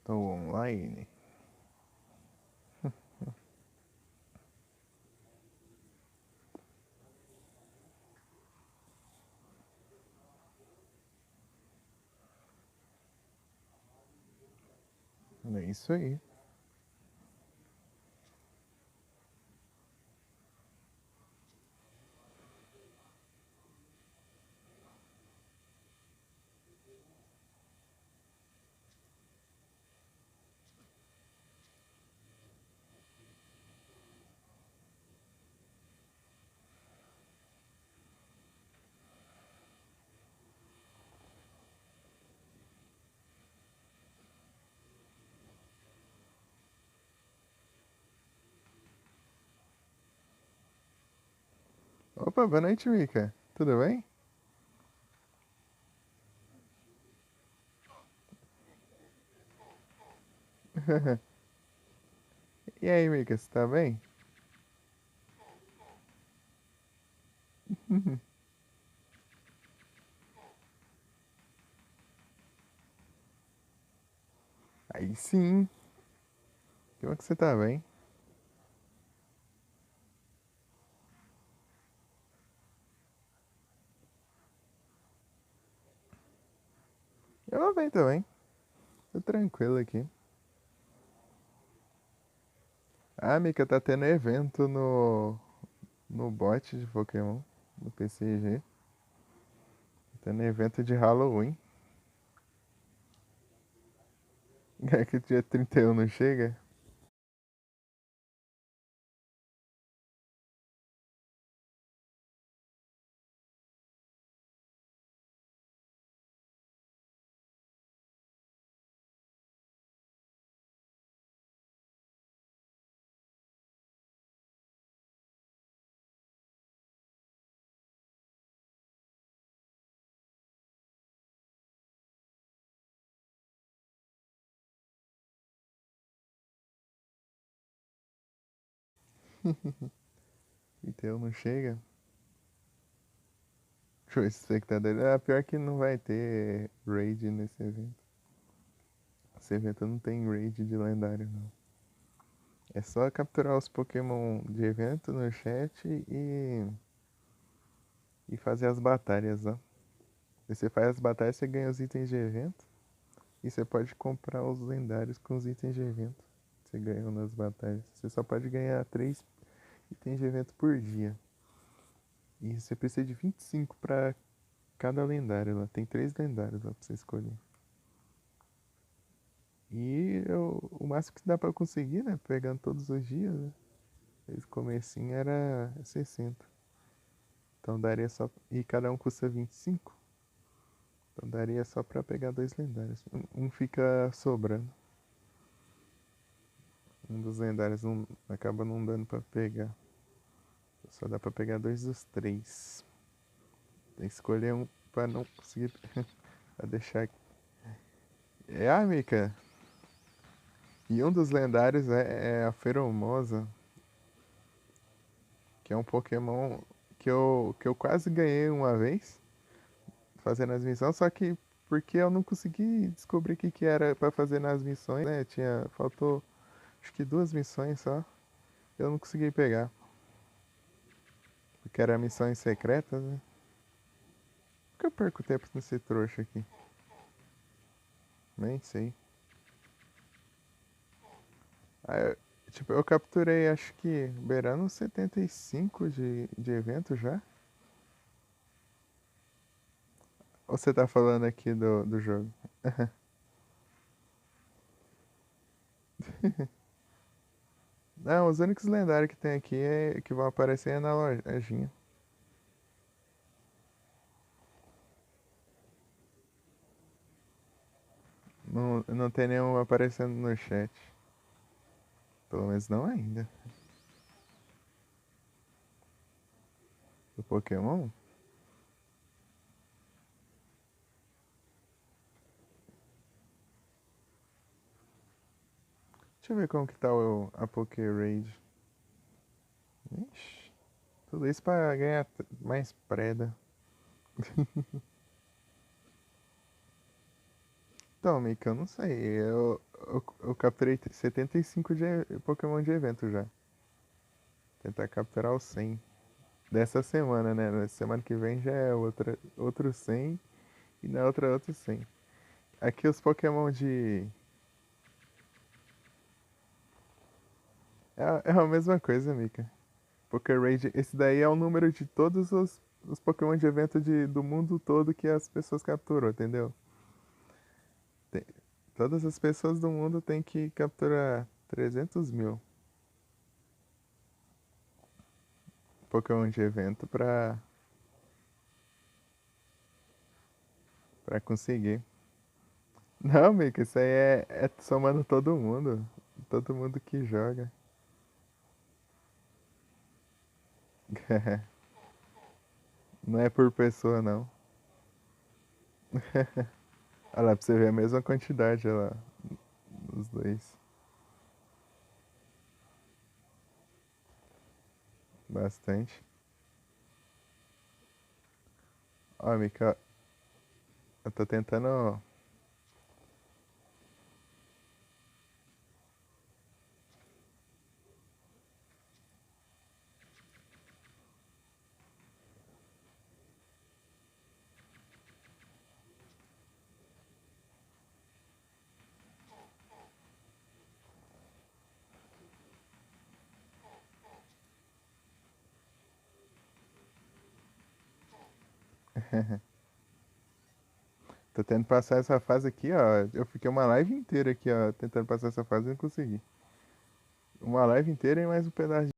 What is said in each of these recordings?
Tô online. É isso aí. Opa, boa noite, Mika. Tudo bem? E aí, Mika, você tá bem? Aí sim. Que bom que você tá bem. Eu vou bem também. Tô tranquilo aqui. Ah, Mika, tá tendo evento no bot de Pokémon, no PCG. Tá tendo evento de Halloween. É que dia 31 não chega? Então não chega? Deixa eu ver se você que tá doido. Ah, pior que não vai ter raid nesse evento. Esse evento não tem raid de lendário, não. É só capturar os Pokémon de evento no chat e fazer as batalhas, ó. E você faz as batalhas, você ganha os itens de evento. E você pode comprar os lendários com os itens de evento. Você ganhou nas batalhas. Você só pode ganhar 3 itens de evento por dia. E você precisa de 25 para cada lendário lá. Tem 3 lendários lá pra você escolher. E o máximo que dá pra conseguir, né? Pegando todos os dias, né? Esse comecinho era 60. Então daria só. E cada um custa 25. Então daria só pra pegar 2 lendários. Um fica sobrando. Um dos lendários não, acaba não dando pra pegar. Só dá pra pegar 2 dos 3. Tem que escolher um pra não conseguir. Pra deixar. É a Mika. E um dos lendários é a Feromosa. Que é um Pokémon que eu quase ganhei uma vez. Fazendo as missões. Só que porque eu não consegui descobrir o que, que era pra fazer nas missões, né? Faltou acho que 2 missões só. Eu não consegui pegar. Porque era missões secretas, né? Por que eu perco tempo nesse trouxa aqui? Nem sei. Ah, tipo, eu capturei acho que beirando 75 de evento já. Ou você tá falando aqui do jogo? Não, os únicos lendários que tem aqui que vão aparecer é na lojinha. Não, não tem nenhum aparecendo no chat. Pelo menos não ainda. Do Pokémon? Deixa eu ver como que tá a Poké Raid. Ixi, tudo isso pra ganhar mais preda. Então, Mika, eu não sei. eu capturei 75 Pokémon de evento já. Tentar capturar os 100 dessa semana, né? Na semana que vem já é outro 100 e na outra outro 100. Aqui os Pokémon de... É a mesma coisa, Mika. Poké Raid, esse daí é o número de todos os Pokémon de evento do mundo todo que as pessoas capturam, entendeu? Tem- todas as pessoas do mundo têm que capturar 300 mil Pokémon de evento pra conseguir. Não, Mika, isso aí é somando todo mundo. Todo mundo que joga. Não é por pessoa, não. Olha lá, pra você ver a mesma quantidade olha lá, os dois. Bastante. Ó, Mika, eu tô tentando. Tô tentando passar essa fase aqui, ó. Eu fiquei uma live inteira aqui, ó, tentando passar essa fase e não consegui. Uma live inteira e mais um pedaço de...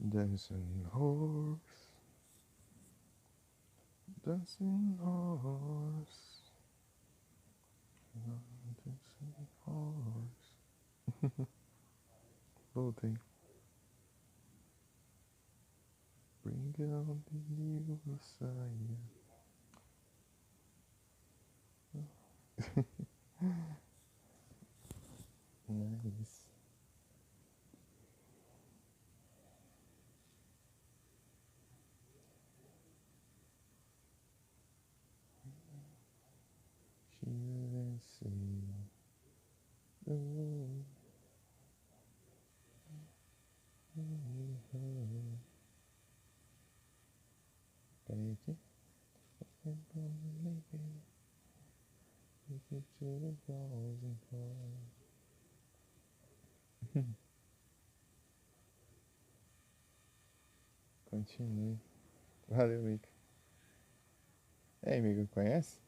Dancing horse, dancing horse, dancing horse. Voltei. Bring out the new Messiah. Nice. She see. Oh, peraí aqui. Make it to the walls and call. Continue. Valeu, Mika. Ei, amigo, conhece?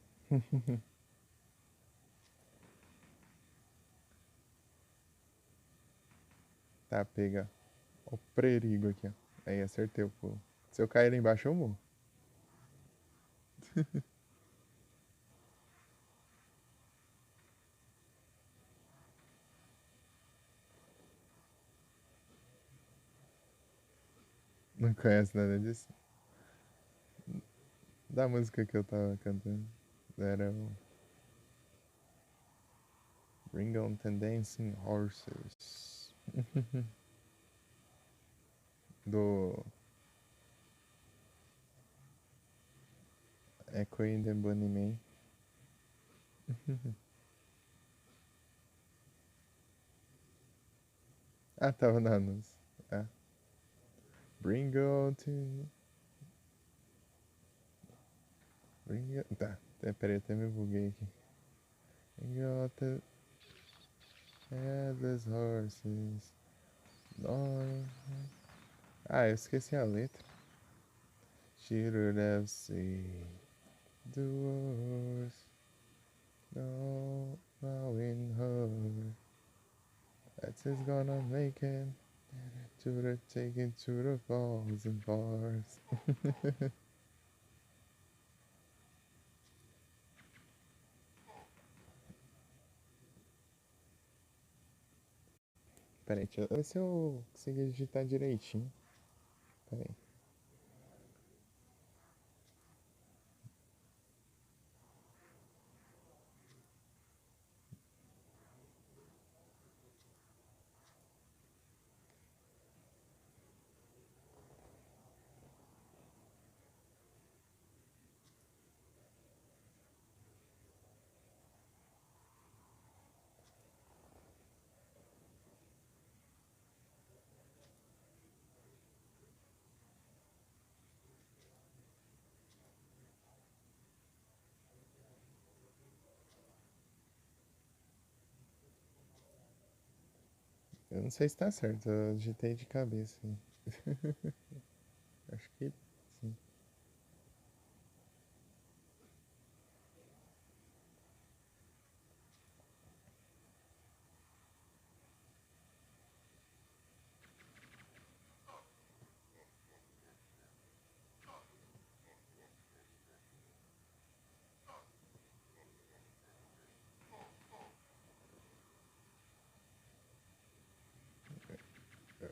Tá, pega. Ó o perigo aqui, ó. Aí, acertei o pulo. Se eu cair lá embaixo, eu morro. Não conhece nada disso? Da música que eu tava cantando. Era o Bring on the Dancing Horses. Do Echo in the Bunnyman. Ah, tava na anúncio. Ah. Bring on to... Bring on... Tá, peraí, até me buguei aqui. Bring on the headless horses. Don't... Ah, eu esqueci a letra. Should have seen the worst. No, now in her. That is gonna make it to the taking to the falls and bars. Peraí, deixa eu ver se eu consegui digitar direitinho. Peraí. Eu não sei se tá certo, eu digitei de cabeça. Acho que sim.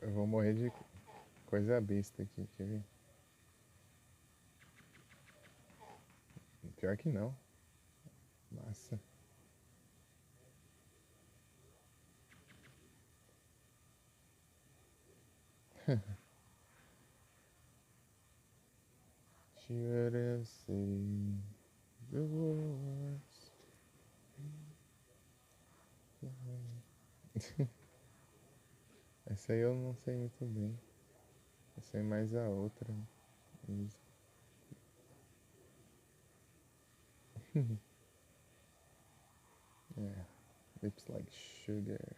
Eu vou morrer de coisa besta aqui, quer ver? Pior que não. Massa. Should have seen the words. Essa aí eu não sei muito bem. Eu sei mais a outra. Isso. É. Lips like sugar.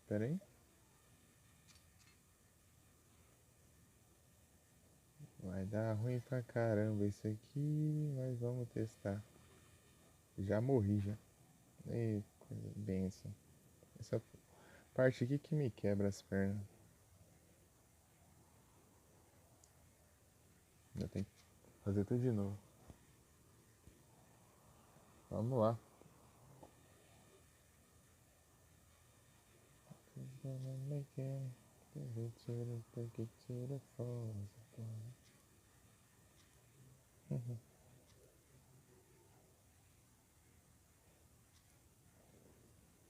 Pera aí. Vai dar ruim pra caramba isso aqui, mas vamos testar. Já morri já. Ei, coisa benção. Essa parte aqui que me quebra as pernas. Eu tenho que fazer tudo de novo. Vamos lá. Gonna make it, take it to the falls.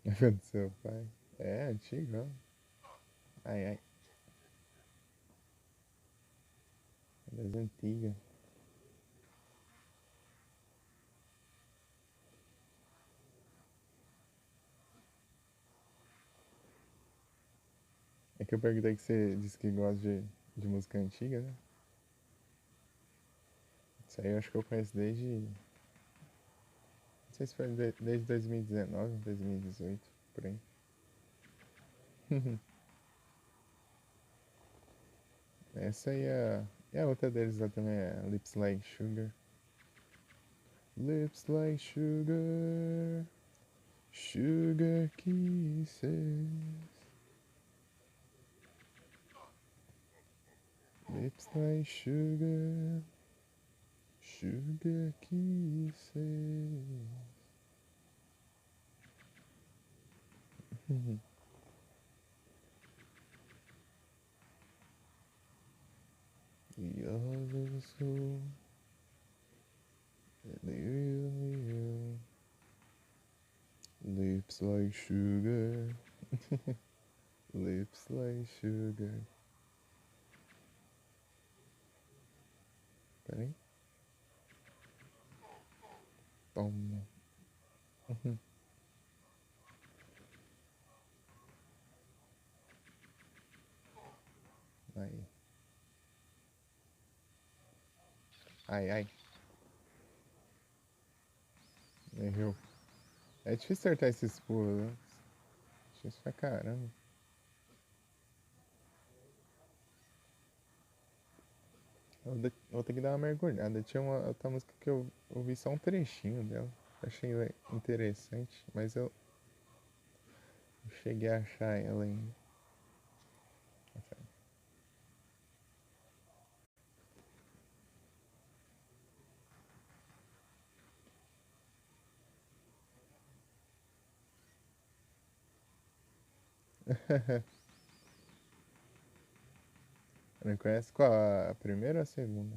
É do seu pai. É, antigo. Ai, ai. É das antigas. É que eu perguntei que você disse que gosta de música antiga, né? Isso aí eu acho que eu conheço desde. Não sei se foi desde 2019, 2018, por aí. Essa aí é. E a outra deles lá também é Lips Like Sugar. Lips like sugar, sugar kisses. Lips like sugar, sugar kisses. The others who you. Lips like sugar, lips like sugar. Peraí. Toma. Aí. Ai, ai. Errou. É difícil acertar esses pulos, né? Difícil pra caramba. Vou ter que dar uma mergulhada. Tinha uma outra música que eu ouvi só um trechinho dela. Achei interessante, mas eu não cheguei a achar ela ainda. Não conhece qual? A primeira ou a segunda?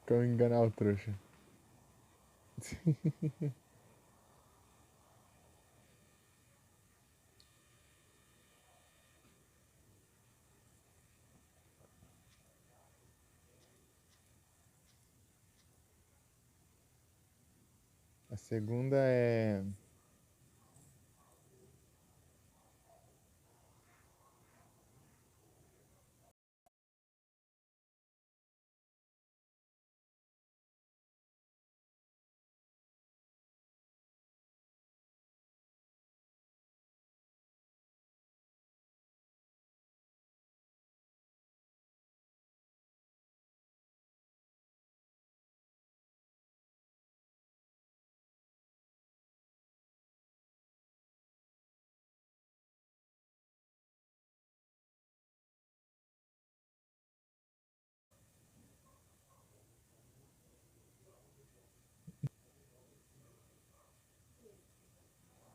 Como enganar o trouxa. A segunda é.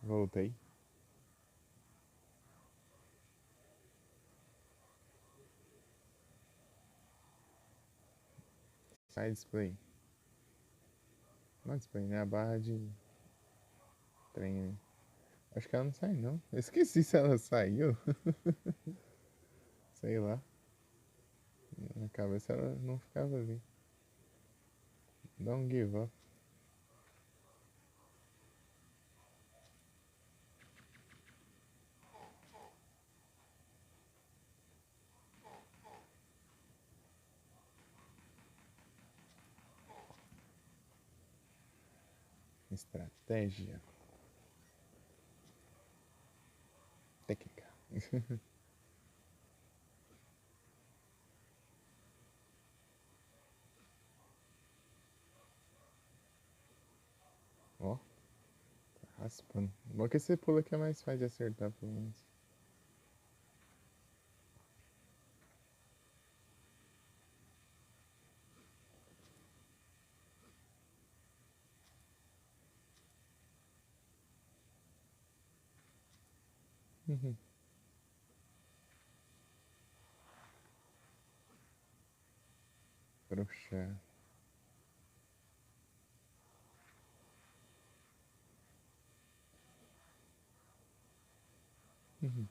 Voltei. Sai display. Não é display, né? A barra de trem, né? Acho que ela não sai, não. Eu esqueci se ela saiu. Sei lá. Na cabeça ela não ficava ali. Dá um give up. Estratégia. Técnica. Ó, tá raspando. Bom que esse pulo aqui é mais fácil de acertar, pelo menos. Uhum. Trouxa. Uhum.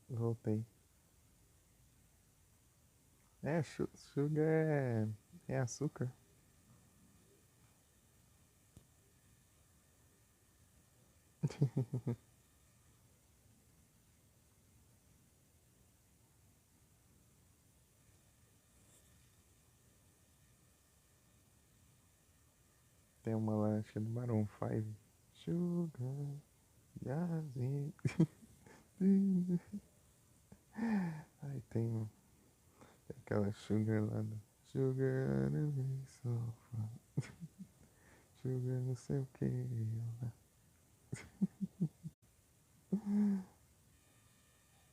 Voltei. É, sugar é açúcar. Tem uma lá, acho que é do Maroon 5. Sugar, Yazzie. Aí tem aquela Sugar lá do Sugar so fun. Sugar não sei o que.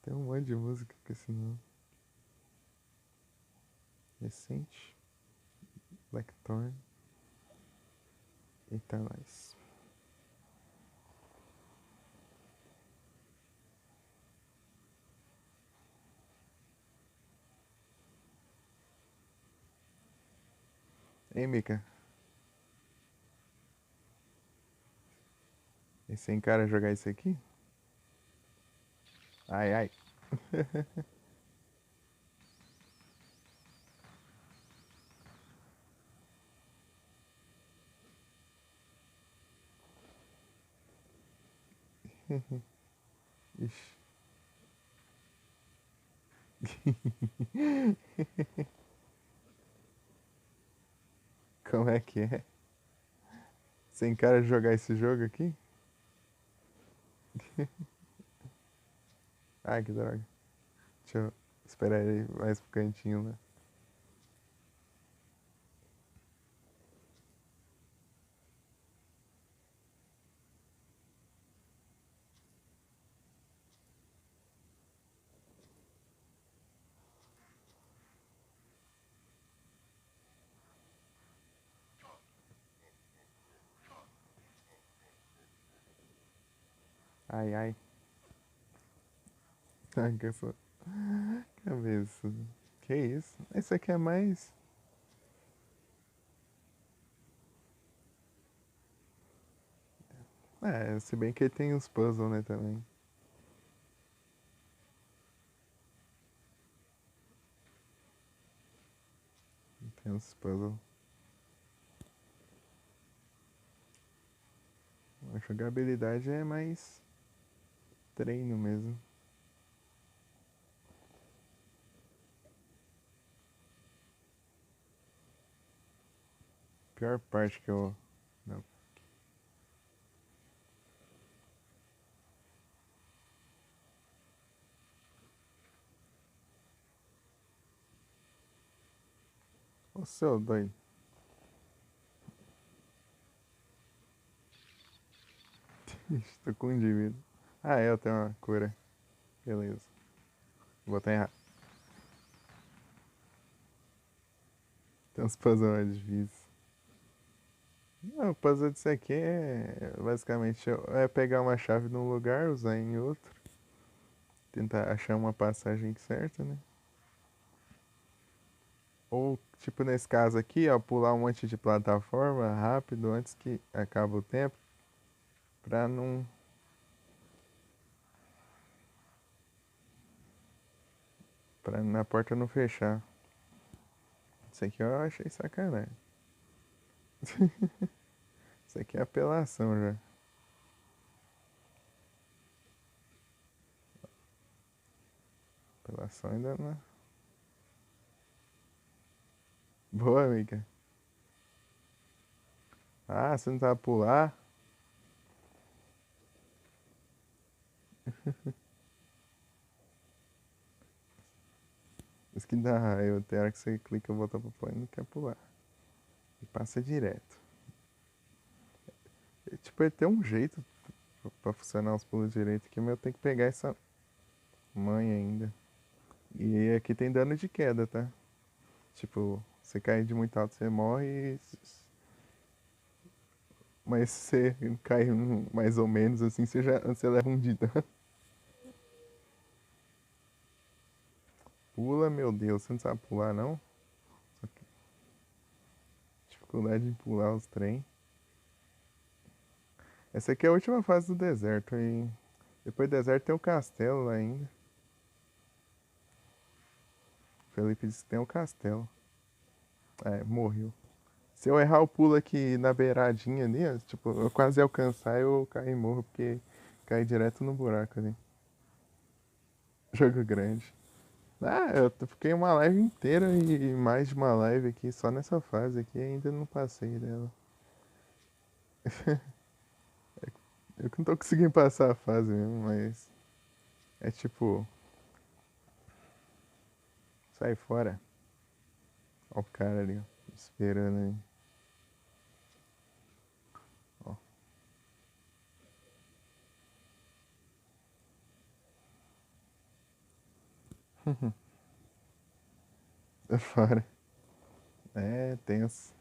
Tem um monte de música com esse nome. Recente. Blackthorn. Eita, nós. Hein, Mika? Esse encara jogar isso aqui? Ai, ai. Ixi. Como é que é? Você encara jogar esse jogo aqui? Ai, que droga. Deixa eu esperar ele mais pro cantinho lá. Ai, ai. Ai, que essa cabeça. Que isso? Esse aqui é mais. É, se bem que ele tem os puzzles, né, também. Tem os puzzles. A jogabilidade é mais treino mesmo. Pior parte que eu. Não. Ô seu doido. Ixi, tô com um indivíduo. Ah, é, eu tenho uma cura. Beleza. Vou botar errado. Tem uns puzzles mais difíceis. Não, o puzzle disso aqui é basicamente é pegar uma chave num lugar, usar em outro. Tentar achar uma passagem certa, né? Ou, tipo nesse caso aqui, ó, pular um monte de plataforma rápido antes que acabe o tempo. Pra não. Pra na porta não fechar. Isso aqui eu achei sacanagem. Isso aqui é apelação já. Apelação ainda não. Boa, amiga. Ah, você não sabe pular? Isso que dá raiva. Tem hora que você clica, volta pro plano e não quer pular. E passa direto. E, tipo, ele tem um jeito pra funcionar os pulos direito aqui, mas eu tenho que pegar essa manha ainda. E aqui tem dano de queda, tá? Tipo, você cair de muito alto, você morre. Mas se você cai mais ou menos assim, você leva um de dano. Pula, meu Deus, você não sabe pular não? Só que dificuldade em pular os trem. Essa aqui é a última fase do deserto. E depois do deserto tem o castelo lá ainda. O Felipe disse que tem o castelo. É, morreu. Se eu errar o pulo aqui na beiradinha ali, ó, tipo, eu quase alcançar, eu caio e morro, porque cai direto no buraco ali. Jogo grande. Ah, fiquei uma live inteira e mais de uma live aqui, só nessa fase aqui, e ainda não passei dela. Eu que não tô conseguindo passar a fase mesmo, mas é tipo, sai fora. Ó o cara ali, ó, esperando aí. Ó, sai fora. É, tenso.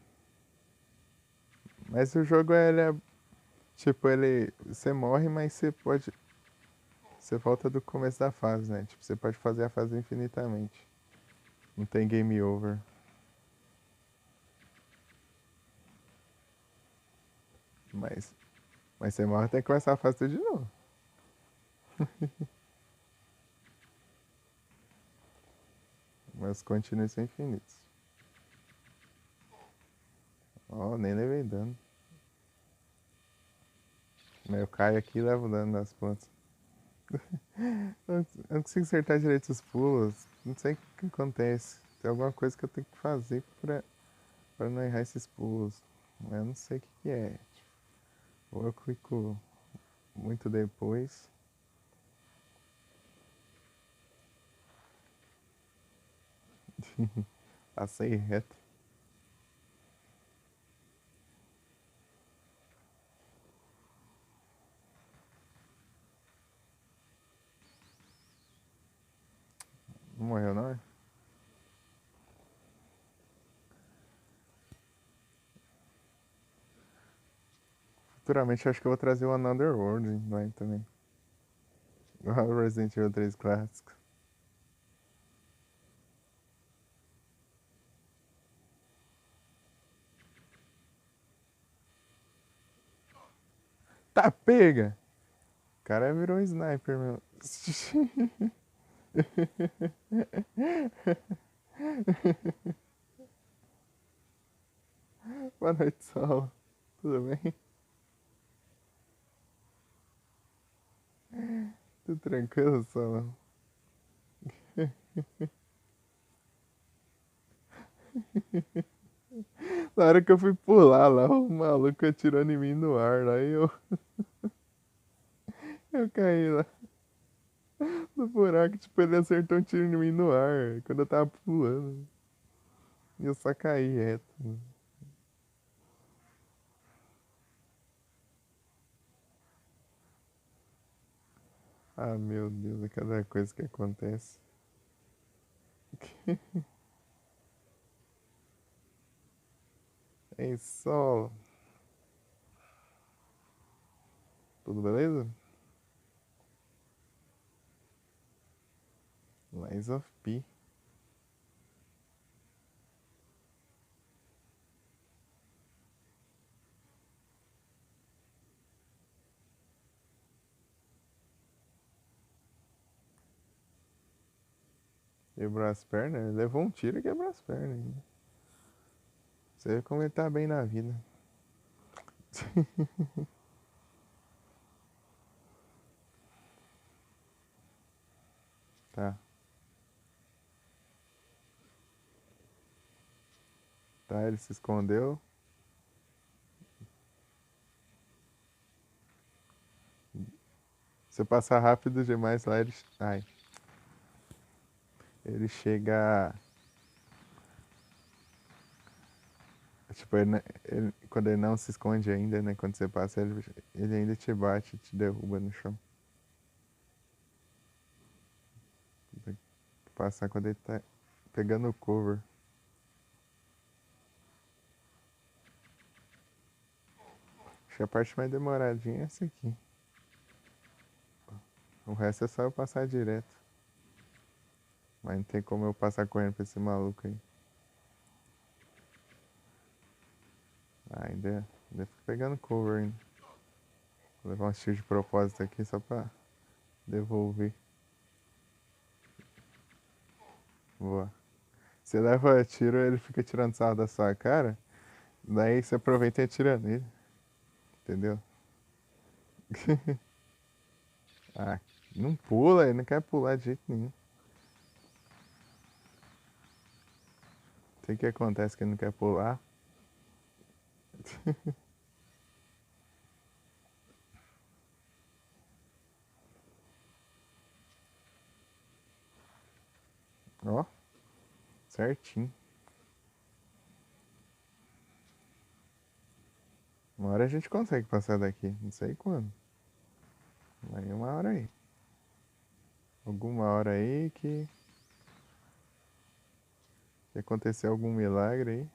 Mas o jogo, ele é, tipo, ele, você morre, mas você pode, você volta do começo da fase, né? Tipo, você pode fazer a fase infinitamente. Não tem game over. Mas, mas você morre, tem que começar a fase tudo de novo. Mas os continuos são infinitos. Ó, nem levei dano. Mas eu caio aqui e levo dano nas plantas. Eu não consigo acertar direito os pulos. Não sei o que acontece. Tem alguma coisa que eu tenho que fazer pra não errar esses pulos. Mas eu não sei o que é. Ou eu clico muito depois. Passei reto. Não morreu não, é? Futuramente eu acho que eu vou trazer o Another World lá também. O Resident Evil 3 clássico. Tá pega! O cara virou um sniper, meu. Boa noite, Sol. Tudo bem? Tudo tranquilo, Sol? Na hora que eu fui pular lá, o maluco atirando em mim no ar. Aí eu caí lá no buraco. Tipo, ele acertou um tiro em mim no ar. Quando eu tava pulando. E eu só caí reto. Ah, meu Deus, é cada coisa que acontece. Ei, Sol. Tudo beleza? Lies of P. Quebrou as pernas? Ele levou um tiro e quebrou as pernas ainda. Você vê como ele tá bem na vida. Tá, tá, ele se escondeu. Se eu passar rápido demais lá, ele. Ai. Ele chega. Tipo, quando ele não se esconde ainda, né? Quando você passa, ele ainda te bate, te derruba no chão. Tem que passar quando ele tá pegando o cover. Acho que a parte mais demoradinha é essa aqui. O resto é só eu passar direto. Mas não tem como eu passar correndo pra esse maluco aí. Ah, ainda fico pegando cover ainda. Vou levar um tiro de propósito aqui só pra devolver. Boa. Você leva tiro, ele fica tirando sarro da sua cara. Daí você aproveita e atira nele, entendeu? Ah, não pula, ele não quer pular de jeito nenhum. Não sei o que acontece que ele não quer pular. Ó, certinho. Uma hora a gente consegue passar daqui, não sei quando. Mas uma hora aí. Alguma hora aí que acontecer algum milagre aí.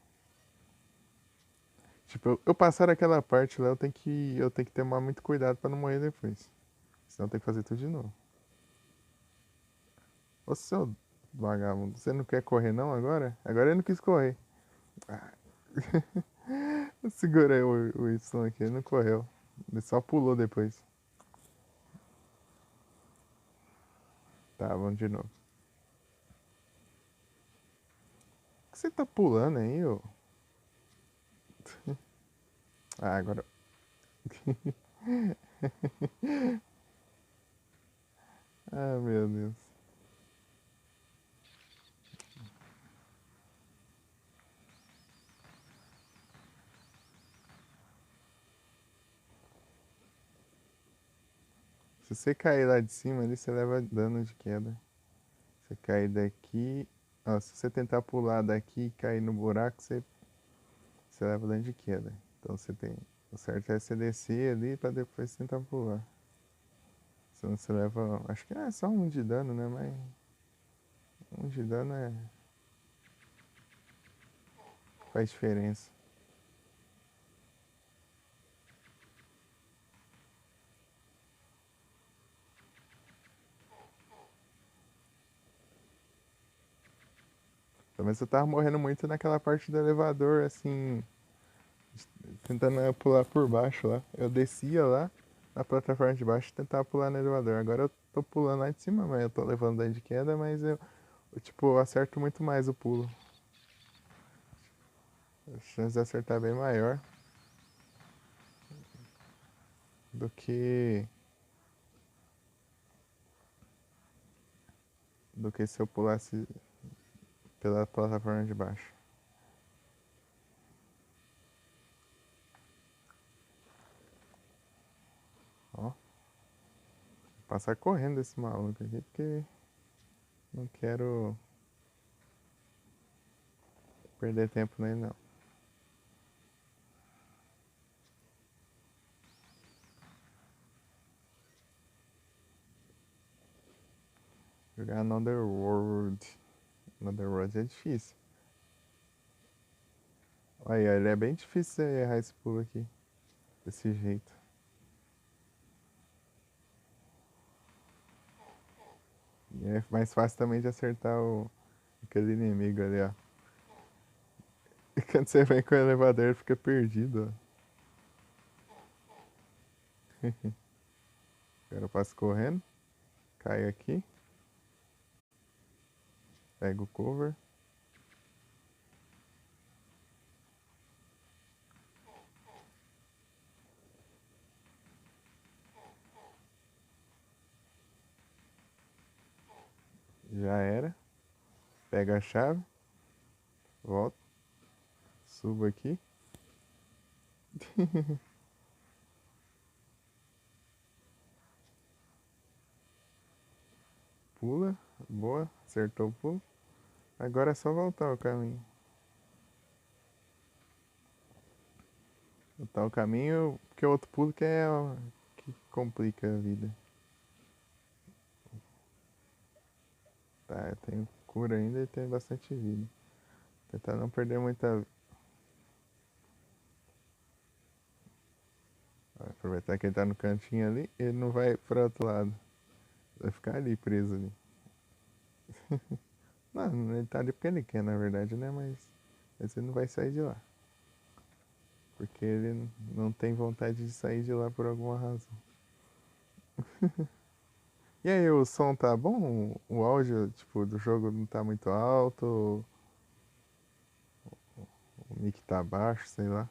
Tipo, eu passar aquela parte lá, eu tenho que tomar muito cuidado pra não morrer depois. Senão eu tenho que fazer tudo de novo. Ô seu vagabundo, você não quer correr não agora? Agora ele não quis correr. Ah, eu segurei o Y aqui, ele não correu. Ele só pulou depois. Tá, vamos de novo. O que você tá pulando aí, ô? Ah, agora. Ah, meu Deus. Se você cair lá de cima ali, você leva dano de queda. Você cair daqui. Ó, se você tentar pular daqui e cair no buraco, você leva dano de queda. Então você tem. O certo é você descer ali pra depois tentar pular. Senão você leva. Acho que é só um de dano, né? Mas um de dano faz diferença. Pelo menos eu tava morrendo muito naquela parte do elevador, assim. Tentando pular por baixo lá. Eu descia lá na plataforma de baixo e tentava pular no elevador. Agora eu tô pulando lá de cima, mas eu tô levando dano de queda, mas tipo, eu acerto muito mais o pulo. A chance de acertar é bem maior do que se eu pulasse pela plataforma de baixo. Ó, passar correndo esse maluco aqui, porque não quero perder tempo nele não. Jogar Another World. Another World é difícil. Olha, ele é bem difícil você errar esse pulo aqui. Desse jeito. E é mais fácil também de acertar aquele inimigo ali, ó. E quando você vem com o elevador, ele fica perdido, ó. Agora eu passo correndo. Caio aqui. Pego o cover. Já era. Pego a chave. Volto. Subo aqui. Pula. Boa. Acertou o pulo. Agora é só voltar o caminho. Voltar o caminho, porque o outro pulo que é o que complica a vida. Tá, eu tenho cura ainda e tenho bastante vida. Tentar não perder muita. Aproveitar que ele tá no cantinho ali, ele não vai pro outro lado. Vai ficar ali preso ali. Não, ele tá ali porque ele quer, na verdade, né? Mas ele não vai sair de lá. Porque ele não tem vontade de sair de lá por alguma razão. E aí, o som tá bom? O áudio, tipo, do jogo não tá muito alto? nick tá baixo, sei lá.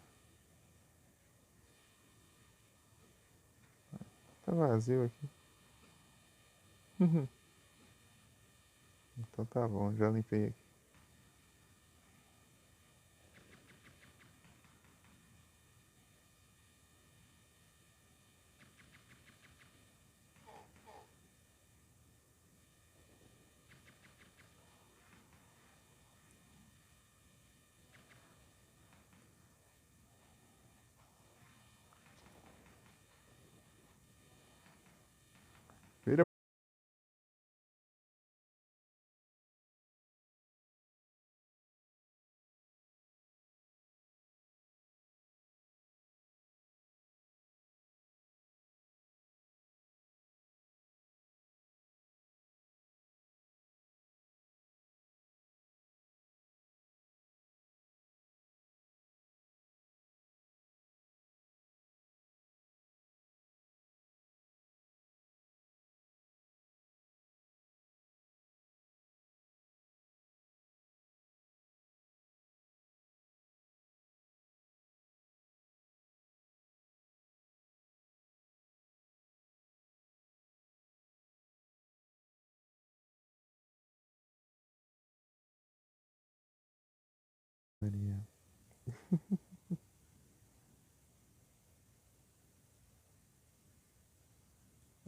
Tá vazio aqui. Então tá bom, já limpei aqui. Vira.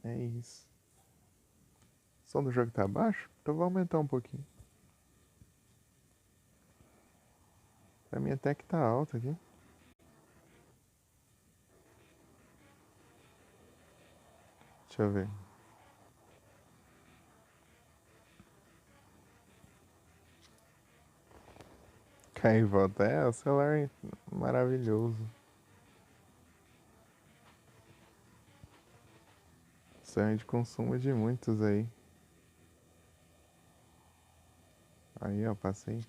É isso. O som do jogo tá baixo? Então vou aumentar um pouquinho. Pra mim até que tá alto aqui. Deixa eu ver. Cair e volta. É, o celular é maravilhoso. Sonho de consumo de muitos aí. Aí, ó, passei.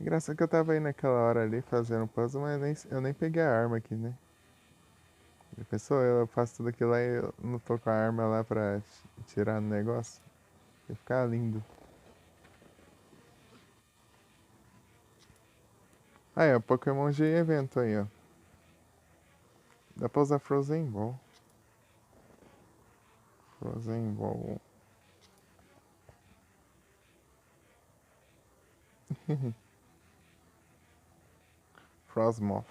Engraçado que eu tava aí naquela hora ali fazendo puzzle, mas eu nem peguei a arma aqui, né? A pessoa, eu faço tudo aquilo lá e eu não tô com a arma lá pra tirar no negócio. Vai ficar lindo. Aí, ó, Pokémon de evento aí, ó. Dá pra usar Frozen Ball. Frozen Ball. Frosmoth.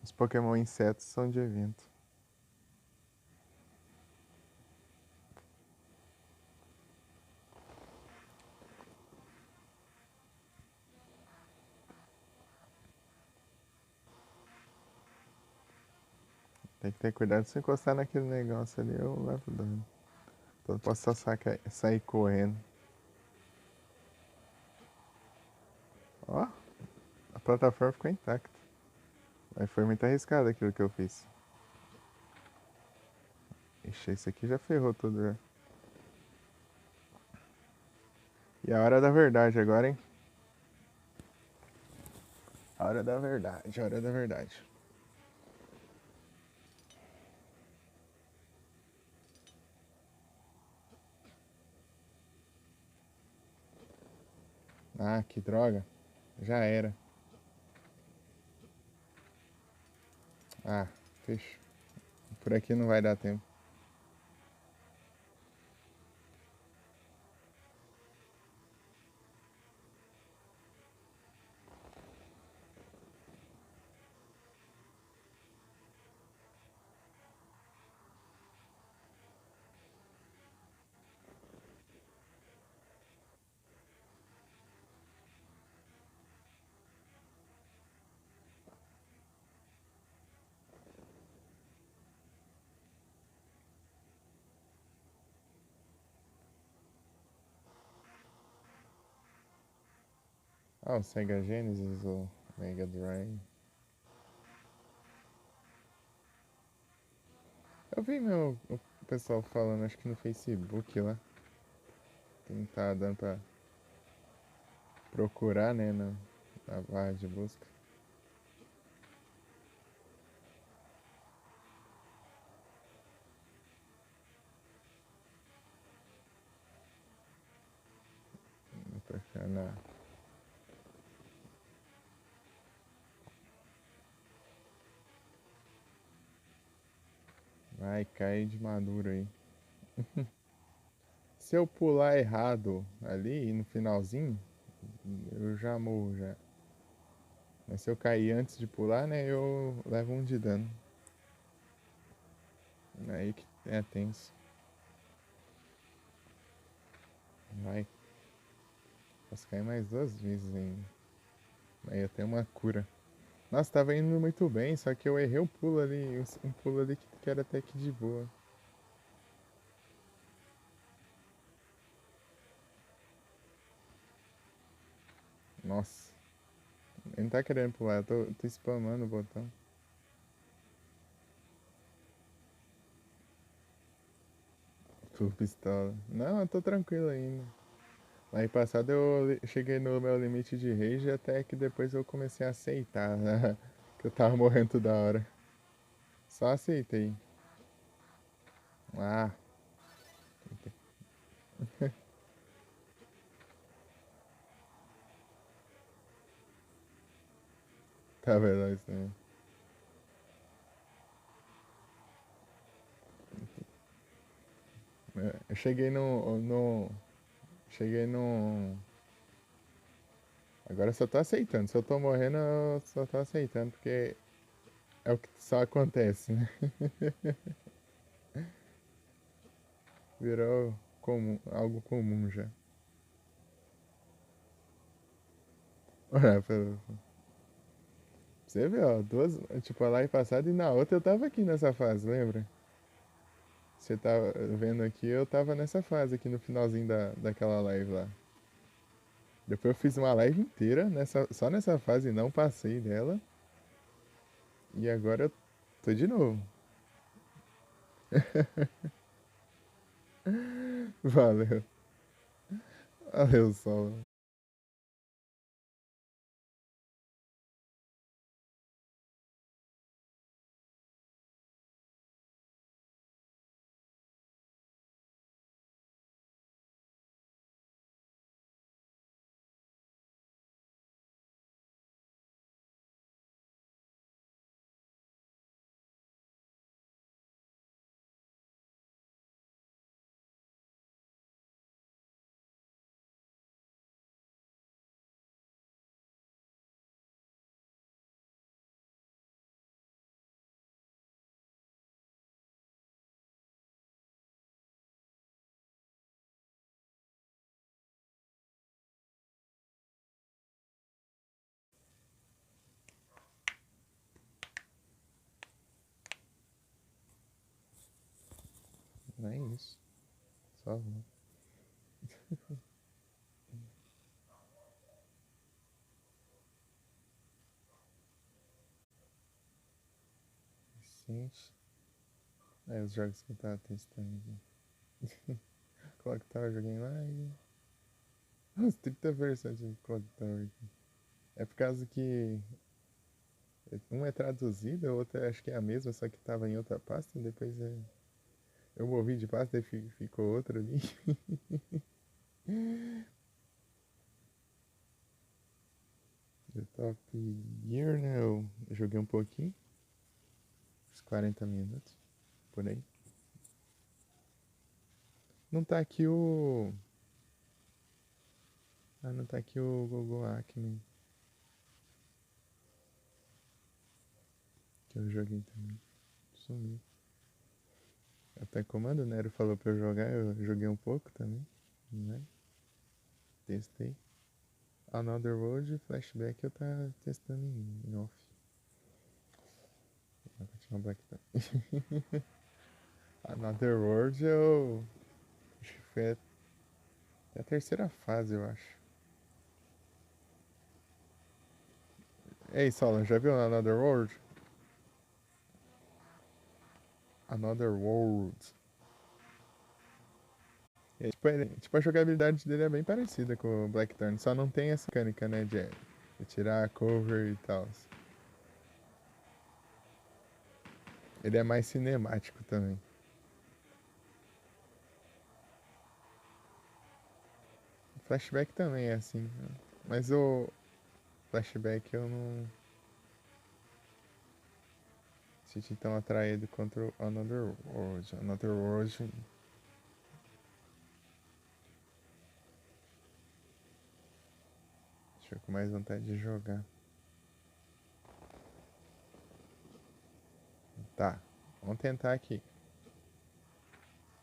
Os Pokémon insetos são de evento. Tem que ter cuidado se encostar naquele negócio ali, eu levo dano. Então eu posso só sair correndo. Ó, a plataforma ficou intacta. Mas foi muito arriscado aquilo que eu fiz. Ixi, esse aqui já ferrou tudo já. E a hora da verdade agora, hein? A hora da verdade, a hora da verdade. Ah, que droga. Já era. Ah, fechou. Por aqui não vai dar tempo. Ah, o Sega Genesis, o Mega Drive. Eu vi o pessoal falando, acho que no Facebook lá. Que não tá dando pra procurar, né, na barra de busca. Ana. Vai cair de maduro aí. Se eu pular errado ali no finalzinho, eu já morro já. Mas se eu cair antes de pular, né, eu levo um de dano. Aí que é tenso. Vai. Posso cair mais 2 vezes ainda. Aí eu tenho uma cura. Nossa, tava indo muito bem, só que eu errei o pulo ali. Um pulo ali que era até que de boa. Nossa. Ele não tá querendo pular, eu tô spamando o botão. Pulo pistola. Não, eu tô tranquilo ainda. Aí passado eu cheguei no meu limite de rage até que depois eu comecei a aceitar, né? Que eu tava morrendo toda hora. Só aceitei. Ah, tá veloz também. Eu cheguei no. Cheguei no. Agora eu só tô aceitando. Se eu tô morrendo, eu só tô aceitando, porque é o que só acontece, né? Virou comum, algo comum já. Olha, você vê, ó, duas, tipo, a live passada e na outra eu tava aqui nessa fase, lembra? Você tava vendo aqui, eu tava nessa fase aqui no finalzinho daquela live lá. Depois eu fiz uma live inteira só nessa fase e não passei dela. E agora eu tô de novo. Valeu. Valeu, Sol. Não é isso. Só vamos. Gente. É os jogos que eu tava testando aqui. Clock Tower eu joguei lá e. As 30 versões de Clock Tower aqui. É por causa que um é traduzido, o outro acho que é a mesma, só que tava em outra pasta, depois eu movi de pasta e ficou outra ali. The Top Gear, né? Eu joguei um pouquinho, uns 40 minutos, por aí. Não tá aqui o. Ah, não tá aqui o Google Acme, que eu joguei também. Sumiu. Até comando, o Nero falou pra eu jogar, eu joguei um pouco também, né? Testei. Another World e Flashback eu tava testando em off. Vou continuar Black Thorn. Another World eu. Acho que foi até a terceira fase, eu acho. Ei, Solon, já viu Another World? Another World. É, tipo, a jogabilidade dele é bem parecida com o Blackthorn, só não tem essa mecânica, né, de tirar a cover e tal. Ele é mais cinemático também. Flashback também é assim, né? Mas o flashback eu não senti tão atraído contra o Another World. Another World. Deixa eu com mais vontade de jogar. Tá, vamos tentar aqui.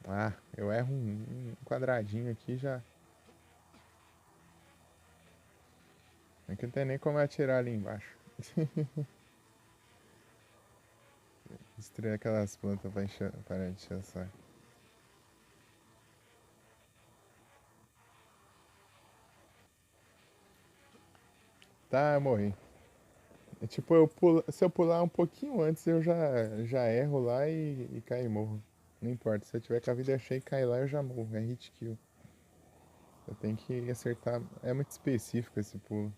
Ah, eu erro um quadradinho aqui já. Aqui não tem nem como atirar ali embaixo. Destruir aquelas plantas para encher o saco. Tá, eu morri. É tipo, se eu pular um pouquinho antes, eu já erro lá e caio e morro. Não importa, se eu tiver com a vida cheia e cair lá, eu já morro. É hit kill. Eu tenho que acertar. É muito específico esse pulo.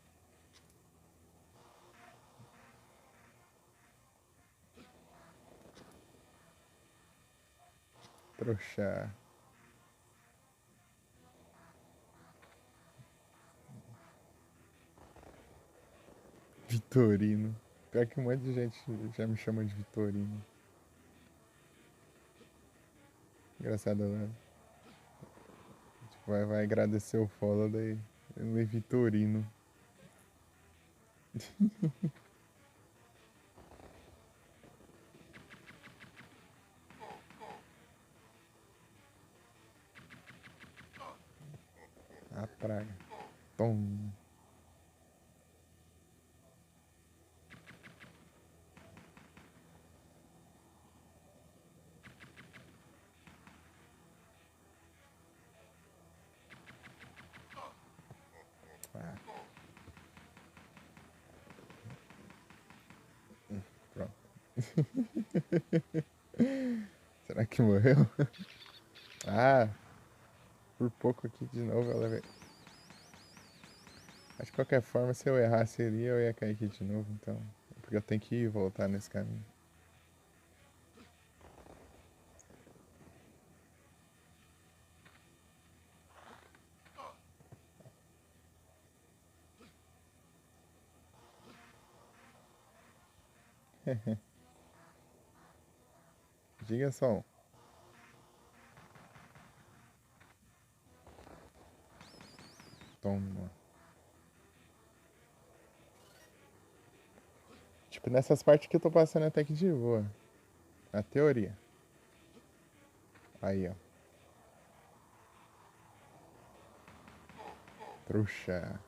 Trouxa. Vitorino. Pior que um monte de gente já me chama de Vitorino. Engraçado, né? Tipo, vai agradecer o follow, daí ele é Vitorino. A praga. Tom. Ah, pronto. Será que morreu? Ah, por pouco aqui de novo ela veio. Mas de qualquer forma, se eu errasse ali, eu ia cair aqui de novo, então. Porque eu tenho que ir e voltar nesse caminho. Diga só. Toma. Tipo, nessas partes que eu tô passando até que de boa. Na teoria. Aí, ó. Trouxa.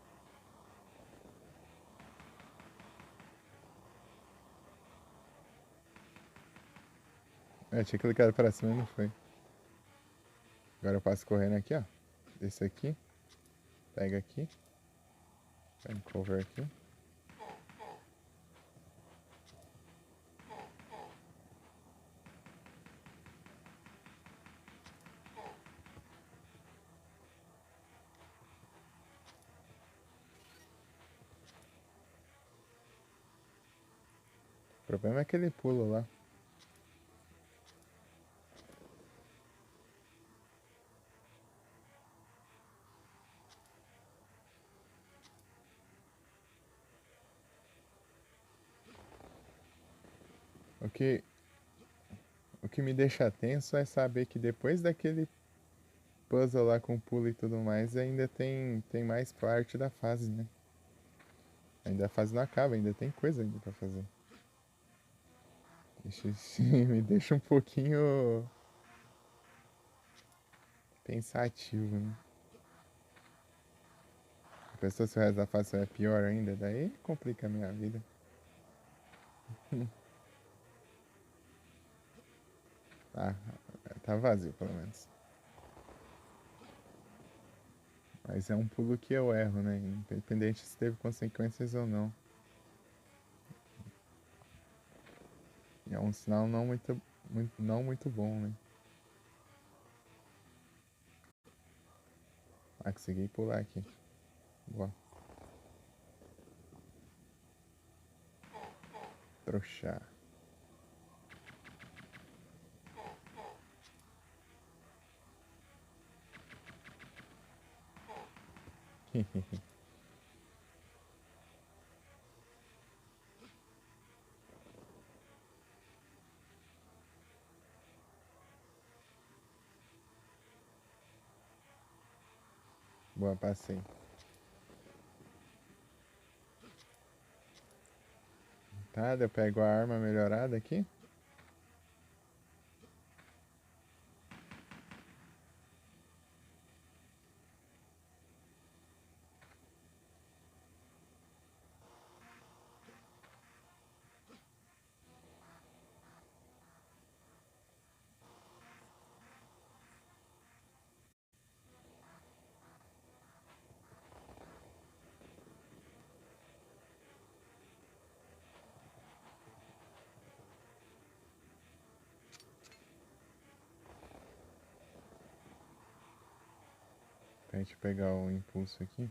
É, tinha clicado pra cima e não foi. Agora eu passo correndo aqui, ó. Esse aqui. Pega aqui. Pega um cover aqui. O problema é aquele pulo lá. O que, o que me deixa tenso é saber que depois daquele puzzle lá com pulo e tudo mais, ainda tem mais parte da fase, né? Ainda a fase não acaba, ainda tem coisa ainda pra fazer. Isso me deixa um pouquinho pensativo, né? A pessoa se o resto da fase é pior ainda, daí complica a minha vida. Ah, tá vazio pelo menos. Mas é um pulo que eu erro, né? Independente se teve consequências ou não. E é um sinal não muito bom, né? Ah, consegui pular aqui. Boa. Trouxa. Boa, passei. Tá, eu pego a arma melhorada aqui. Pra gente pegar o impulso aqui.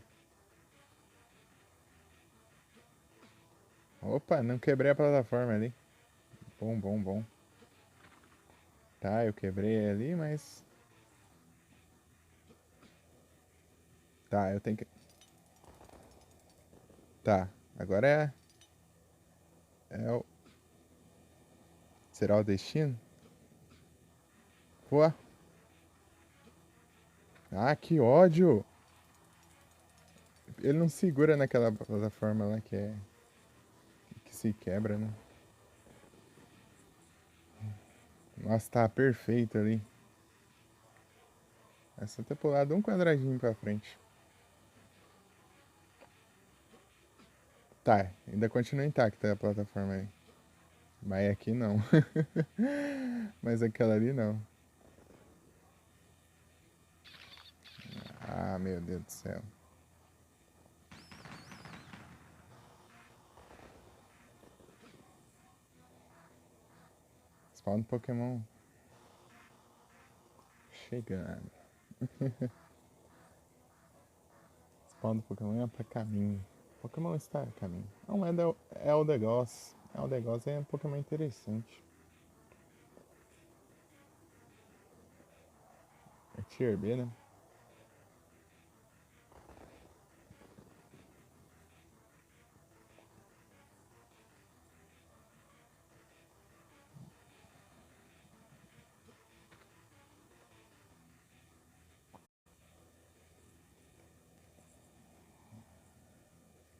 Opa, não quebrei a plataforma ali. Bom, bom, bom. Tá, eu quebrei ali, mas... Tá, eu tenho que... Tá, agora é o... Será o destino? Pô. Ah, que ódio! Ele não segura naquela plataforma lá que é... Que se quebra, né? Nossa, tá perfeito ali. É só ter pulado um quadradinho pra frente. Tá, ainda continua intacta a plataforma aí. Mas aqui não. Mas aquela ali não. Ah, meu Deus do céu. Spawn do Pokémon chegando. Spawn do Pokémon é pra caminho. Pokémon está a caminho. Não, é o negócio. É o negócio, é um Pokémon interessante. É Tier B, né?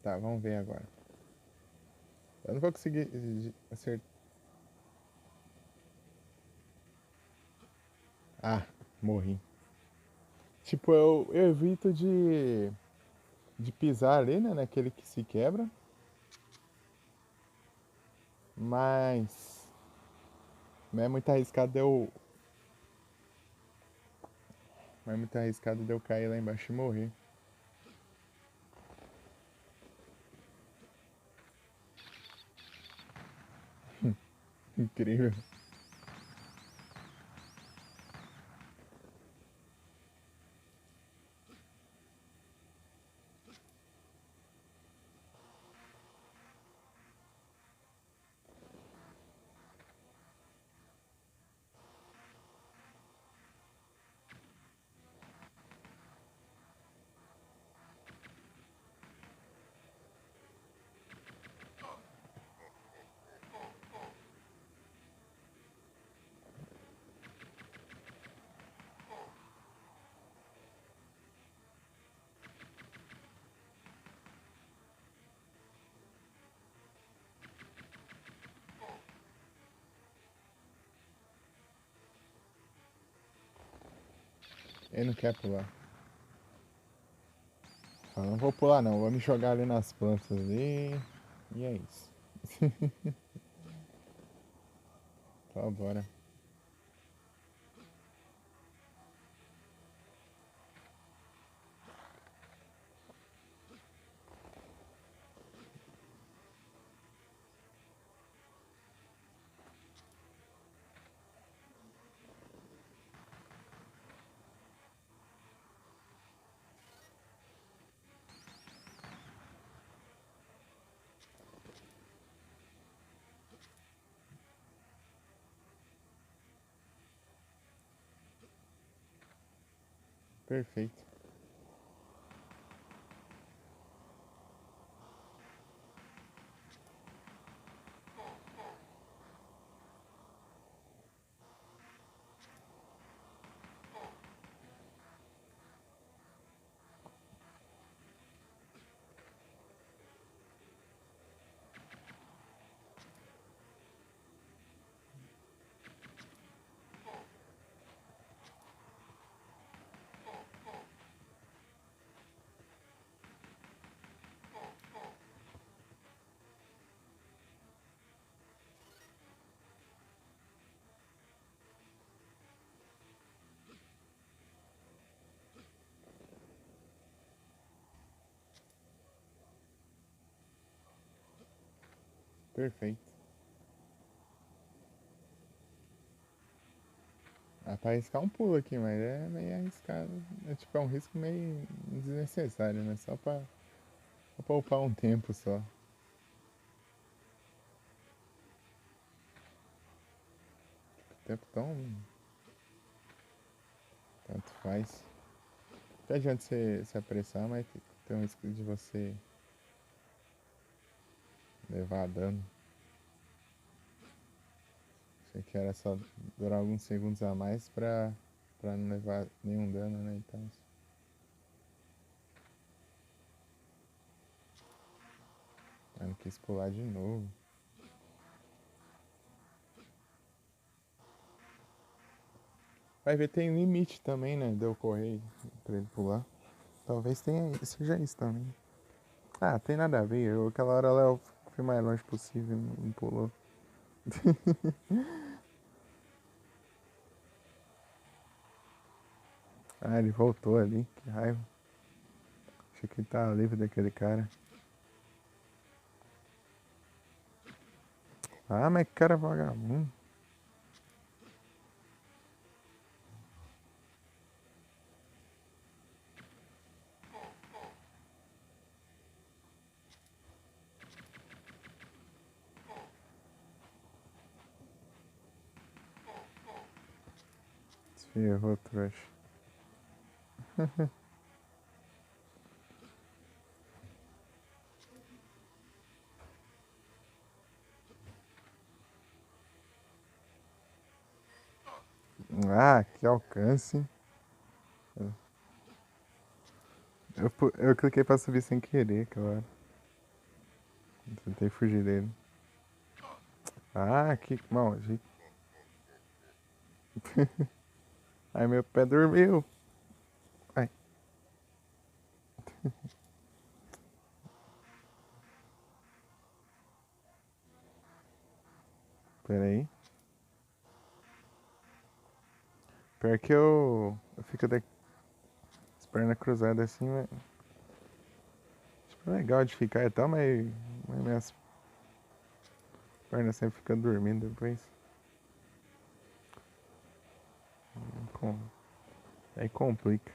Tá, vamos ver agora. Eu não vou conseguir acertar. Ah, morri. Tipo, eu evito de pisar ali, né? Naquele que se quebra. Mas não é muito arriscado de eu. Não é muito arriscado de eu cair lá embaixo e morrer. Incrível. Ele não quer pular. Fala, não vou pular não, vou me jogar ali nas plantas ali. E é isso. Então bora. Perfeito. Perfeito. Ah, pra arriscar um pulo aqui, mas é meio arriscado. É tipo, é um risco meio desnecessário, né? Só pra upar um tempo só. Tempo tão. Tanto faz. Não adianta você se apressar, mas tem um risco de você levar dano. Achei que era só durar alguns segundos a mais pra não levar nenhum dano, né? Então. Eu não quis pular de novo. Vai ver, tem limite também, né? De eu correr pra ele pular. Talvez seja isso também. Ah, tem nada a ver. Aquela hora lá eu fui mais longe possível, não pulou. Ah, ele voltou ali, que raiva. Achei que ele tava livre daquele cara. Ah, mas que cara vagabundo. Se ferrou, trouxa. Ah, que alcance. Eu cliquei pra subir sem querer, claro. Tentei fugir dele. Ah, que mal, gente. Ai, meu pé dormiu. Ai, pera aí. Pior que eu fico de as pernas cruzadas assim, mas. Tipo, é legal de ficar e tal, mas minhas pernas sempre ficam dormindo depois. Com- Aí complica.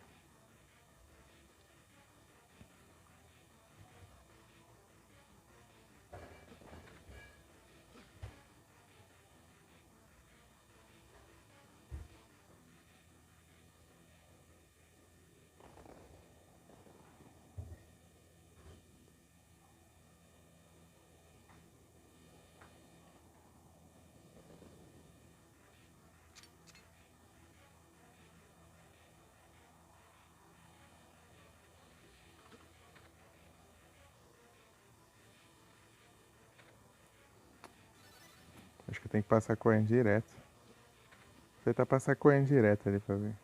Acho que tem que passar correndo direto. Tentar passar correndo direto ali pra ver.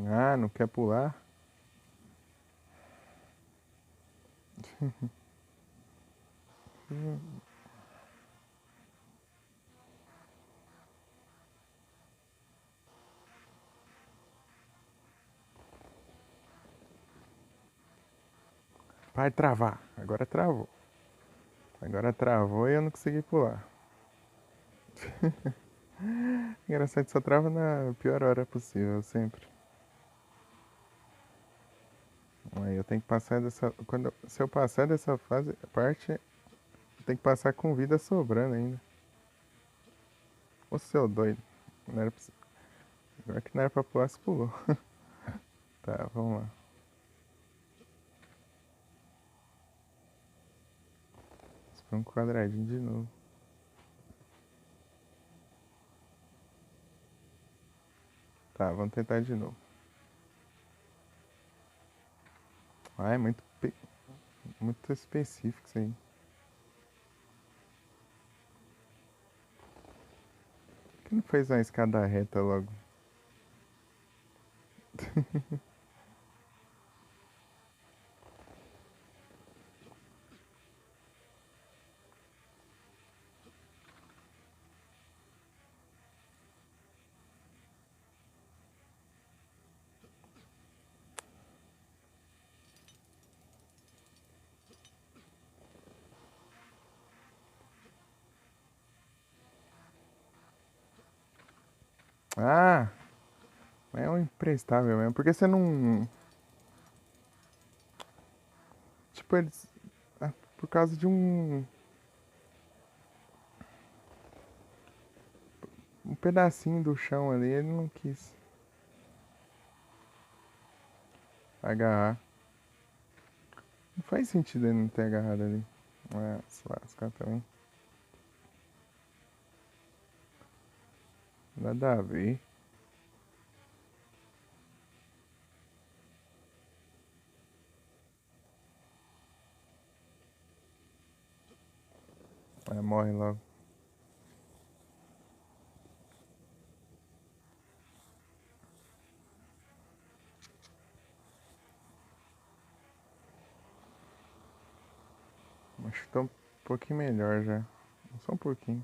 Ah, não quer pular? Vai travar. Agora travou. Agora travou e eu não consegui pular. Engraçado que só trava na pior hora possível, sempre. Aí eu tenho que passar dessa. Se eu passar dessa fase, parte, eu tenho que passar com vida sobrando ainda. Ô seu doido. Não era pra... Agora que não era pra pular, você pulou. Tá, vamos lá. Espera um quadradinho de novo. Tá, vamos tentar de novo. Ah, é muito específico isso aí. Por que não fez uma escada reta logo? Ah, é um imprestável mesmo. Porque você não. Tipo, eles. Por causa de um pedacinho do chão ali, ele não quis agarrar. Não faz sentido ele não ter agarrado ali. Ah, se lascar também. Nada a ver. Morre logo. Acho que tá um pouquinho melhor já. Só um pouquinho.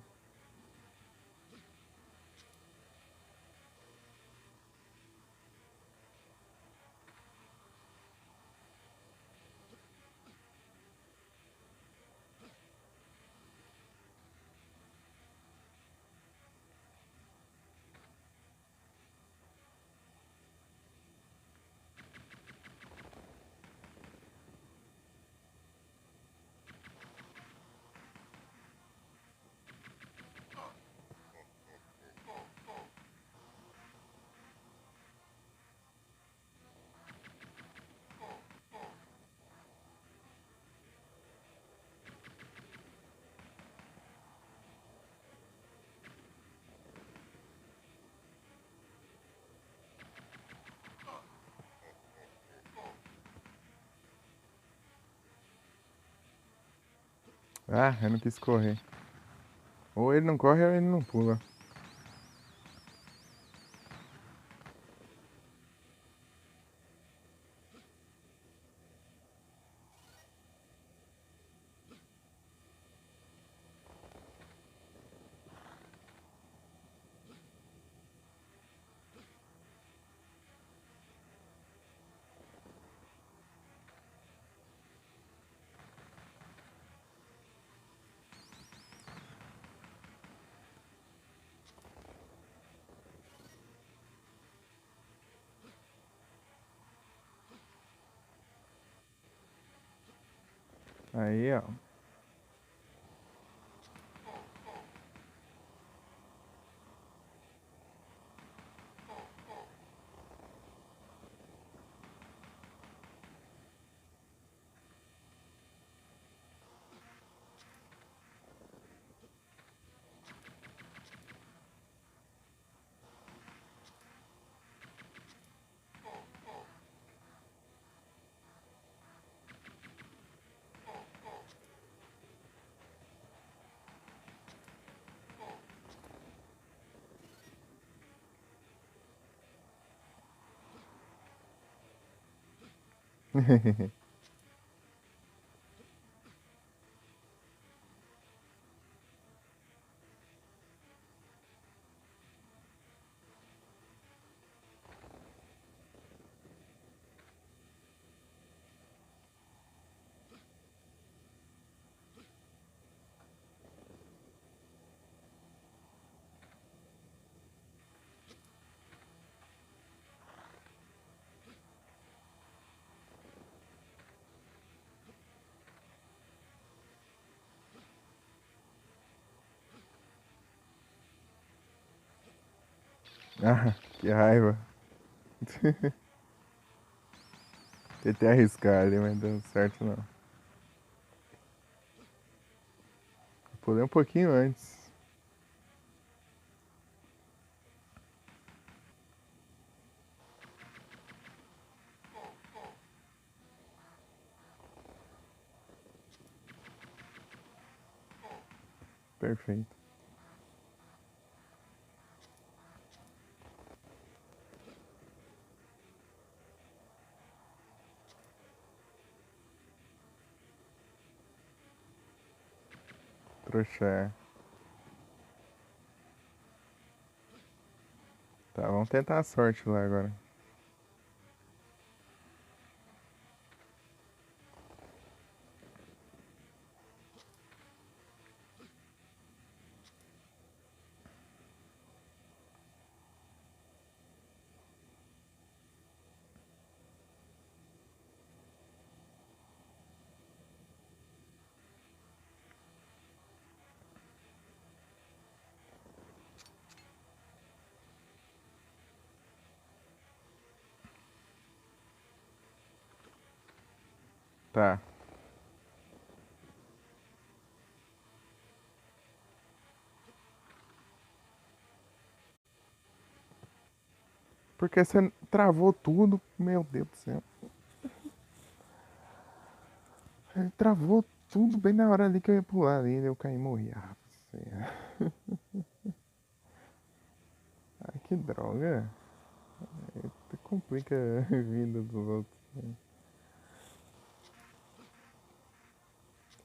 Ah, eu não quis correr. Ou ele não corre ou ele não pula. Aí, ó. Ah, que raiva. Tentei arriscar ali, mas deu certo não. Pulei um pouquinho antes. Perfeito. Trouxa. Tá, vamos tentar a sorte lá agora. Tá. Porque você travou tudo, meu Deus do céu. Ele travou tudo bem na hora ali que eu ia pular ali, eu caí e morri. Ah, você. Ai, que droga. Complica a vida dos outros.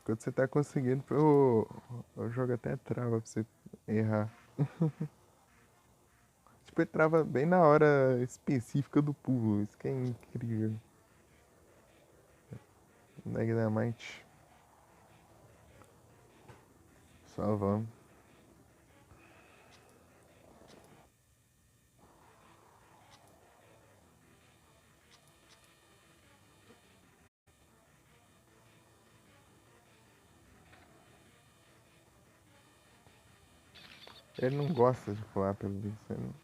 Quando você tá conseguindo, o jogo até trava pra você errar. Tipo, ele trava bem na hora específica do pulo. Isso que é incrível. Dynamite. Só vamos. Ele não gosta de pular pelo visto.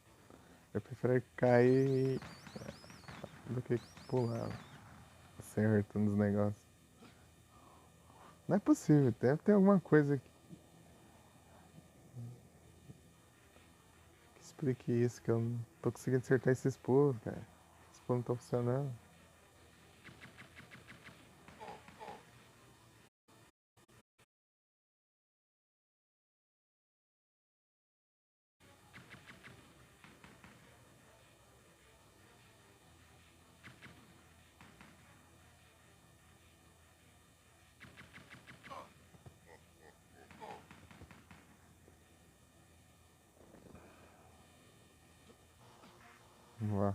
Eu prefiro cair do que pular. Acertando os negócios. Não é possível, deve ter alguma coisa que explique isso, que eu não tô conseguindo acertar esses pulos, cara. Esses pulos não estão funcionando. Vamos lá.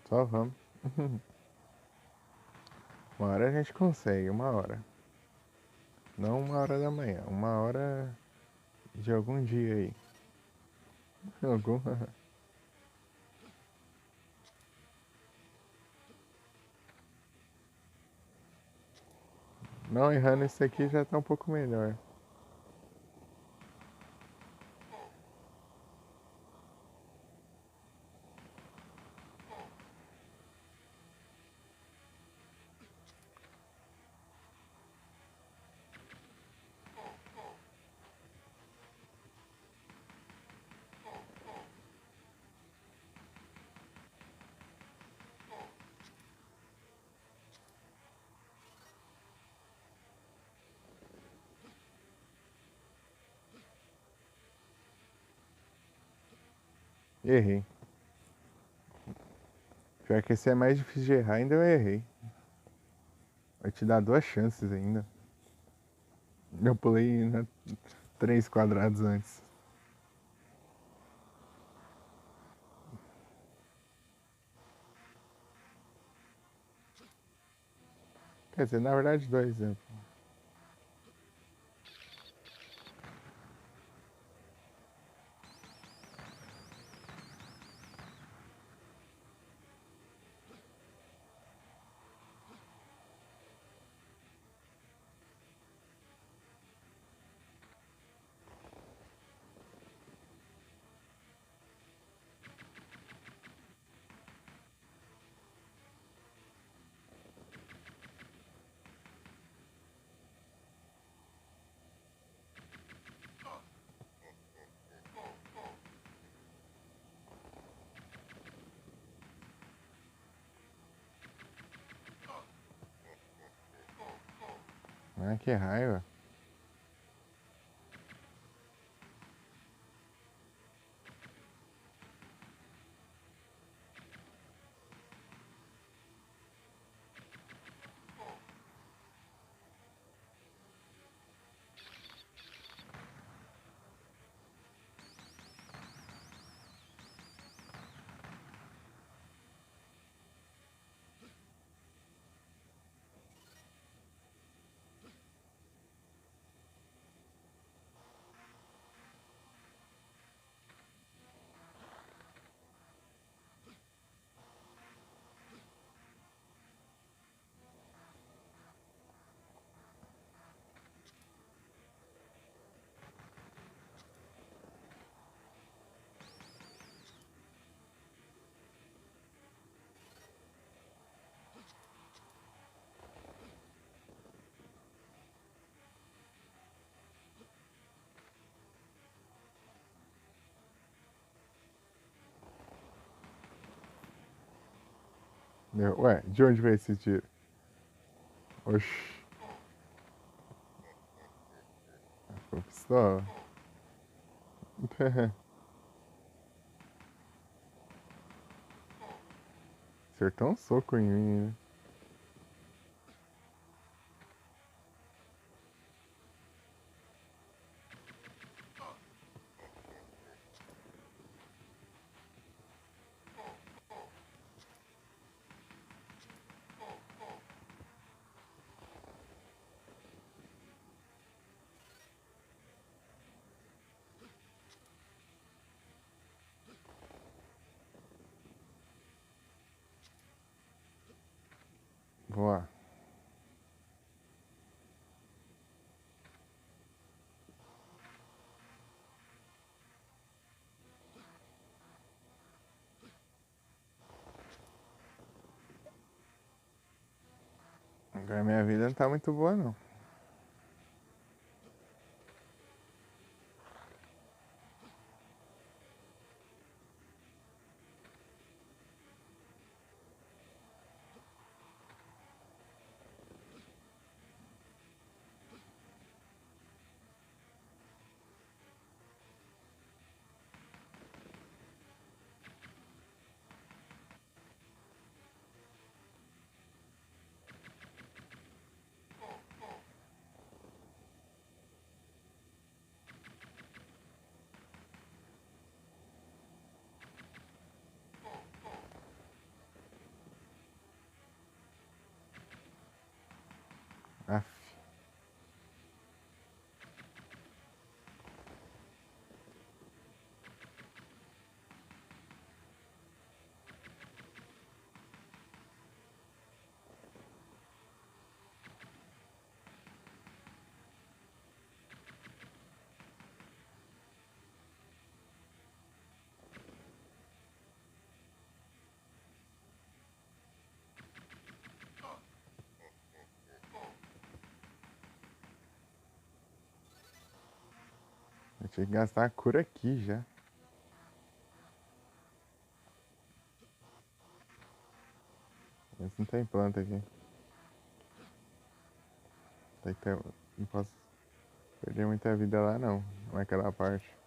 Só vamos. Uma hora a gente consegue, uma hora. Não 1 hora da manhã, 1 hora de algum dia aí. Algum. Não errando esse aqui já tá um pouco melhor. Errei. Pior que esse é mais difícil de errar, ainda eu errei. Vai te dar 2 chances ainda. Eu pulei 3 quadrados antes. Quer dizer, na verdade 2, né? Ah, que raiva. Ué, de onde veio esse tiro? Oxi, foi pistola. Acertou um soco em mim, né? Vou lá. Agora minha vida não tá muito boa, não. Aff. Eu tinha que gastar a cura aqui já. Mas não tem planta aqui. Tem que ter... Não posso perder muita vida lá, não. Naquela parte.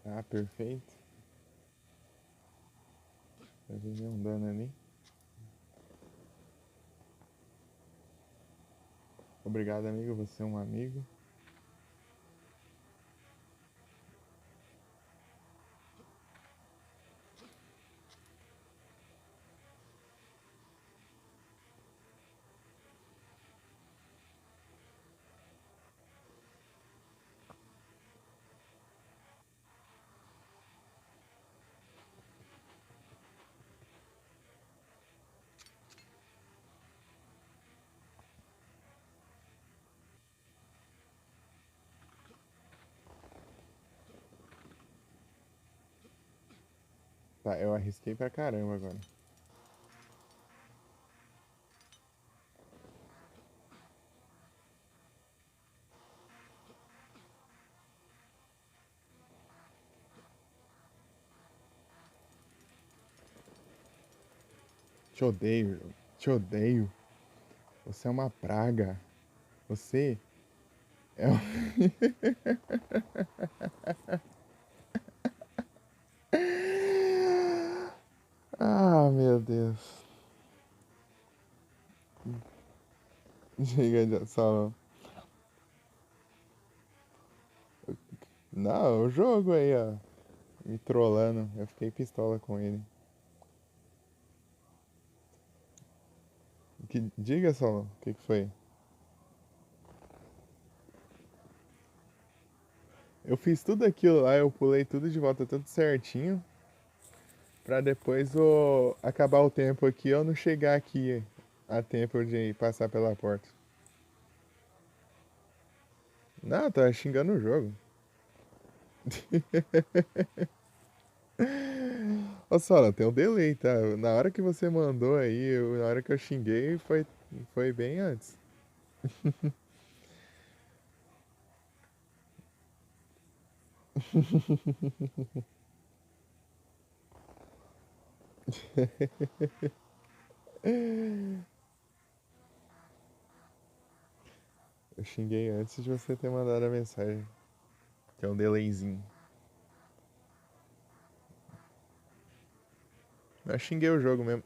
Ah, perfeito. Vai viver um dano ali. Obrigado, amigo. Você é um amigo. Tá, eu arrisquei pra caramba agora. Te odeio, te odeio. Você é uma praga. Você é um... Só. Não, o jogo aí, ó. Me trollando. Eu fiquei pistola com ele. Diga, só, o que foi? Eu fiz tudo aquilo lá, eu pulei tudo de volta, tudo certinho. Pra depois acabar o tempo aqui, eu não chegar aqui a tempo de passar pela porta. Não, tá xingando o jogo. Ô, Sola, tem um delay, tá? Na hora que você mandou aí, na hora que eu xinguei, foi bem antes. Eu xinguei antes de você ter mandado a mensagem. Que é um delayzinho. Eu xinguei o jogo mesmo.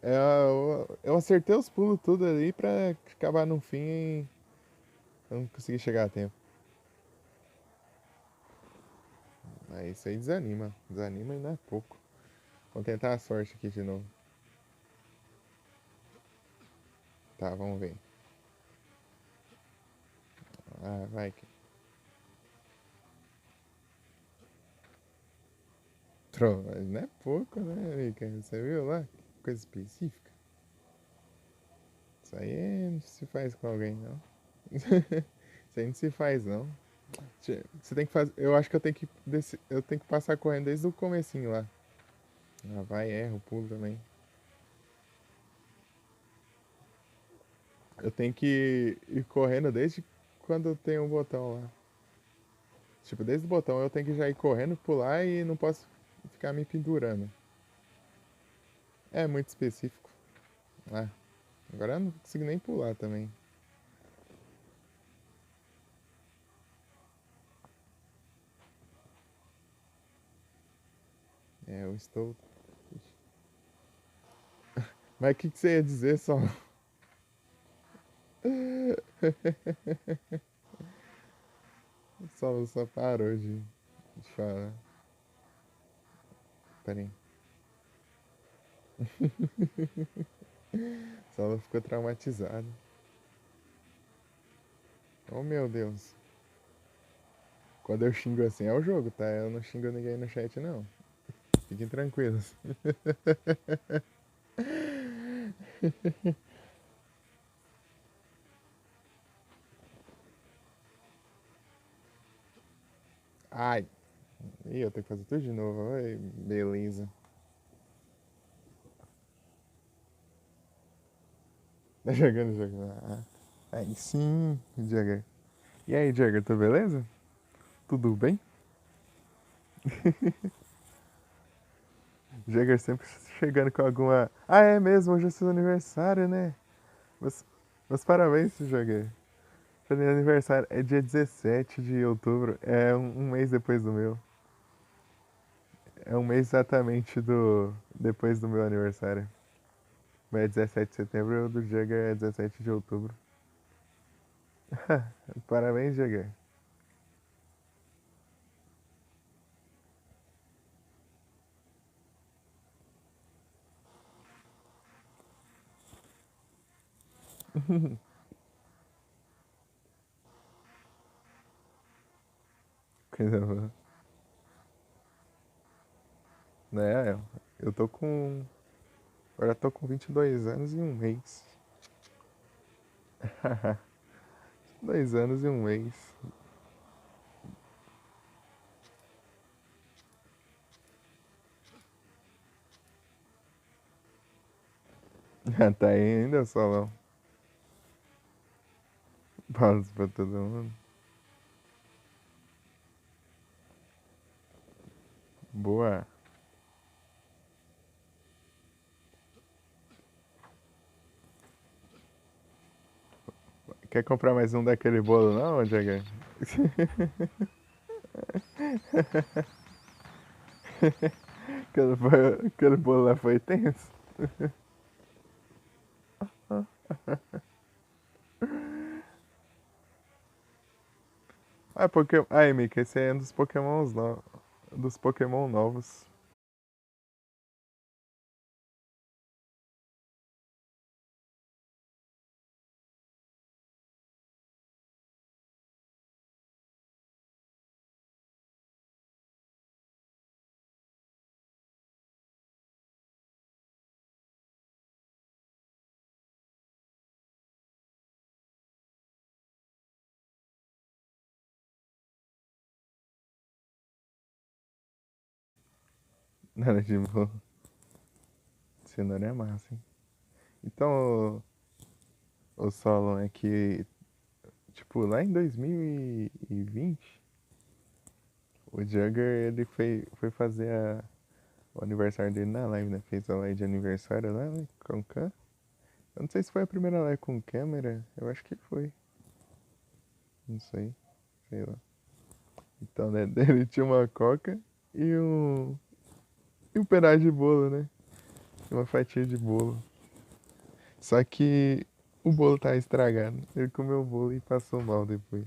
Eu acertei os pulos tudo ali pra acabar no fim e eu não consegui chegar a tempo. Aí isso aí desanima. Desanima e não é pouco. Vamos tentar a sorte aqui de novo. Tá, vamos ver. Ah, vai. Mas não é pouco, né, Rica? Você viu lá? Coisa específica. Isso aí não se faz com alguém, não. Isso aí não se faz, não. Você tem que fazer. Eu acho que eu tenho que passar correndo desde o comecinho lá. Ah, vai, erra o pulo também. Eu tenho que ir correndo desde quando tem um botão lá. Tipo, desde o botão eu tenho que já ir correndo, pular e não posso ficar me pendurando. É muito específico. Ah, agora eu não consigo nem pular também. É, eu estou. Mas o que você ia dizer só? Só parou de falar. Pera aí. Só ficou traumatizado. Oh meu Deus. Quando eu xingo assim é o jogo, tá? Eu não xingo ninguém no chat, não. Fiquem tranquilos. Ai. Ih, eu tenho que fazer tudo de novo. Oi, beleza. Tá jogando o jogo. Aí sim, Jagger. E aí, Jagger, tudo beleza? Tudo bem? Jagger sempre chegando com alguma. Ah, é mesmo, hoje é seu aniversário, né? Mas, mas parabéns, Jagger. Feliz aniversário. É dia 17 de outubro. É um mês depois do meu. É um mês exatamente depois do meu aniversário. Mas é 17 de setembro e o do Jagger é 17 de outubro. Parabéns, Jagger. Coisa boa. Né? Eu tô com. Agora eu tô com 22 anos e um mês. 2 anos e um mês. Tá aí ainda, Solão. Pausa pra todo mundo. Boa. Quer comprar mais um daquele bolo não, Jagger? Aquele bolo lá foi tenso. Ah, Pokémon. Ah, Mika, esse aí é um dos Pokémons novos. Dos Pokémon novos. Nada de boa. Cenoura é massa, hein? Então, o Solon é que, tipo, lá em 2020, o Jugger, ele foi fazer o aniversário dele na live, né? Fez a live de aniversário lá, né? Com o Khan. Eu não sei se foi a primeira live com câmera. Eu acho que foi. Não sei lá. Então, né, ele tinha uma coca e um pedaço de bolo, né? Uma fatia de bolo. Só que o bolo tava estragado. Ele comeu o bolo e passou mal depois.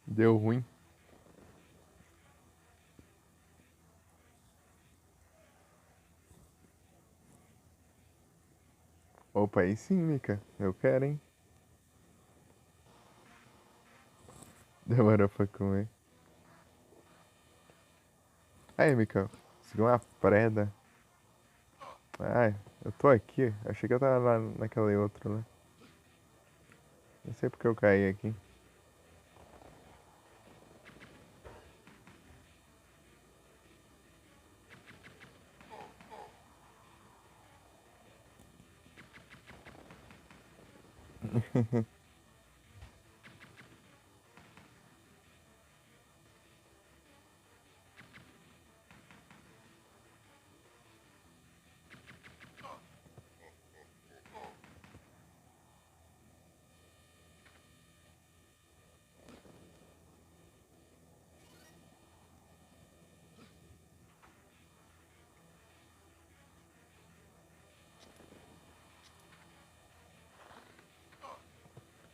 Deu ruim. Opa, aí sim, Mika. Eu quero, hein? Demorou pra comer. Aí, Mika. Consegui uma preda. Ai, eu tô aqui. Achei que eu tava lá naquela outra lá. Não sei porque eu caí aqui.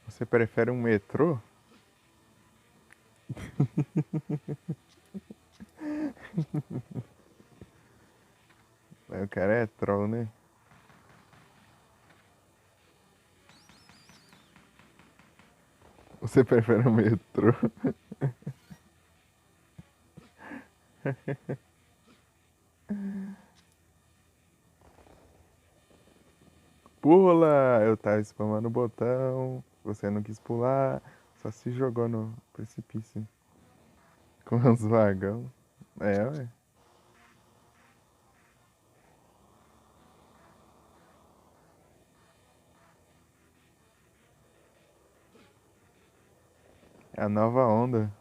Você prefere um metrô? Aí o cara é troll, né? Você prefere um metrô? Pula! Eu tava spamando o botão. Você não quis pular. Só se jogou no precipício. Com os vagão. É, ué. É a nova onda.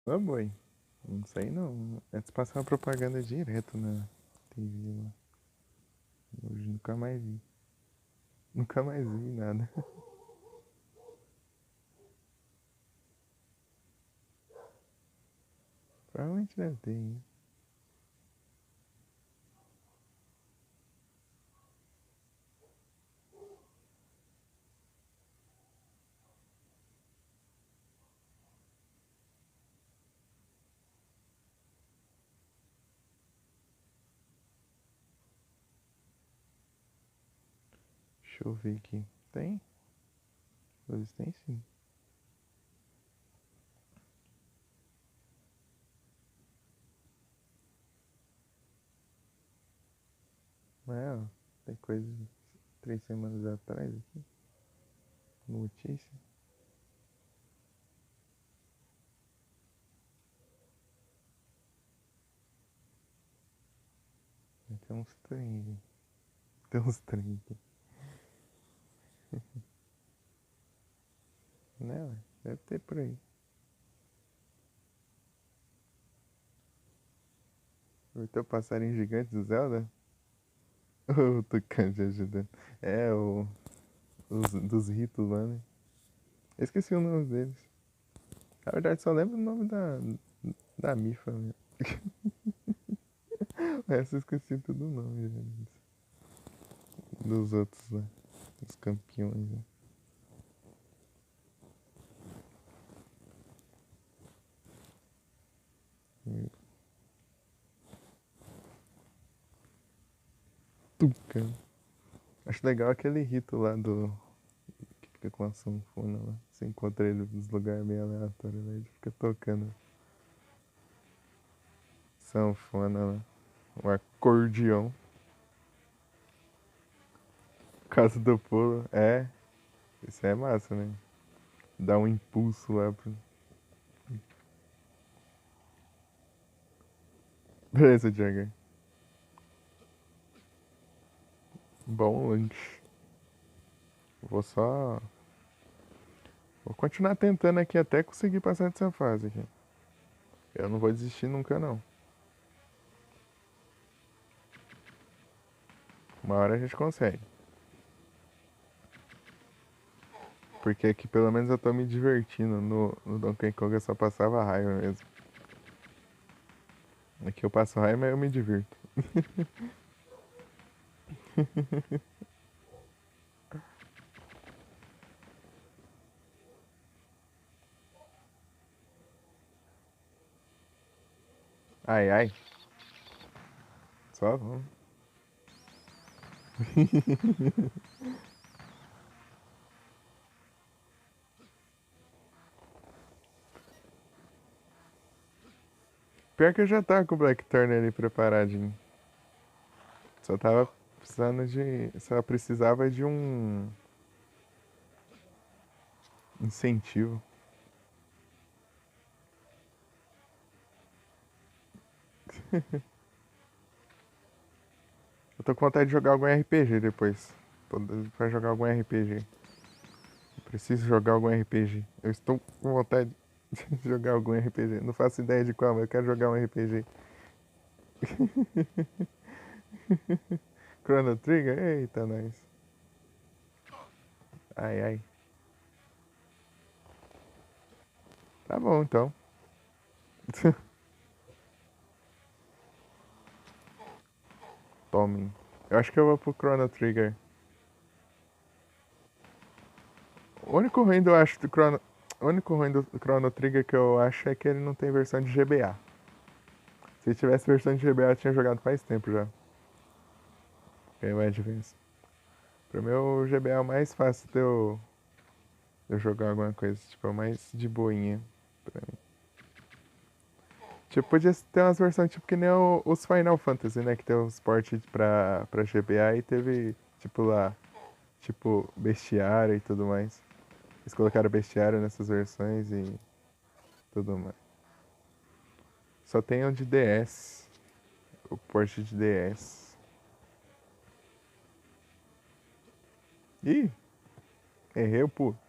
Ô, boi. Não sei não. Antes passava uma propaganda direto na TV lá. Hoje nunca mais vi. Nunca mais vi nada. Provavelmente deve ter, hein? Deixa eu ver aqui. Tem? Eles têm sim. É, ó. Tem coisa de 3 semanas atrás aqui. Notícia. Tem uns trem. Tem uns trem aqui. Né, ué? Deve ter por aí. O teu passarinho gigante do Zelda? O Tucano te ajudando. É, dos ritos lá, né? Eu esqueci o nome deles. Na verdade, só lembro o nome da Mifa mesmo. Essa eu esqueci tudo o nome dos outros lá. Dos campeões, né? Tucano. Acho legal aquele rito lá que fica com a sanfona lá. Você encontra ele nos lugares meio aleatórios, né? Ele fica tocando sanfona lá. Um acordeão. Casa do Polo. É, isso é massa, né? Dá um impulso lá pro. Beleza, Jagger. Bom lanche. Vou só. Vou continuar tentando aqui até conseguir passar dessa fase aqui. Eu não vou desistir nunca, não. Uma hora a gente consegue. Porque aqui pelo menos eu tô me divertindo. No Donkey Kong eu só passava raiva mesmo. Aqui eu passo raiva, mas eu me divirto. Ai, ai. Só vamos. Pior que eu já tava com o Black Turner ali preparadinho. Só tava precisando de. Só precisava de um incentivo. Eu tô com vontade de jogar algum RPG depois. Tô doido pra jogar algum RPG. Eu preciso jogar algum RPG. Eu estou com vontade de jogar algum RPG. Não faço ideia de qual, mas eu quero jogar um RPG. Chrono Trigger? Eita, nós. Ai, ai. Tá bom, então. Tomem. Eu acho que eu vou pro Chrono Trigger. O único ruim do, acho, do Chrono... O único ruim do Chrono Trigger que eu acho é que ele não tem versão de GBA. Se tivesse versão de GBA, eu tinha jogado faz tempo já. Game Advance. Pro meu, o GBA é o mais fácil de eu jogar alguma coisa. Tipo, é o mais de boinha pra mim. Tipo, podia ter umas versões tipo que nem os Final Fantasy, né? Que tem os ports pra GBA e teve, tipo lá, tipo, bestiário e tudo mais. Eles colocaram bestiário nessas versões e tudo mais. Só tem o de DS. O port de DS. Ih, errei o pulo.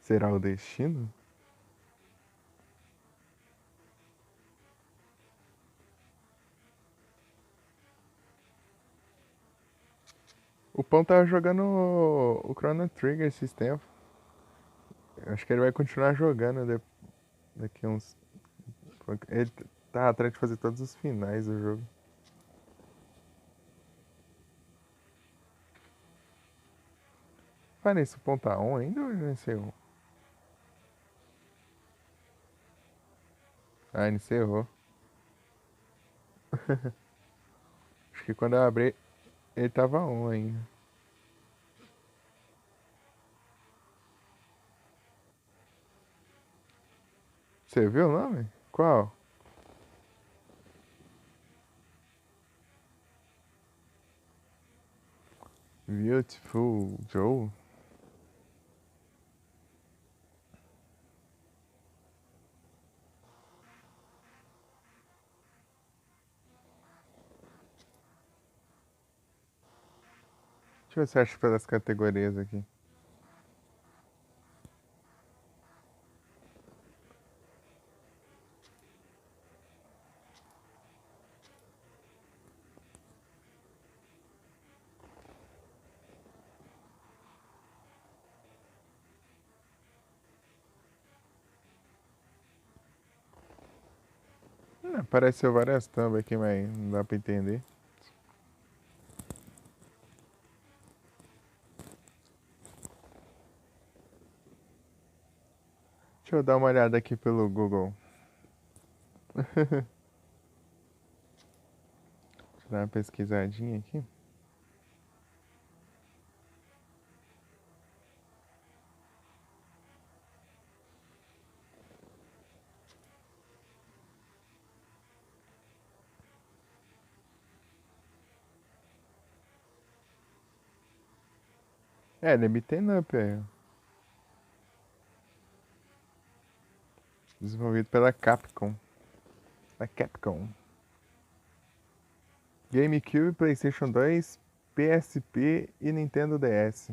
Será o destino? O Pão tava jogando o Chrono Trigger esses tempos. Eu acho que ele vai continuar jogando daqui uns. Ele tá atrás de fazer todos os finais do jogo. Fala nisso, o Pão tá on ainda ou já encerrou? Ah, ele encerrou. Acho que quando eu abri, ele tava on ainda. Você viu o nome? Qual? Beautiful Joe? Deixa eu ver se eu acho pelas categorias aqui. Apareceu várias thumbs aqui, mas não dá pra entender. Deixa eu dar uma olhada aqui pelo Google. Deixa eu dar uma pesquisadinha aqui. É, ele é beaten up, é. Desenvolvido pela Capcom. A Capcom. GameCube, PlayStation 2, PSP e Nintendo DS.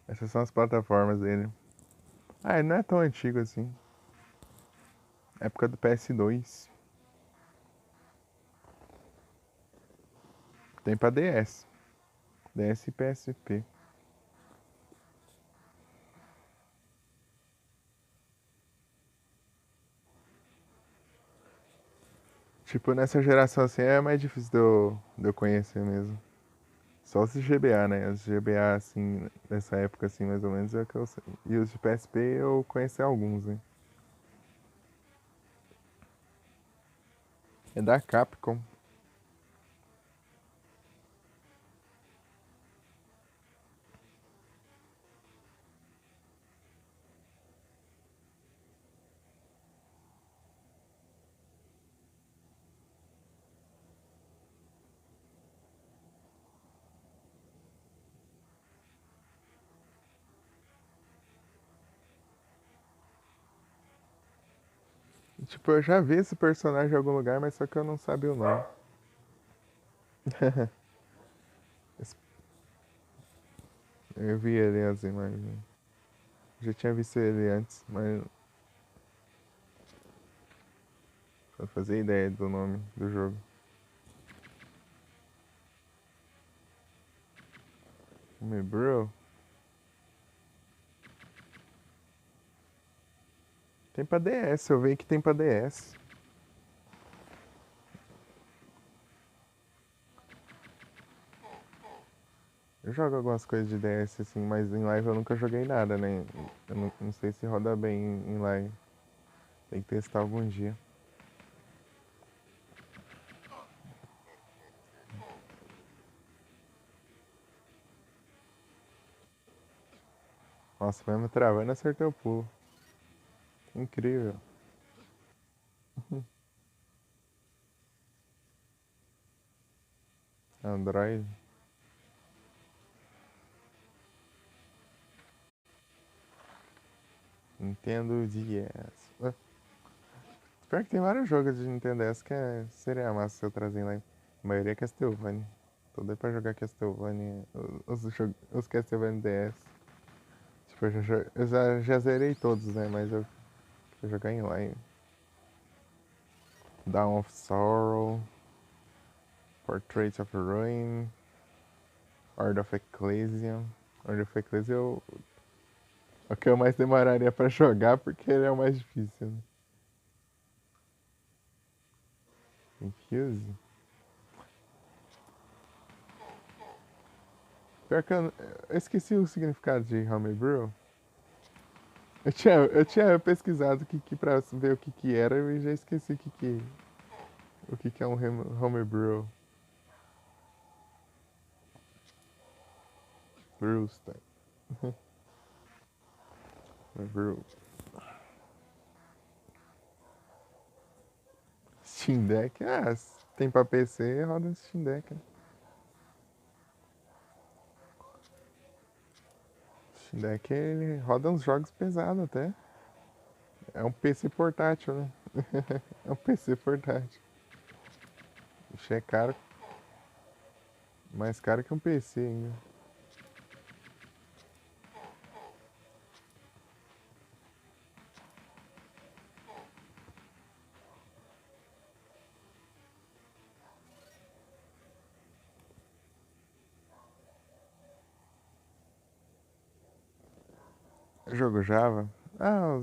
Essas são as plataformas dele. Ah, ele não é tão antigo assim. Época do PS2. Tem pra DS. DS e PSP. Tipo, nessa geração assim é mais difícil de eu conhecer mesmo. Só os GBA, né? Os GBA, assim, nessa época, assim, mais ou menos, é o que eu sei. E os de PSP eu conheci alguns, né? É da Capcom. Tipo, eu já vi esse personagem em algum lugar, mas só que eu não sabia o nome. Eu vi ele as imagens. Já tinha visto ele antes, mas não fazia ideia do nome do jogo. Me bro. Tem pra DS, eu vi que tem pra DS. Eu jogo algumas coisas de DS assim, mas em live eu nunca joguei nada, né? Eu não sei se roda bem em live. Tem que testar algum dia. Nossa, mesmo travando, acertei o pulo. Incrível. Android. Nintendo DS. Pior que tem vários jogos de Nintendo DS que seria massa se eu trazer lá. A maioria é Castlevania. Tô doido pra jogar Castlevania. Os Castlevania DS. Tipo, eu já zerei todos, né? Mas eu vou jogar em live. Dawn of Sorrow. Portrait of Ruin. Order of Ecclesia. Order of Ecclesia é o que eu mais demoraria pra jogar porque ele é o mais difícil, né? Infuse. Pior que eu esqueci o significado de homebrew. Eu tinha pesquisado pra ver o que era e já esqueci o que é um homebrew. Brewster. Brew. Steam Deck. Ah, tem pra PC, roda no Steam Deck. Né? Steam Deck ele roda uns jogos pesados até. É um PC portátil, né? É um PC portátil. Isso é caro. Mais caro que um PC ainda. Jogo Java? Ah,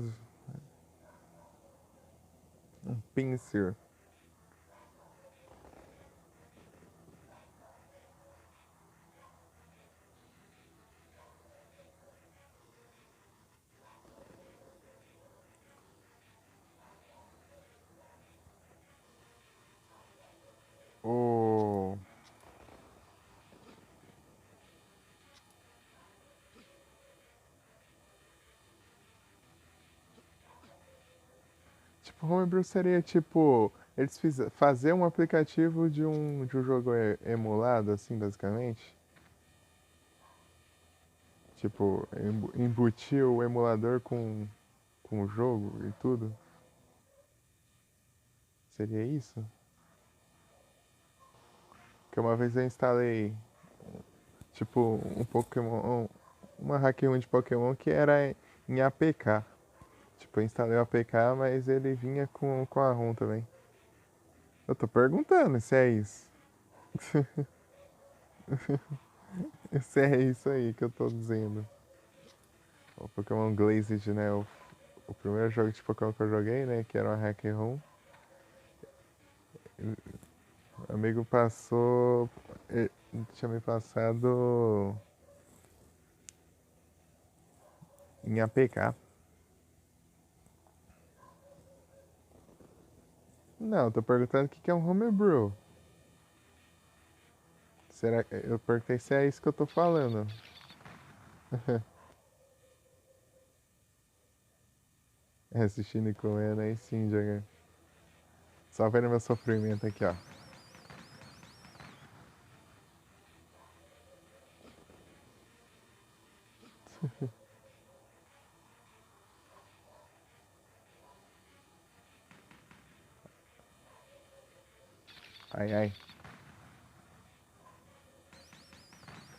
um Pinsir. O... Tipo, Homebrew seria tipo. Eles fazer um aplicativo de um jogo emulado, assim, basicamente. Tipo, embutir o emulador com o jogo e tudo. Seria isso? Que uma vez eu instalei, tipo, um Pokémon. Uma hack 1 de Pokémon que era em APK. Tipo, eu instalei o APK, mas ele vinha com a ROM também. Eu tô perguntando se é isso. Se é isso aí que eu tô dizendo. O Pokémon Glazed, né? O primeiro jogo de Pokémon que eu joguei, né? Que era uma hack ROM. O amigo passou. Tinha me passado em APK. Não, tô perguntando o que é um homebrew. Será que. Eu perguntei se é isso que eu tô falando. Assistindo e comendo aí sim, jogar. Só vendo meu sofrimento aqui, ó. Ai, ai.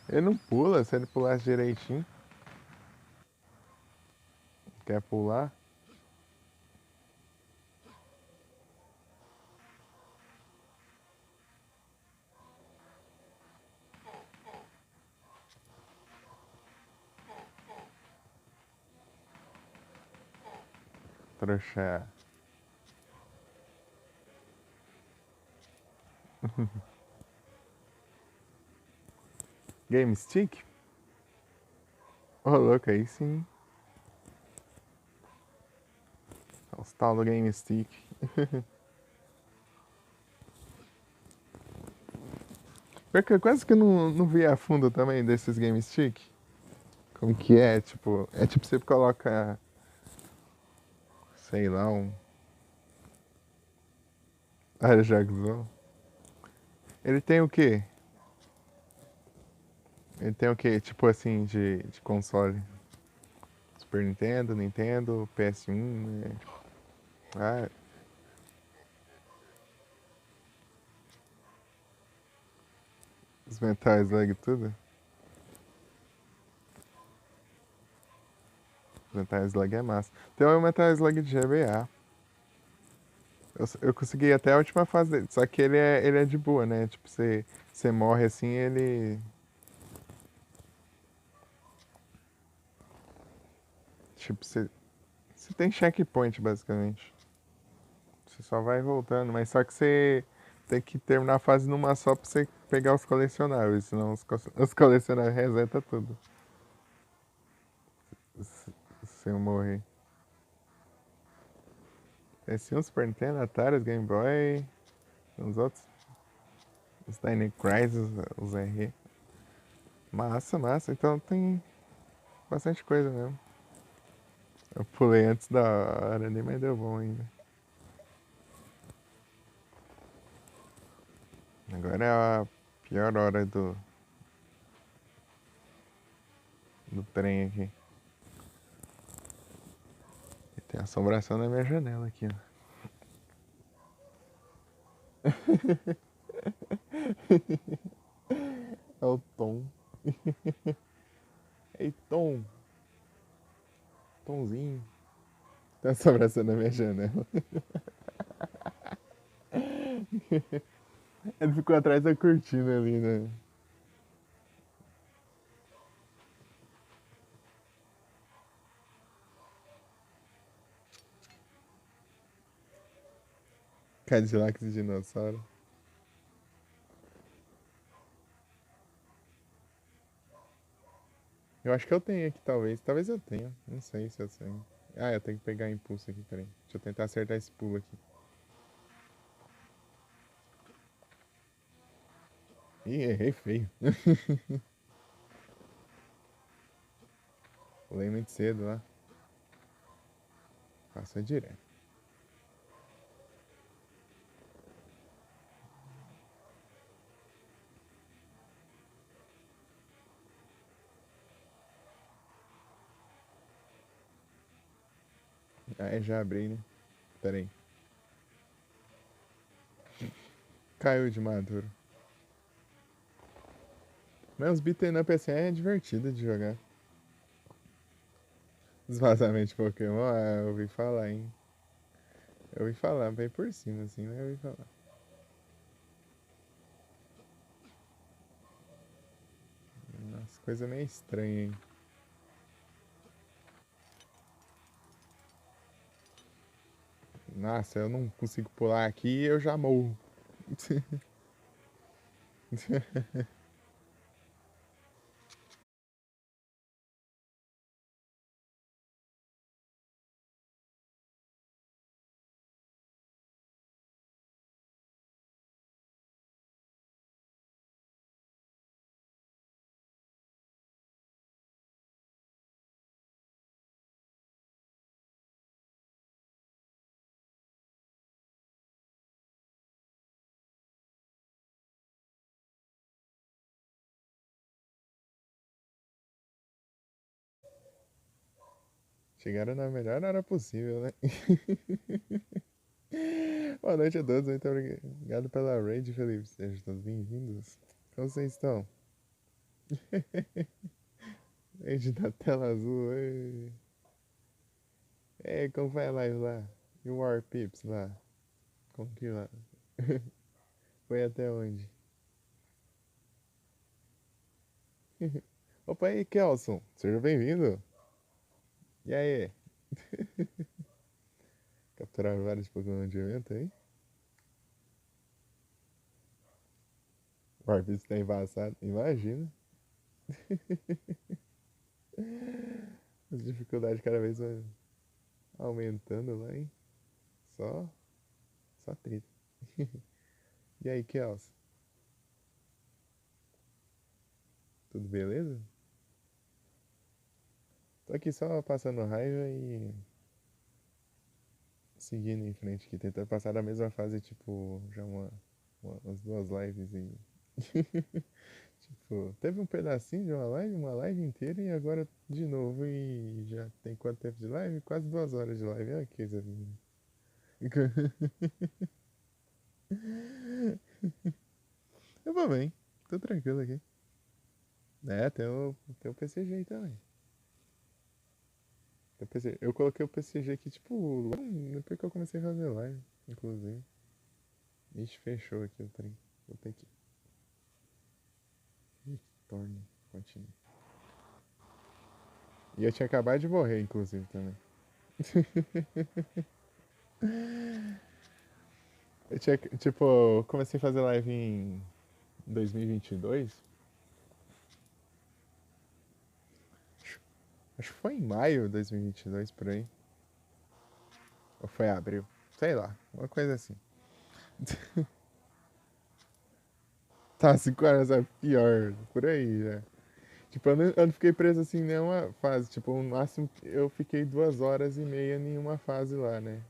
Ele não pula, se ele pulasse direitinho. Quer pular? Trouxa. Game Stick? Ô, louco, aí sim. Os tal do Game Stick. Porque eu quase que não vi a fundo também desses Game Stick. Como que é, tipo. É tipo você coloca, sei lá, um Ajaxão. Ele tem o quê? Ele tem o quê? Tipo assim, de console? Super Nintendo, Nintendo, PS1, né? Ah, os Metal Slug tudo? Os Metal Slug é massa. Tem o Metal Slug de GBA. Eu consegui até a última fase dele. Só que ele é de boa, né? Tipo, você morre assim, ele. Tipo, você tem checkpoint, basicamente. Você só vai voltando, mas só que você tem que terminar a fase numa só pra você pegar os colecionáveis, senão os colecionáveis reseta tudo. Se eu morrer. Esse um Super Nintendo, Atari, os Game Boy, os outros, os Dino Crisis, os R. Massa, massa. Então tem bastante coisa mesmo. Eu pulei antes da hora ali, mas deu bom ainda. Agora é a pior hora do trem aqui. E tem assombração na minha janela aqui, ó. Ei, Tom. Tomzinho. Tá se abraçando na minha janela. Ele ficou atrás da cortina ali, né? Cadillac de dinossauro. Eu acho que eu tenho aqui, talvez. Talvez eu tenha. Não sei se eu tenho. Ah, eu tenho que pegar impulso aqui, peraí. Deixa eu tentar acertar esse pulo aqui. Ih, errei feio. Pulei muito cedo lá. Passou direto. Ah, já abri, né? Peraí. Caiu de maduro. Mas os beat'em up assim é divertido de jogar. Desvazamento de Pokémon, ah, eu ouvi falar, hein? Eu ouvi falar, bem por cima, assim, né? Eu ouvi falar. Nossa, coisa meio estranha, hein? Nossa, eu não consigo pular aqui e eu já morro. Chegaram na melhor hora possível, né? Boa noite a todos, muito obrigado pela raid, Felipe. Sejam todos bem-vindos. Como vocês estão? Raid da tela azul, ei. Ei, como vai a live lá? E o War Pips lá? Como que lá? Foi até onde? Opa aí, Kelson. Seja bem-vindo. E aí? Capturaram vários Pokémon de evento aí? O War Pips tá embaçado. Imagina. As dificuldades cada vez vai aumentando lá, hein? Só, só treta. E aí, Kelson? Tudo beleza? Tô aqui só passando raiva e seguindo em frente aqui, tentando passar da mesma fase, tipo, já umas duas lives e. Tipo, teve um pedacinho de uma live inteira e agora de novo e já tem quanto tempo de live? Quase 2 horas de live. Olha que coisa linda. Eu vou bem, tô tranquilo aqui. É, tem o PCG aí também. Tem o PCG. Eu coloquei o PCG aqui, tipo, lá depois que eu comecei a fazer live, inclusive. Ixi, fechou aqui o trem. Vou ter que. Torne, continue. E eu tinha acabado de morrer, inclusive, também. Eu tinha, tipo, eu comecei a fazer live em 2022. Acho que foi em maio de 2022, por aí. Ou foi abril. Sei lá, uma coisa assim. Tá, 5 horas é pior, por aí já. Tipo, eu não fiquei preso assim em nenhuma fase. Tipo, no máximo eu fiquei 2 horas e meia em uma fase lá, né?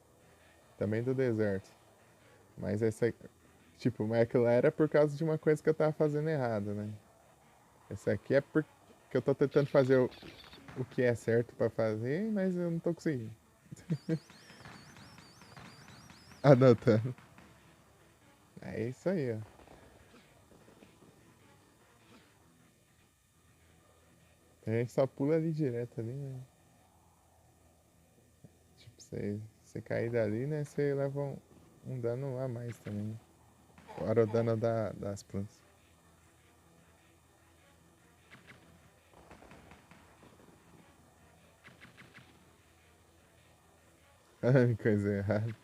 Também do deserto. Mas essa, tipo, mas aquilo lá era por causa de uma coisa que eu tava fazendo errado, né? Esse aqui é porque eu tô tentando fazer o que é certo pra fazer, mas eu não tô conseguindo. Anotando. É isso aí, ó. A gente só pula ali direto ali, né? Tipo, você cair dali, né? Você leva um dano a mais também, né? Fora o dano das plantas. Ai, coisa errada.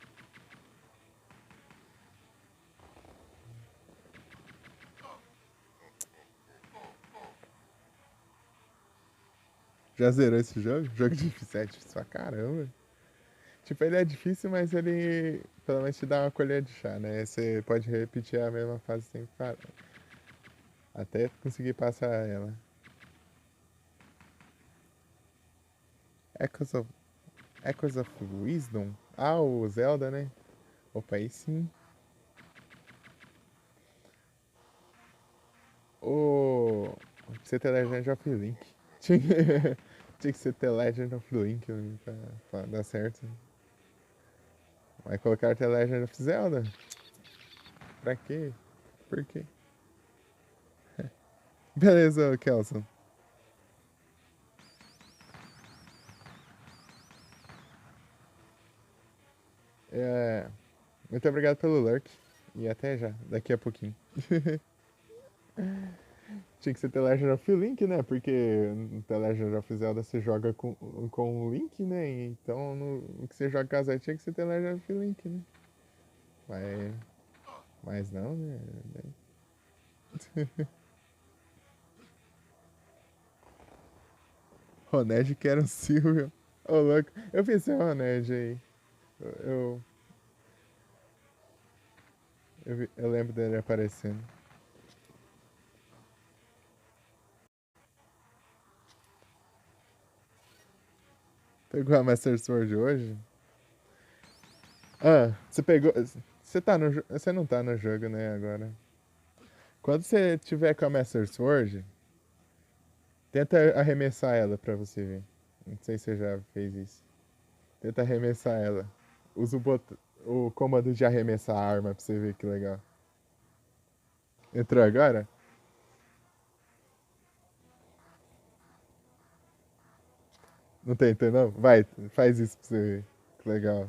Já zerou esse jogo? Jogo difícil, é difícil pra caramba. Tipo, ele é difícil, mas ele pelo menos te dá uma colher de chá, né? Você pode repetir a mesma fase sem parar. Até conseguir passar ela. Echoes of, Echoes of Wisdom? Ah, o Zelda, né? Opa, aí sim. O. Você ter Legend of Link. Tinha que ser ter Legend of Link né, pra dar certo. Vai colocar The Legend of Zelda? Pra quê? Por quê? Beleza, Kelson. É, muito obrigado pelo lurk. E até já, daqui a pouquinho. Tinha que ser The Legend of Link, né? Porque no The Legend of Zelda você joga com o Link, né? Então no que você joga com a Zelda tinha que ser The Legend of Link, né? Mas, mas não, né? Roned que era o Silvio. Ô, louco. Eu pensei em Roned aí. Eu, eu lembro dele aparecendo. Pegou a Master Sword hoje? Ah, você pegou. Você tá no, você não tá no jogo, né, agora. Quando você tiver com a Master Sword, tenta arremessar ela pra você ver. Não sei se você já fez isso. Tenta arremessar ela. Usa o comando de arremessar a arma pra você ver que legal. Entrou agora? Não tentou, não? Vai, faz isso pra você ver. Que legal.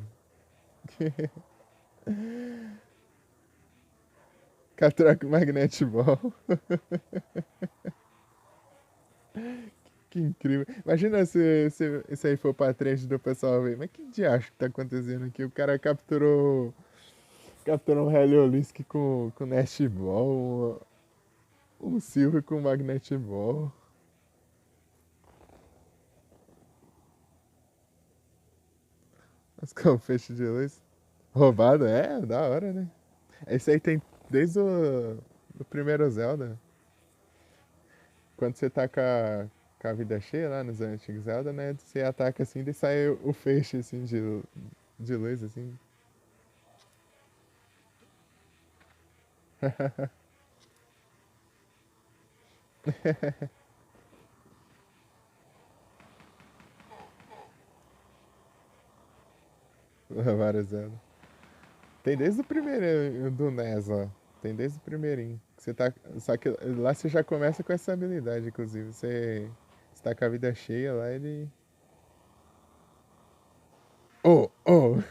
Catraca Magnet Ball. Que incrível. Imagina se isso aí for pra trás do pessoal ver. Mas que diacho que tá acontecendo aqui? O cara capturou um Heliolisk com Nest Ball, um Silver com Magnet Ball. Mas com feixe de luz. Roubado, é, da hora, né? Esse aí tem desde o do primeiro Zelda. Quando você tá com a vida cheia lá nos antigos Zelda, né? Você ataca assim, daí sai o feixe assim de luz, assim. Vários Zelda. Tem desde o primeiro do NES, ó. Tem desde o primeirinho. Você tá, só que lá você já começa com essa habilidade, inclusive. Você tá com a vida cheia lá, ele. Oh, oh!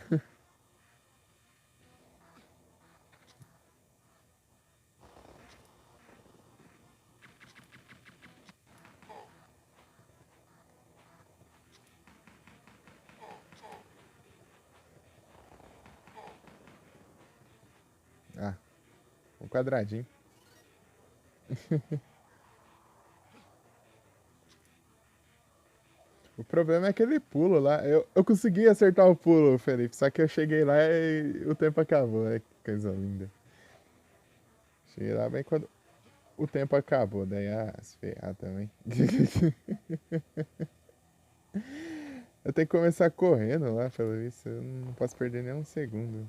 Ah, um quadradinho. O problema é aquele pulo lá. Eu consegui acertar o pulo, Felipe, só que eu cheguei lá e o tempo acabou. É que coisa linda. Cheguei lá bem quando o tempo acabou, daí se ferrar também. Eu tenho que começar correndo lá, pelo visto. Eu não posso perder nem um segundo.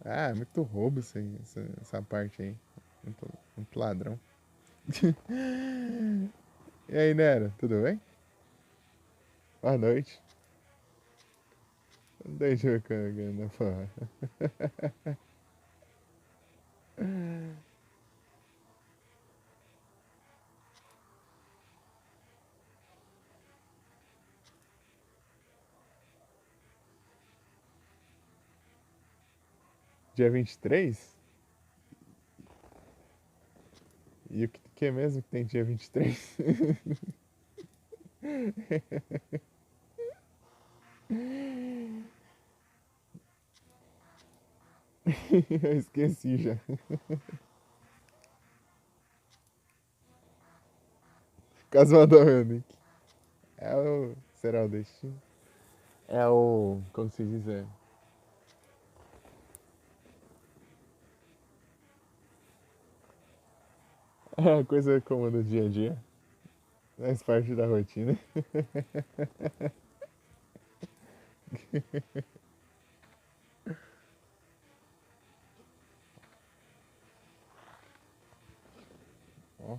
Ah, é muito roubo essa parte aí. Muito ladrão. E aí, Nero, tudo bem? Boa noite. Não tem jogando, porra. Dia 23? E o que é mesmo que tem dia 23? Eu esqueci já. Casual Dominic. É o. Será o destino? É o. Como se diz? É a coisa comum do dia a dia. Faz parte da rotina. Ó.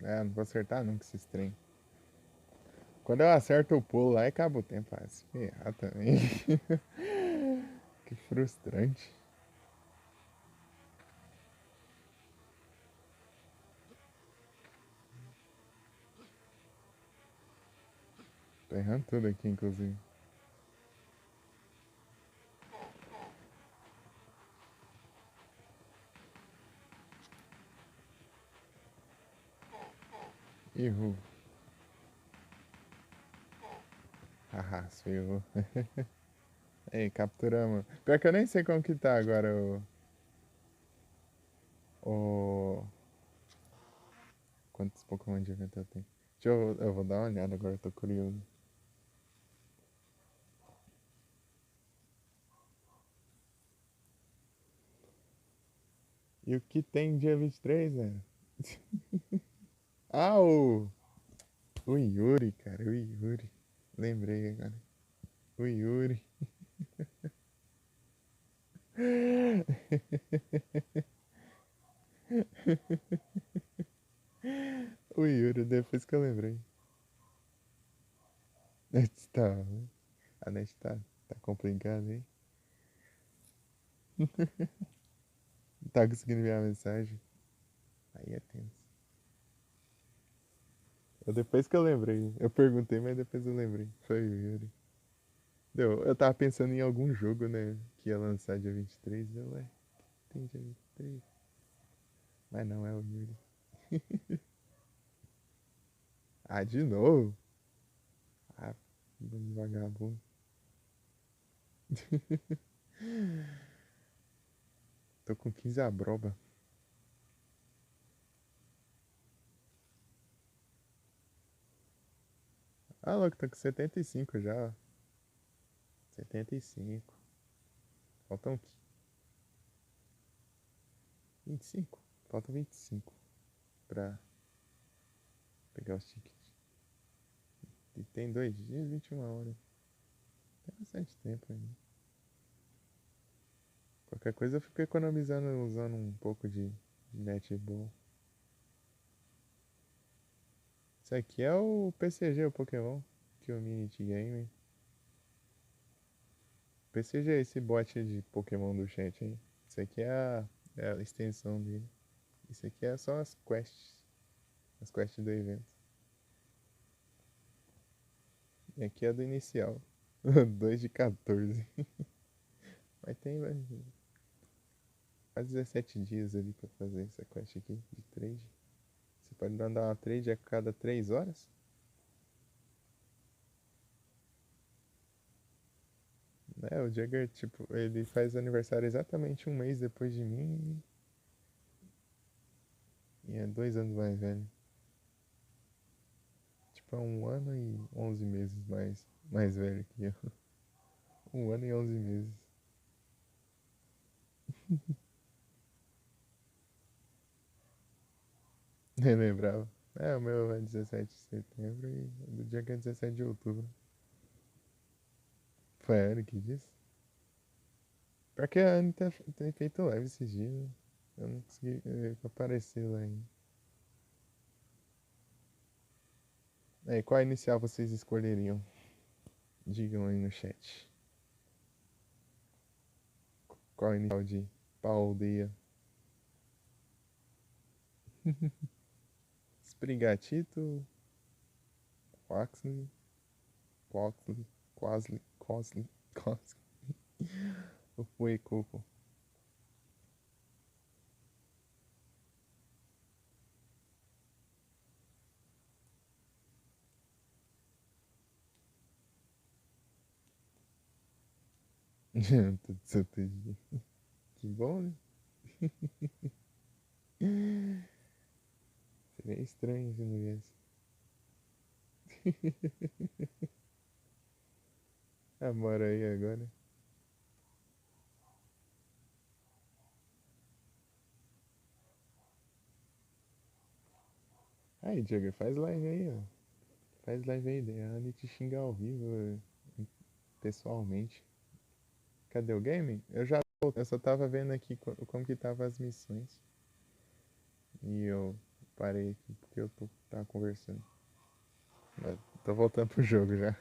É, não vou acertar nunca esses trem. Quando eu acerto o pulo lá, acaba o tempo. Ah, se ferrar também. Que frustrante. Tô errando tudo aqui, inclusive. Errou. Haha, se ferrou. Ei, capturamos. Pior que eu nem sei como que tá agora o... Quantos Pokémon de evento eu tenho? Eu vou dar uma olhada agora, eu tô curioso. E o que tem dia 23, velho? Ah, o Yuri, cara, o Yuri. Lembrei agora. O Yuri. O Yuri, depois que eu lembrei. Tá, a net tá complicada, hein? Tá conseguindo enviar a mensagem. Aí é tenso. Depois que eu lembrei. Eu perguntei, mas depois eu lembrei. Foi o Yuri. Eu tava pensando em algum jogo, né? Que ia lançar dia 23. Ué, tem dia 23. Mas não é o Yuri. Ah, de novo? Ah, vagabundo. Tô com 15 abroba. Ah, louco, tô com 75 já. Ó. 75. Faltam 25. Faltam 25 pra pegar os tickets. E tem 2 dias, 21 horas. Tem bastante tempo ainda. Qualquer coisa eu fico economizando usando um pouco de net boa. Isso aqui é o PCG, o Pokémon. Que é o Minute Game. PCG é esse bot de Pokémon do chat aí. Isso aqui é a extensão dele. Isso aqui é só as quests. As quests do evento. E aqui é do inicial. 2 de 14. Mas tem quase 17 dias ali pra fazer essa quest aqui de trade. Você pode mandar uma trade a cada 3 horas. É, o Jagger, tipo, ele faz aniversário exatamente um mês depois de mim e é 2 anos mais velho. Tipo, é 1 ano e 11 meses mais velho que eu. 1 ano e 11 meses. Nem lembrava. É, o meu é 17 de setembro e o do Jagger é 17 de outubro. Foi a Anne que disse? Pior que a Anne tem feito live esses dias, né? Eu não consegui aparecer lá ainda. Qual inicial vocês escolheriam? Digam aí no chat. Qual inicial de Paldeia? Sprigatito, Waxley, Quasley, Quasley. O Fuecoco. Tudo seu dia. Que bom, né? Seria estranho se não viesse. Ah, mora aí agora. Aí, Diego, faz live aí, ó. Faz live aí, daí a Anne te xingar ao vivo, pessoalmente. Cadê o game? Eu só tava vendo aqui como que tava as missões. E eu parei aqui porque tava conversando. Mas tô voltando pro jogo já.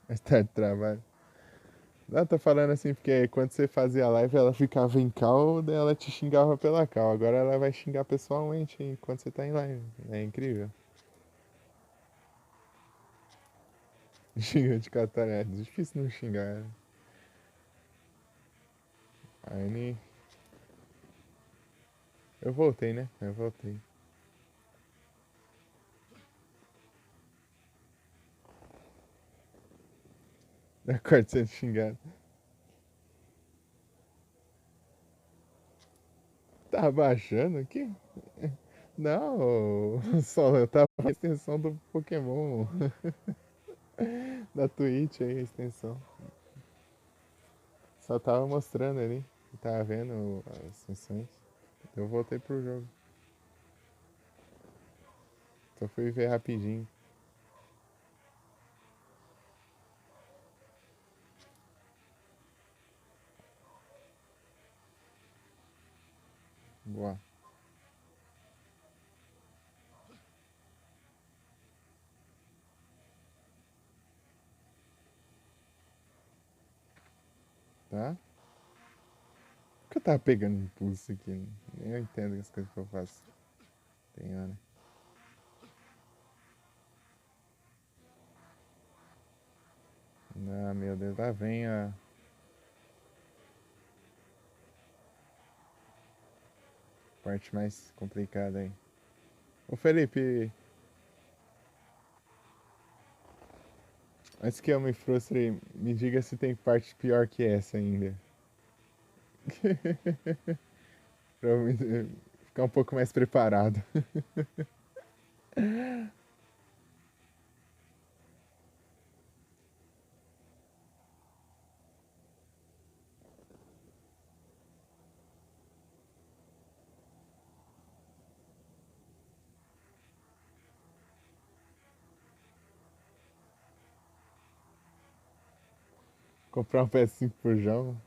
Mais tarde de trabalho. Não, tô falando assim porque quando você fazia live ela ficava em call, daí ela te xingava pela call. Agora ela vai xingar pessoalmente enquanto você tá em live. É incrível. Xinga de catar, é difícil não xingar. Aí eu voltei, né? Eu voltei. Acordo sendo xingado. Tá baixando aqui? Não, só eu tava a extensão do Pokémon da Twitch aí, a extensão. Só tava mostrando ali. Tava vendo as sessões. Eu voltei pro jogo. Só fui ver rapidinho. Boa. Tá? Por que eu tava pegando impulso aqui? Nem eu entendo as coisas que eu faço. Tem hora. Ah, meu Deus. Lá vem a parte mais complicada aí. Ô Felipe, antes que eu me frustre, me diga se tem parte pior que essa ainda. Pra eu ficar um pouco mais preparado. Comprar um PS5 pro João.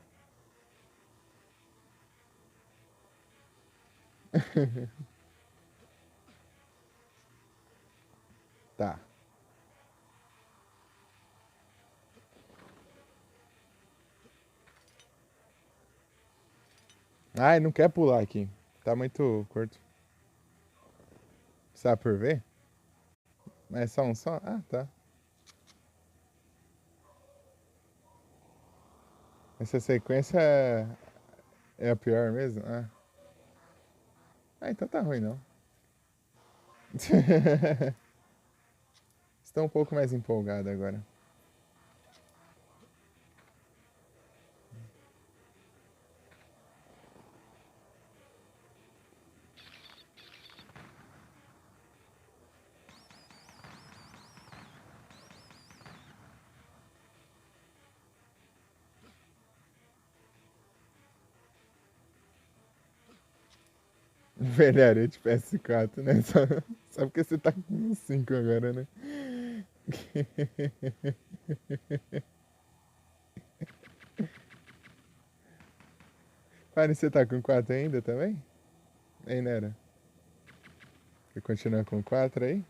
Tá. Ai, não quer pular aqui. Tá muito curto. Sabe por ver? Mas é só um só? Ah, tá. Essa sequência é a pior mesmo? Ah. Ah, então tá ruim não. Estou um pouco mais empolgado agora. Velharia de PS4, né? Só porque você tá com 5 agora, né? Pare, você tá com 4 ainda também? Ei, Nera? Quer continuar com 4 aí?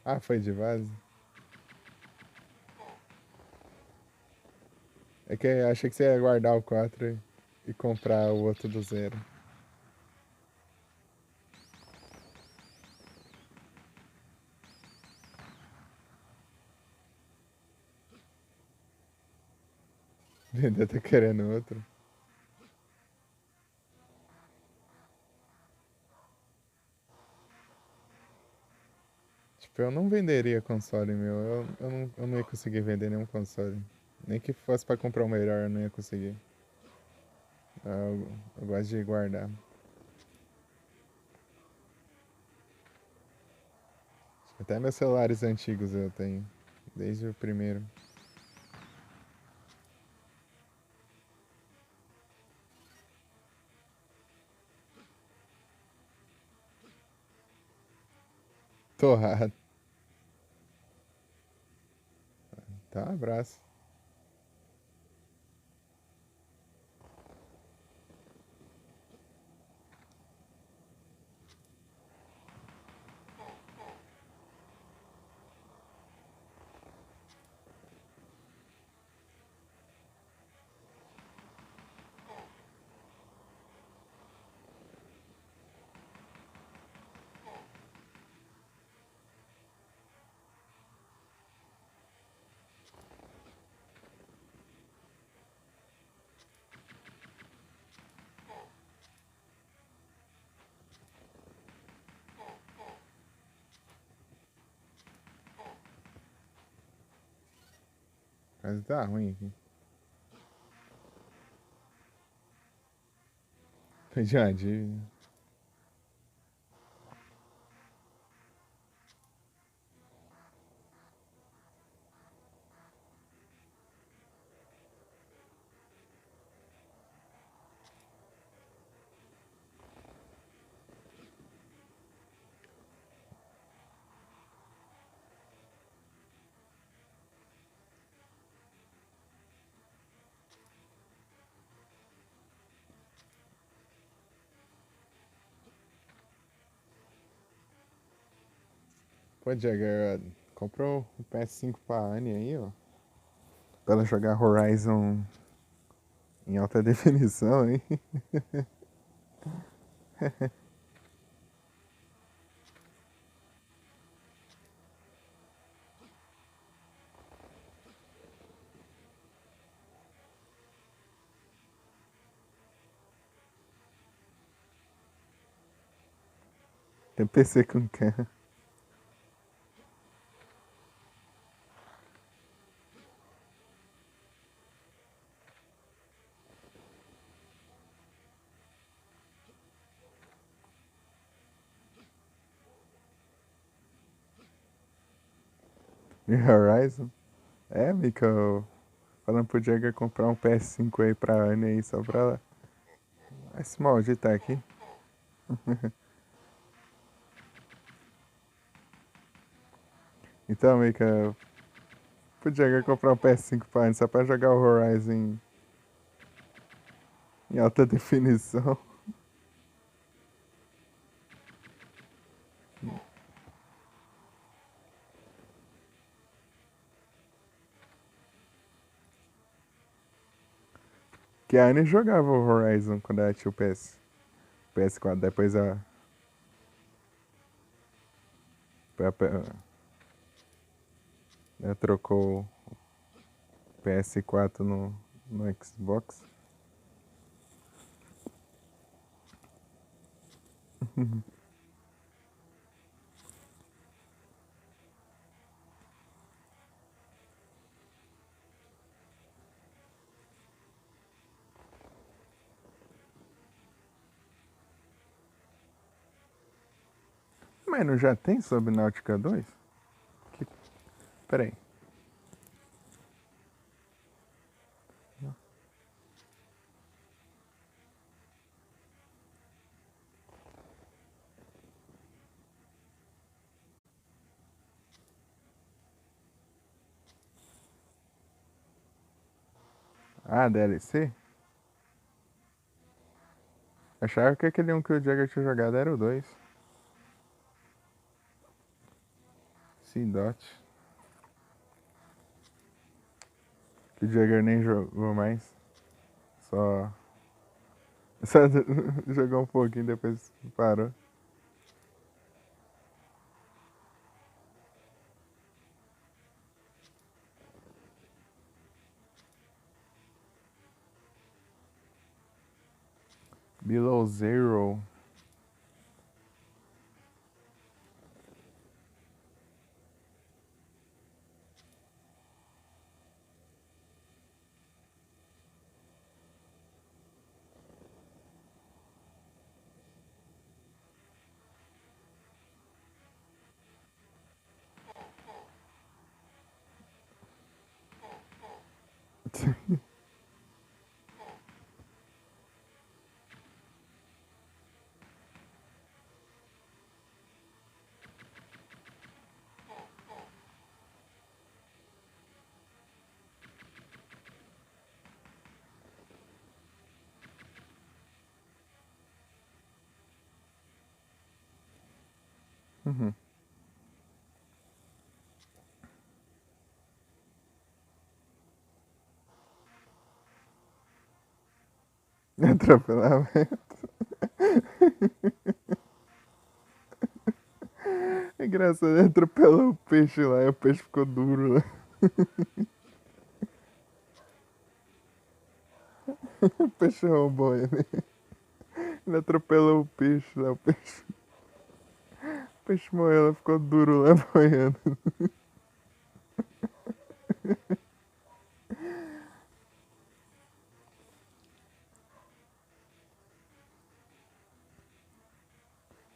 Ah, foi de base? É que eu achei que você ia guardar o 4 e comprar o outro do zero. Ainda tá querendo outro. Tipo, eu não venderia console meu. Eu não ia conseguir vender nenhum console. Nem que fosse pra comprar o melhor, eu não ia conseguir. Eu gosto de guardar. Até meus celulares antigos eu tenho. Desde o primeiro. Torrado. Tá, abraço. Mas tá ruim aqui. Perdi uma dívida. Pô, Jagger, comprou o PS5 pra Anne aí, ó. Pra ela jogar Horizon em alta definição, hein? Tem PC com cam. E Horizon? É, Mika, falando pro Jagger comprar um PS5 aí pra Anne aí, só pra ela. Esse molde tá aqui. Então, Mika, pro Jagger comprar um PS5 pra Anne só pra jogar o Horizon em alta definição. Que a Anne jogava o Horizon quando ela tinha o PS4. Depois ela trocou o PS4 no Xbox. Mas não já tem Subnautica 2? Que... Peraí. Ah, DLC? Achava que aquele um que o Jagger tinha jogado era o 2. Seedot. Que o Jagger nem jogou mais. Só. Só jogou um pouquinho, depois parou. Below Zero. Uhum. Atropelamento. É engraçado, ele atropelou o peixe lá e o peixe ficou duro lá. O peixe roubou ele. Ele atropelou o peixe lá, o peixe morreu, ela ficou duro lá boiando.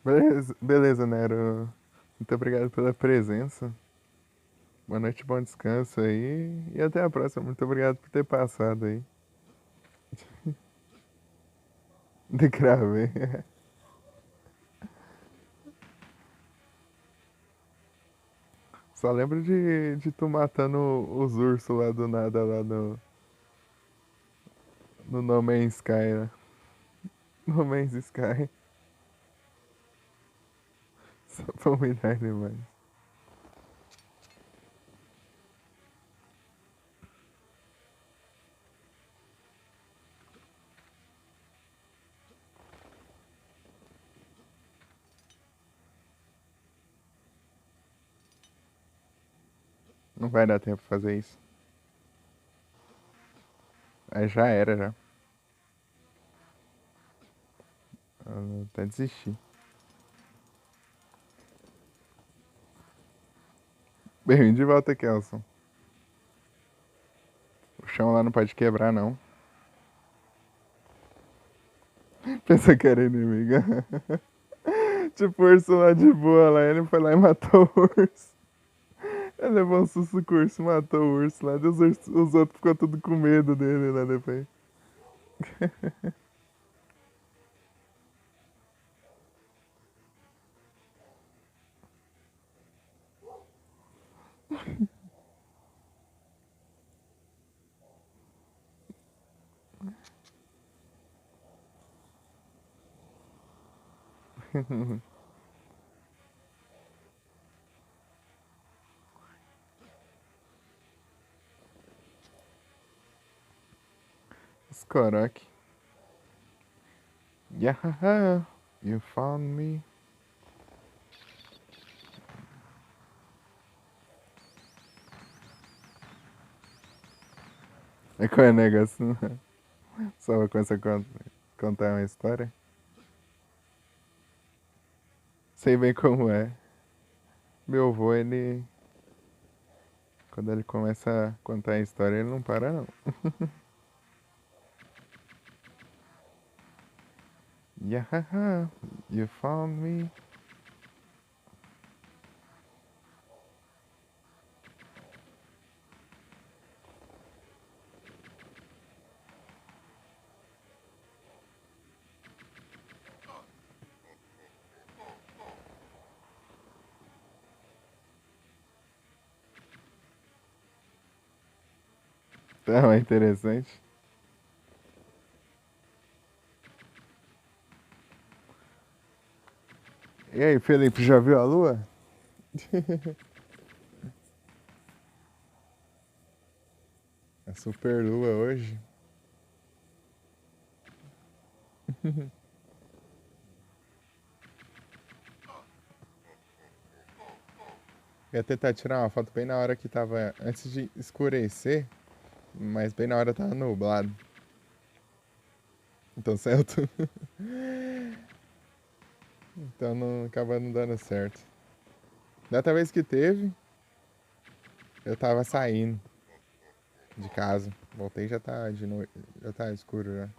Beleza, beleza, Nero. Muito obrigado pela presença. Boa noite, bom descanso aí. E até a próxima. Muito obrigado por ter passado aí. De cravei. Só lembro de tu matando os ursos lá do nada, lá no No Man's Sky, né? No Man's Sky. Só pra humilhar demais. Não vai dar tempo pra fazer isso. Aí já era, já. Eu até desisti. Bem-vindo de volta, Kelson. O chão lá não pode quebrar, não. Pensa que era inimigo. Tipo, o urso lá de boa lá, ele foi lá e matou o urso. Ele levou um susto com o urso, matou o urso lá. Os outros ficou tudo com medo dele lá depois. Skorok. Yeah, you found me. É qual é o negócio? Só vou começar a contar uma história. Sei bem como é. Meu avô, ele. Quando ele começa a contar a história, ele não para, não. Yeah, you found me. Tá mais interessante. E aí, Felipe, já viu a lua? A super lua hoje. Ia tentar tirar uma foto bem na hora que tava. Antes de escurecer, mas bem na hora tava nublado. Então certo? Então não acaba não dando certo. Da outra vez que teve, eu tava saindo de casa. Voltei já tá de noite. Já tá escuro já.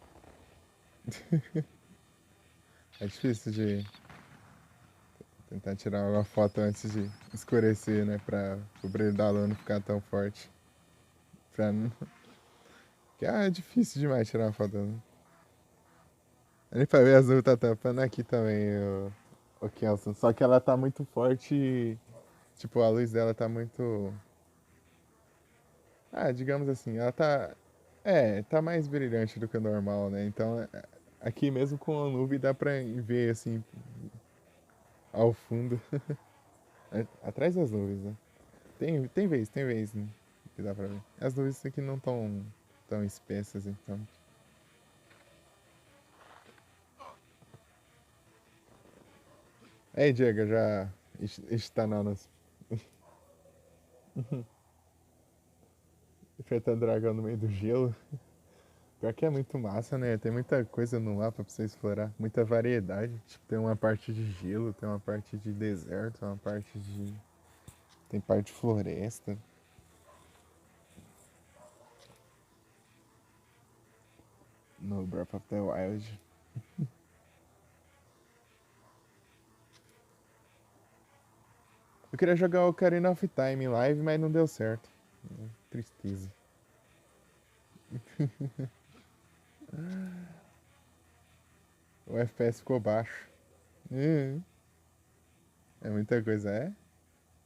É difícil de tentar tirar uma foto antes de escurecer, né? Pra o brilho da lua não ficar tão forte. Pra não... Porque, é difícil demais tirar uma foto. Né? Nem pra ver as nuvens tá tampando aqui também, o Kelson. Só que ela tá muito forte e, tipo, a luz dela tá muito. Ah, digamos assim, ela tá. É, tá mais brilhante do que o normal, né? Então, aqui mesmo com a nuvem dá pra ver, assim, ao fundo. Atrás das nuvens, né? Tem vez, né? Que dá pra ver. As nuvens aqui não tão espessas, então. Ei, Diego, já está nos enfrentando dragão no meio do gelo. Pior que é muito massa, né? Tem muita coisa no mapa pra você explorar, muita variedade. Tipo, tem uma parte de gelo, tem uma parte de deserto, uma parte de. Tem parte de floresta. No Breath of the Wild. Eu queria jogar o Ocarina of Time em live, mas não deu certo. Tristeza. O FPS ficou baixo. Hum, É muita coisa, é?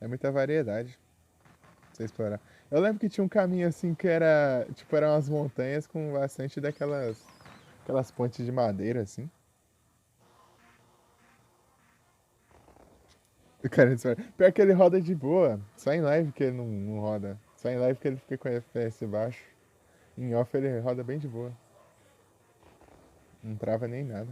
É muita variedade pra você explorar. Eu lembro que tinha um caminho assim que era. Tipo, eram umas montanhas com bastante aquelas pontes de madeira, assim. O cara dispara. Pior que ele roda de boa. Só em live que ele não roda. Só em live que ele fica com FPS baixo. Em off ele roda bem de boa. Não trava nem nada.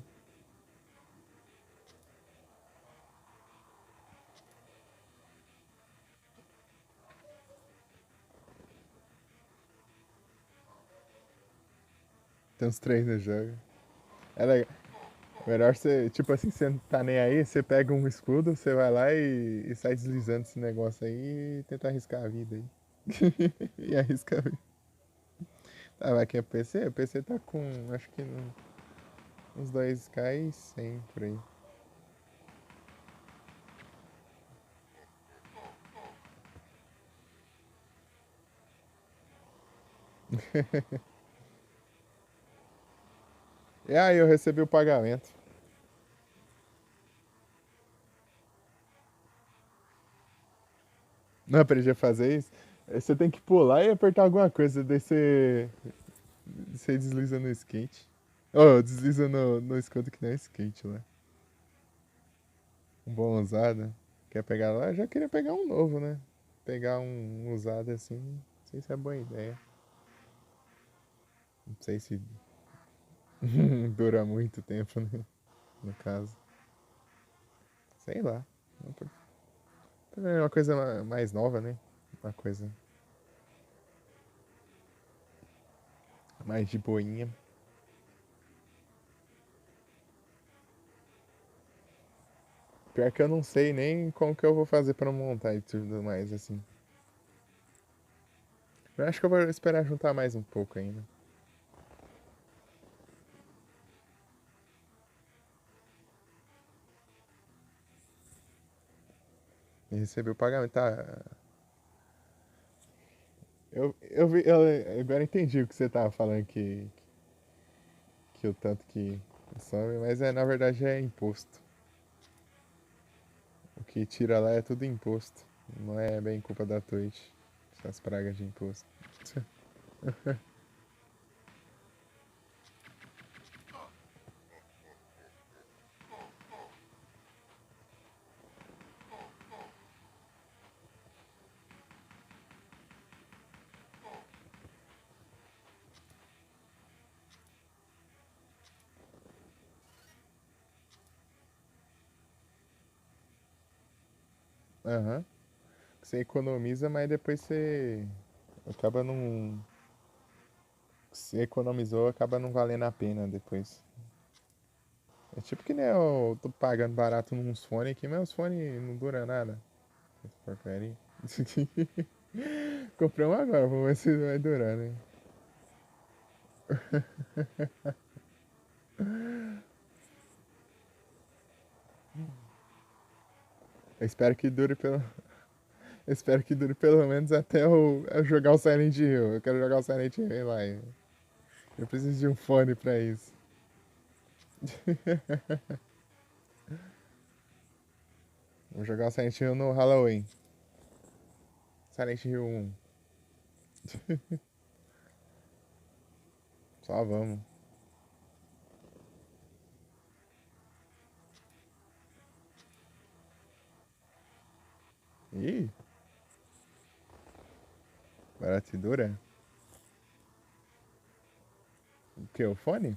Tem uns três no jogo. É legal. Melhor você, tipo assim, você não tá nem aí, você pega um escudo, você vai lá e sai deslizando esse negócio aí e tenta arriscar a vida aí. E arrisca a vida. Tá, vai que é PC? O PC tá com, acho que uns 2K e 100 por aí. E aí eu recebi o pagamento. Não aprendi a fazer isso. Você tem que pular e apertar alguma coisa, daí você desliza no skate. Oh, desliza no escudo que nem é skate lá. Um bom usado. Quer pegar lá? Eu já queria pegar um novo, né? Pegar um usado assim, não sei se é boa ideia. Não sei se dura muito tempo, né? No caso. Sei lá. É uma coisa mais nova, né? Uma coisa mais de boinha. Pior que eu não sei nem como que eu vou fazer pra montar e tudo mais, assim. Eu acho que eu vou esperar juntar mais um pouco ainda. E receber o pagamento. Tá. Eu agora entendi o que você tava falando que o tanto que some, mas na verdade é imposto. O que tira lá é tudo imposto. Não é bem culpa da Twitch. Essas pragas de imposto. Aham. Você economiza, mas depois você acaba não. Você economizou, acaba não valendo a pena depois. É tipo que nem eu tô pagando barato nos fones aqui, mas os fones não duram nada. Essa porcaria. Comprei um agora, vamos ver se vai durar, né? Eu espero que dure pelo. Eu espero que dure pelo menos até eu jogar o Silent Hill. Eu quero jogar o Silent Hill lá. Eu preciso de um fone pra isso. Vou jogar o Silent Hill no Halloween. Silent Hill 1. Só vamos. Ih, barato e dura? O que? O fone?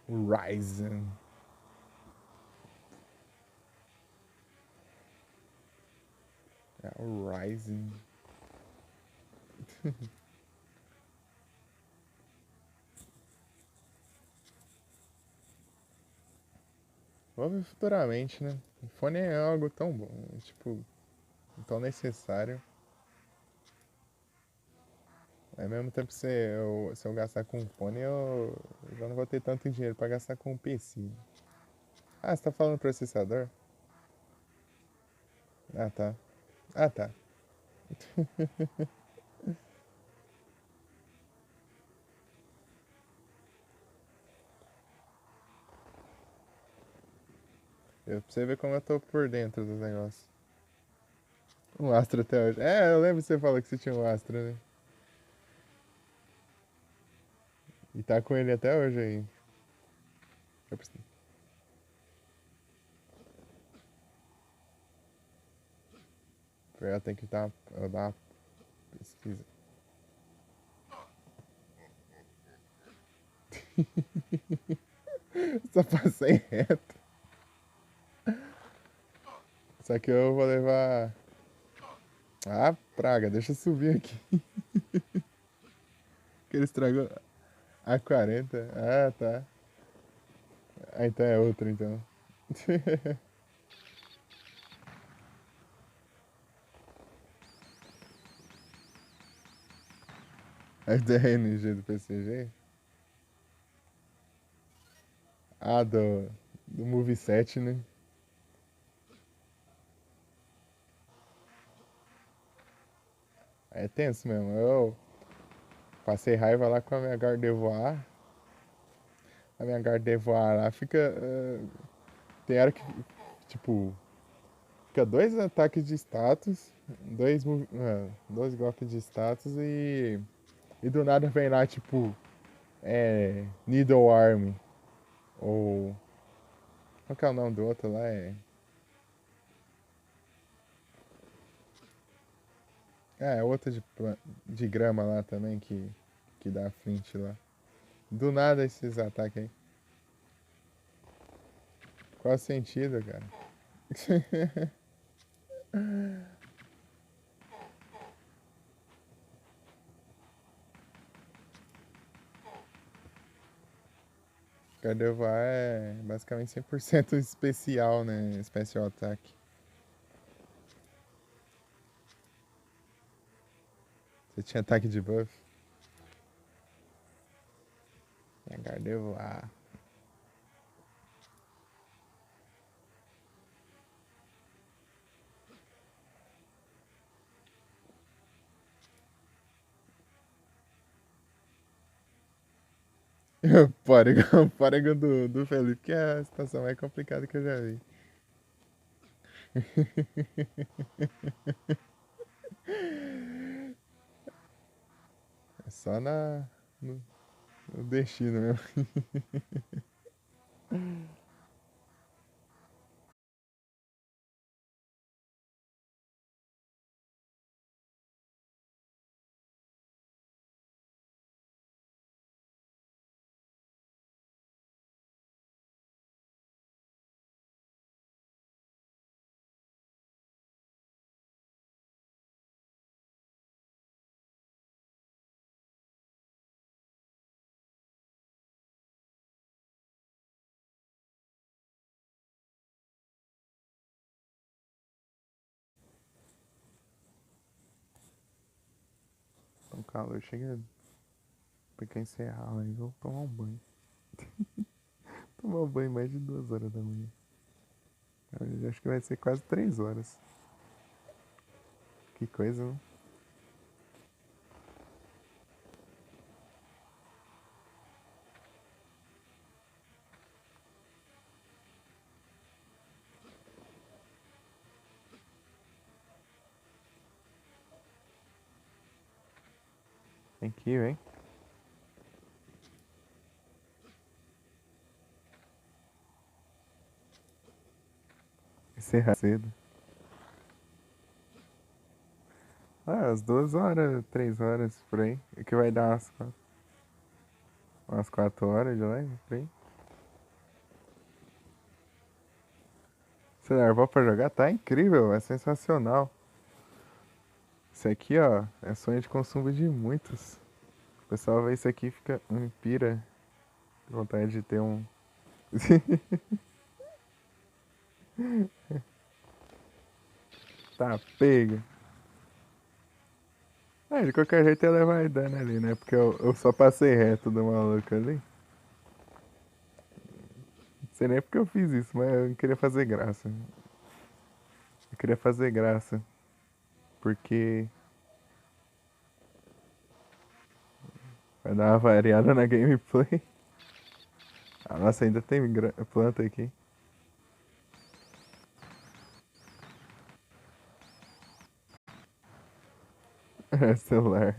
O Ryzen. É, o Ryzen. Vou ver futuramente, né? O fone é algo tão bom, tipo, tão necessário. Ao mesmo tempo, se eu gastar com um fone, eu já não vou ter tanto dinheiro pra gastar com um PC. Ah, você tá falando processador? Ah, tá. Ah, tá. Pra você ver como eu tô por dentro dos negócios. Um Astra até hoje. É, eu lembro que você falou que você tinha um Astra, né? E tá com ele até hoje aí. Eu preciso- eu tenho que dar, eu dar uma pesquisa. Só passei reto. Só que eu vou levar. Ah, praga, deixa eu subir aqui. Que ele estragou. A 40. Ah, tá. Ah, então é outro então. A DRNG do PCG? Ah, do Moveset, né? É tenso mesmo. Eu passei raiva lá com a minha Gardevoir. A minha Gardevoir lá fica. Tem hora que, tipo, fica dois ataques de status, dois golpes de status e do nada vem lá, tipo, Needle Arm. Ou. Qual que é o nome do outro lá? É outro de grama lá também que dá flint lá. Do nada esses ataques aí. Qual o sentido, cara? Gardevoir é basicamente 100% especial, né? Special Attack. Você tinha ataque de buff? É Gardevoir. Porygon, Porygon do Felipe, que é a situação mais complicada que eu já vi. É só no destino mesmo. calor chega pra encerrar lá e vou tomar um banho. Tomar um banho mais de 2 horas da manhã. Eu acho que vai ser quase 3 horas. Que coisa, né? Tem que ir, hein? Encerrar cedo. Ah, as 2 horas, 3 horas, por aí. O que vai dar umas 4 horas de live, por aí. Você largou pra jogar? Tá incrível, é sensacional. Isso aqui, ó, é sonho de consumo de muitos. O pessoal vê isso aqui e fica pira. Vontade de ter um. Tá pega. De qualquer jeito ela vai dando ali, né? Porque eu só passei reto do maluco ali. Não sei nem porque eu fiz isso, mas eu queria fazer graça. Eu queria fazer graça. Porque vai dar uma variada na gameplay. Ah, nossa, ainda tem planta aqui. Celular.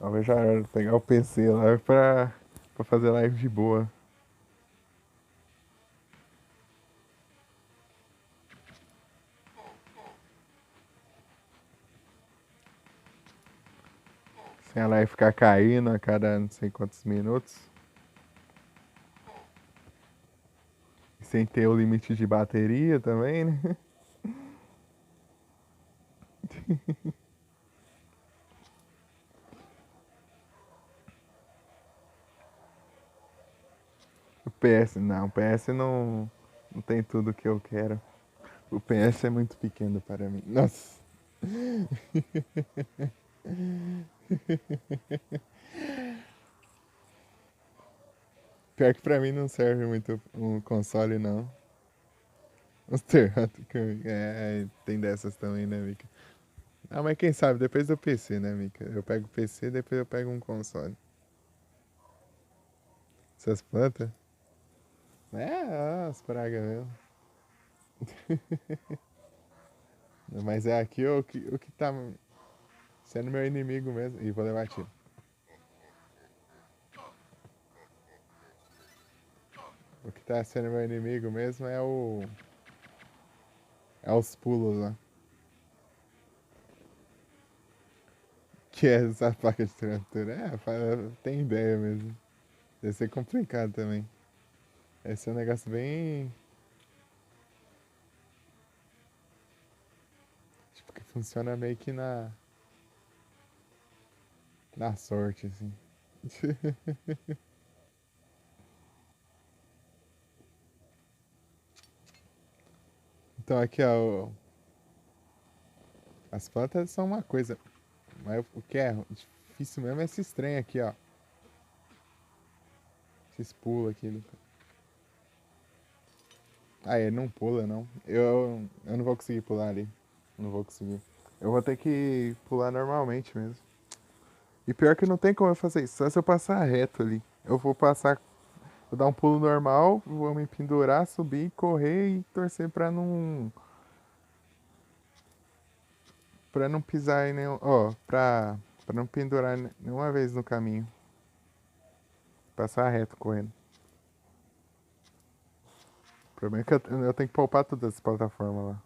Ó. Eu já pegar o PC lá pra fazer live de boa. Sem a live ficar caindo a cada não sei quantos minutos. Sem ter o limite de bateria também, né? O PS não tem tudo que eu quero. O PS é muito pequeno para mim. Nossa. Pior que pra mim não serve muito um console, não. Os terratos tem dessas também, né, Mika? Ah, mas quem sabe, depois do PC, né, Mika? Eu pego o PC, depois eu pego um console. Essas plantas? As pragas mesmo. Mas é aqui o que tá sendo meu inimigo mesmo. E vou levar tiro. O que tá sendo meu inimigo mesmo é os pulos lá. Que é essa placa de temperatura. Tem ideia mesmo. Deve ser complicado também. Esse é um negócio bem. Tipo, que funciona meio que na sorte, assim. Então aqui, ó. As plantas são uma coisa. Mas o que é difícil mesmo é esse trem aqui, ó. Esses pulos aqui. Ele não pula, não. Eu não vou conseguir pular ali. Não vou conseguir. Eu vou ter que pular normalmente mesmo. E pior que não tem como eu fazer isso. Só se eu passar reto ali. Eu vou passar. Vou dar um pulo normal, vou me pendurar, subir, correr e torcer pra não. Pra não pisar em nenhum. Ó, pra não pendurar nenhuma vez no caminho. Passar reto correndo. O problema é que eu tenho que poupar todas as plataformas lá.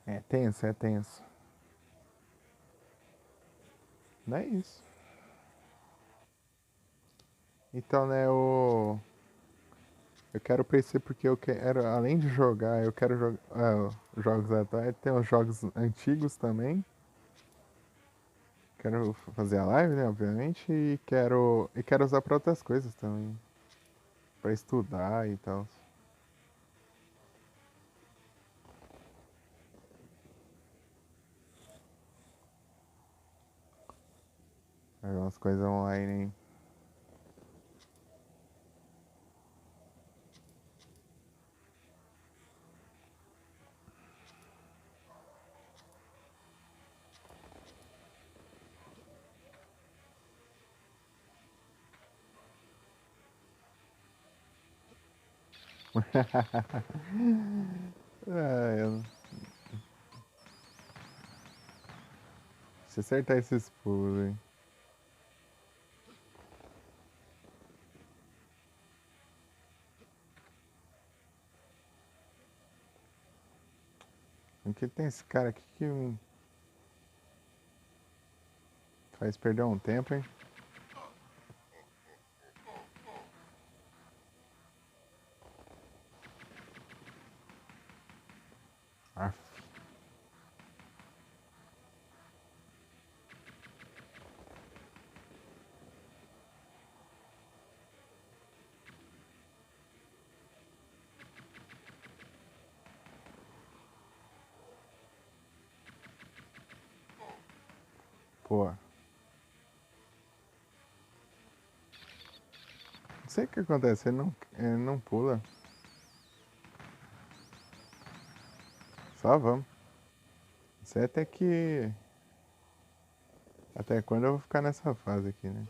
É tenso, é tenso. Não é isso. Então, né, eu quero PC porque eu quero, além de jogar, eu quero jogar jogos atuais, tem os jogos antigos também. Quero fazer a live, né, obviamente, e quero usar para outras coisas também. pra estudar e tal. Aí umas coisas online, hein? Ah, se acertar esses pulos, hein? O que tem esse cara aqui que faz perder um tempo, hein? Aff. Pô. Não sei o que acontece, ele não pula. Só vamos. Não sei até que. Até quando eu vou ficar nessa fase aqui, né?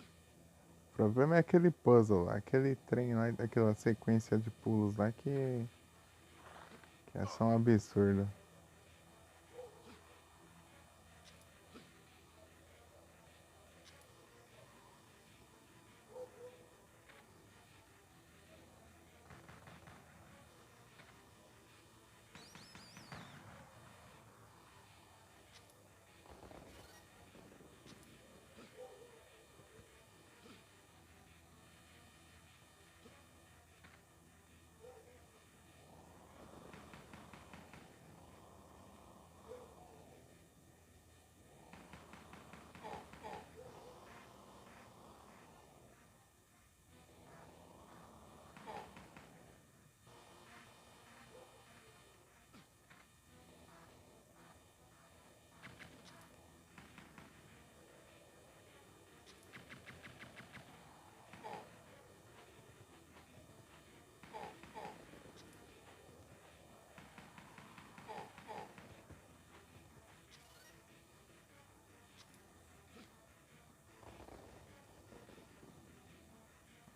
O problema é aquele puzzle lá, aquele trem lá, aquela sequência de pulos lá que é só um absurdo.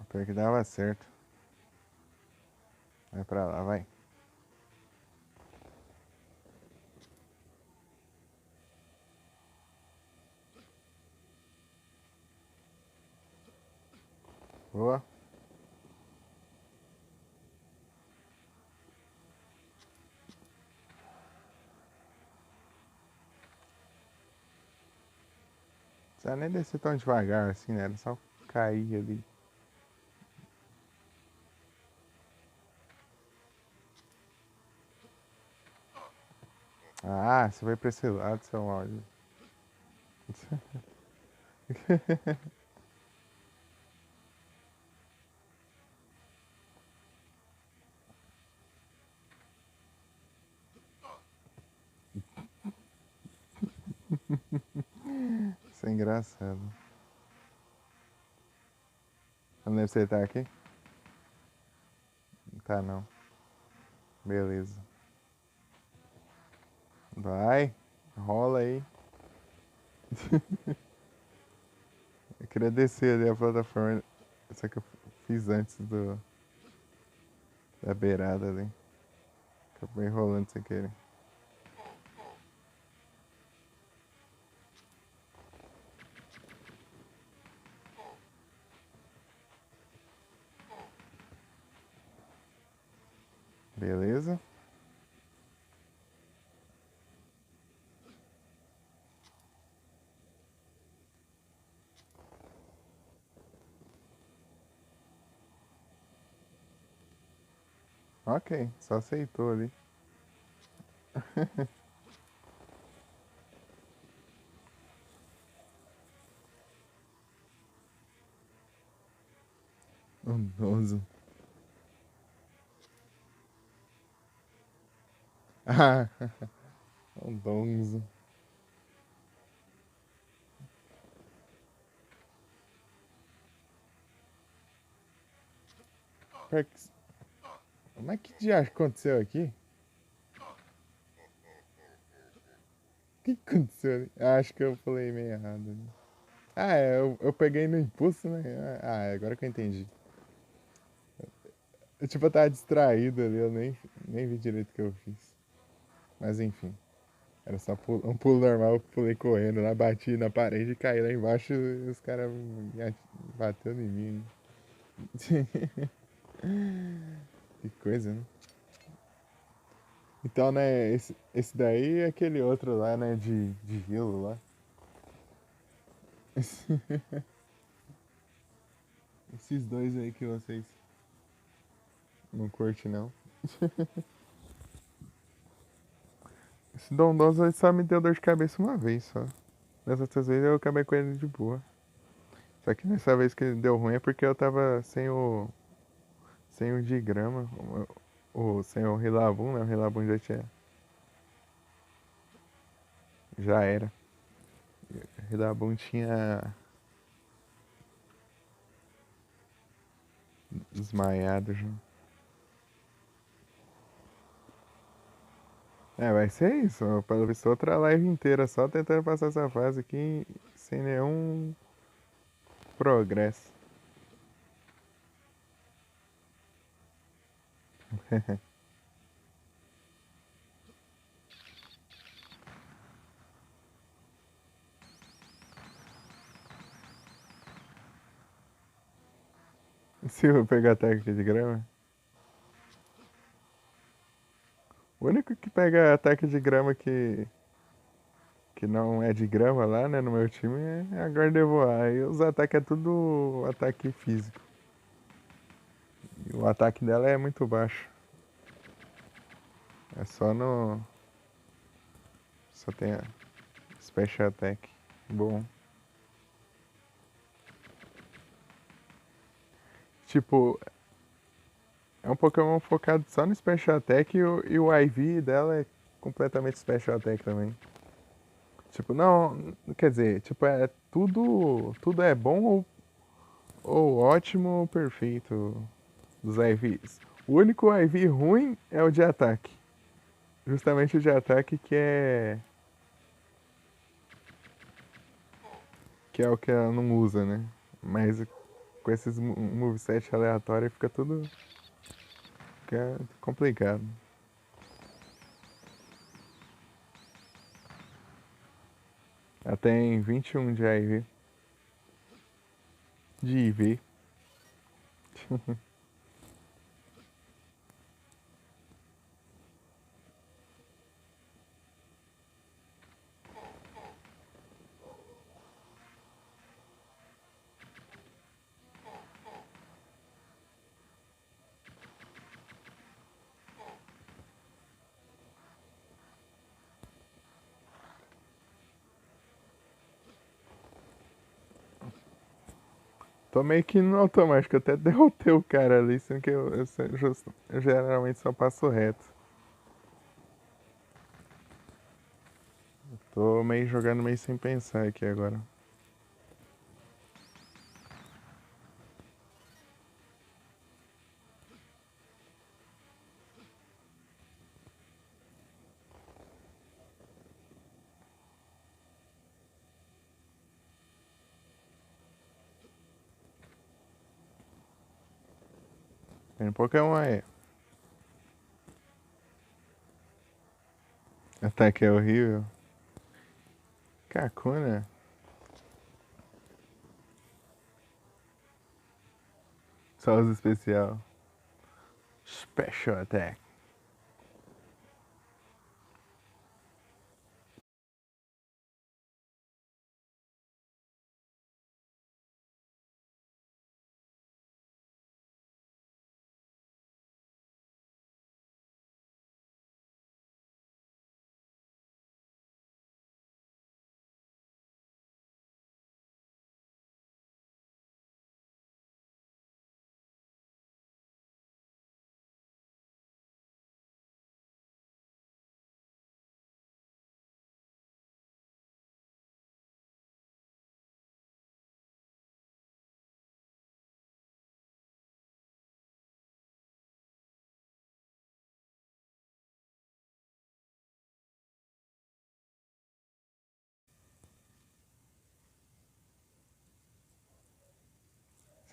Pior que dava certo. Vai pra lá, vai. Boa. Não precisa nem descer tão devagar assim, né? Era só cair ali. Ah, você vai pra esse lado, seu áudio. Isso é engraçado. Eu não lembro se ele tá aqui. Não tá não. Beleza. Vai. Rola aí. Eu queria descer ali a plataforma. Só que eu fiz antes da beirada ali. Acabei enrolando sem querer. Beleza? Ok, só aceitou ali. Bondoso. Ah, um donzo. Mas que diacho aconteceu aqui? O que aconteceu ali? Acho que eu falei meio errado ali. Ah, é, eu peguei no impulso, né? Ah, agora que eu entendi. Eu, tipo, eu tava distraído ali, eu nem vi direito o que eu fiz. Mas enfim, era só um pulo normal, eu pulei correndo lá, bati na parede, caí lá embaixo e os caras batendo em mim. Que coisa, né? Então, né, esse daí é aquele outro lá, né, de gelo lá. Esses dois aí que vocês não curtem, não. Esse Dondoso aí só me deu dor de cabeça uma vez só. Das outras vezes eu acabei com ele de boa. Só que nessa vez que deu ruim é porque eu tava sem o digrama, sem o Rilabum, né? O Rilabum já era. O Rilabum tinha desmaiado já. É, vai ser isso. Pelo visto, outra live inteira só tentando passar essa fase aqui sem nenhum progresso. Se eu pegar técnica de grama. O único que pega ataque de grama que não é de grama lá, né, no meu time é a Gardevoir. Aí os ataques é tudo ataque físico. E o ataque dela é muito baixo. É só no. Só tem a Special Attack. Bom. Tipo, é um Pokémon focado só no Special Attack e o IV dela é completamente Special Attack também. Tipo, não. Quer dizer, tipo, é tudo é bom ou ótimo ou perfeito dos IVs. O único IV ruim é o de ataque. Justamente o de ataque que é o que ela não usa, né? Mas com esses moveset aleatórios fica tudo fica complicado. Ela tem 21 de IV. De IV. Tô meio que no automático, eu até derrotei o cara ali, sendo que eu geralmente só passo reto. Tô meio jogando meio sem pensar aqui agora. Tem Pokémon aí. Ataque é horrível. Kakuna. Só os especial. Special Attack.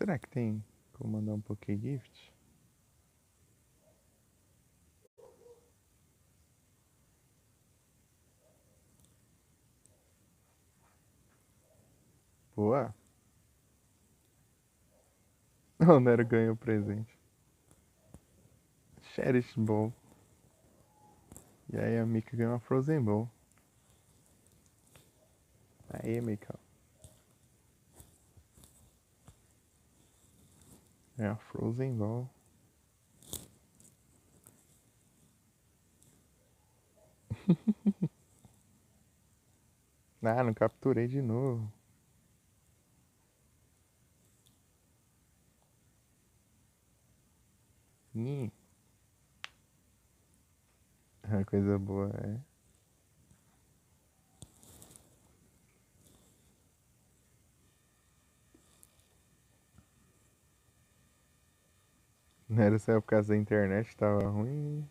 Será que tem como mandar um Pokégift? Boa. O Nero ganhou o presente. Cherish Ball. E aí a Mika ganhou uma Frozen Ball. Aí, Mika. É a Frozen Ball. Ah, não capturei de novo. Ih. Coisa boa, é. Não era só por causa da internet, tava ruim.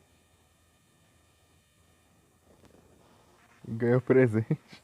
E ganhou presente.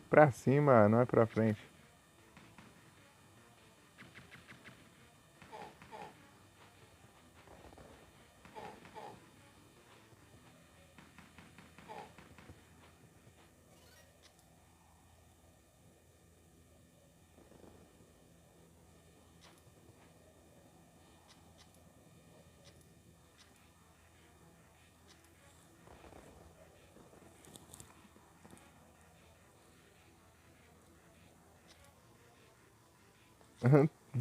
Pra cima, não é pra frente.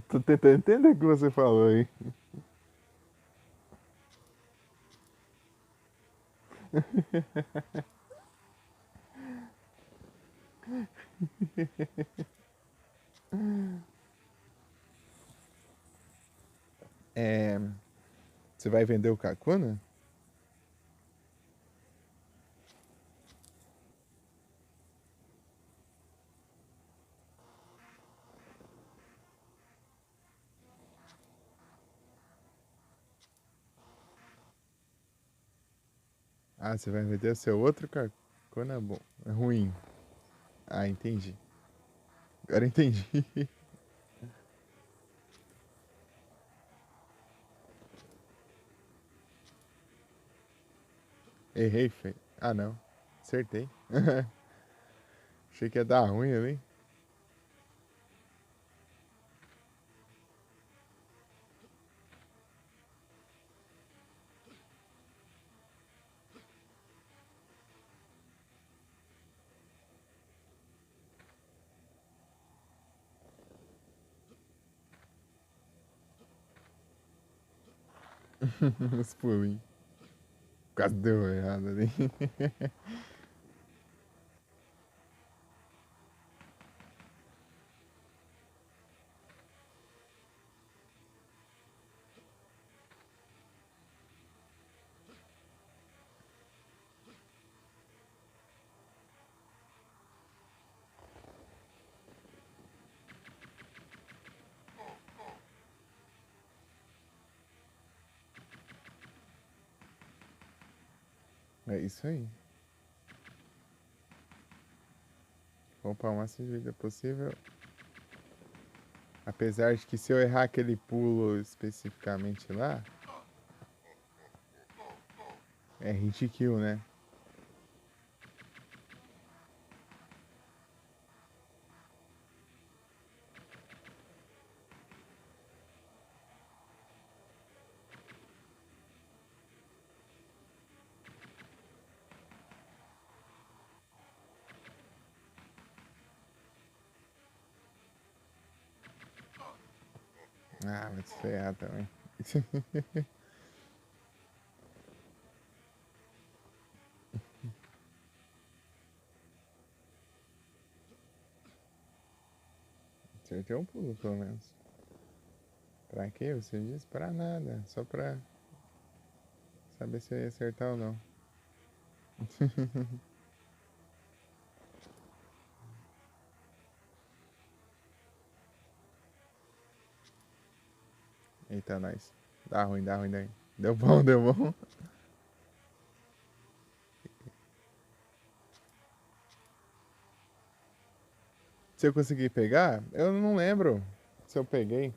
Tô tentando entender o que você falou aí. É. Você vai vender o Kakuna? Ah, você vai vender o seu outro Kakuna bom. É ruim. Ah, entendi. Agora entendi. Errei, feio. Ah, não. Acertei. Achei que ia dar ruim ali. Os pulinhos. Quase deu errado ali. É isso aí. Poupar o máximo de vida possível. Apesar de que se eu errar aquele pulo especificamente lá, é hit kill, né? Ah, vai se ferrar também. Acertei um pulo, pelo menos. Pra quê? Você disse? Pra nada. Só pra Saber se eu ia acertar ou não. Eita, nós. Dá ruim, dá ruim, daí. Deu bom, deu bom. Se eu conseguir pegar, eu não lembro se eu peguei.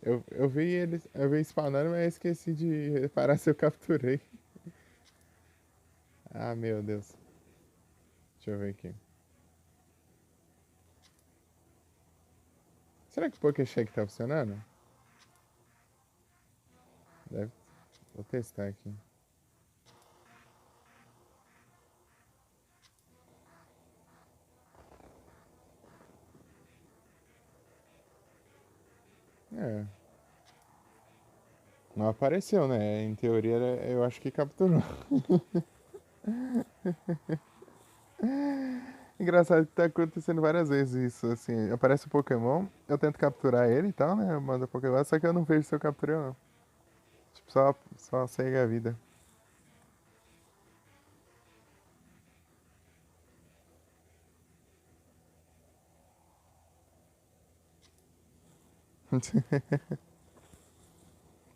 Eu vi ele, eu vi spawnando, mas eu esqueci de reparar se eu capturei. Ah, meu Deus. Deixa eu ver aqui. Será que o Pokécheck tá funcionando? Deve. Vou testar aqui. É. Não apareceu, né? Em teoria, eu acho que capturou. Engraçado que tá acontecendo várias vezes isso, assim. Aparece o Pokémon, eu tento capturar ele e tal, né? Eu mando o Pokémon, só que eu não vejo se eu capturei ou não. Tipo, só segue a vida.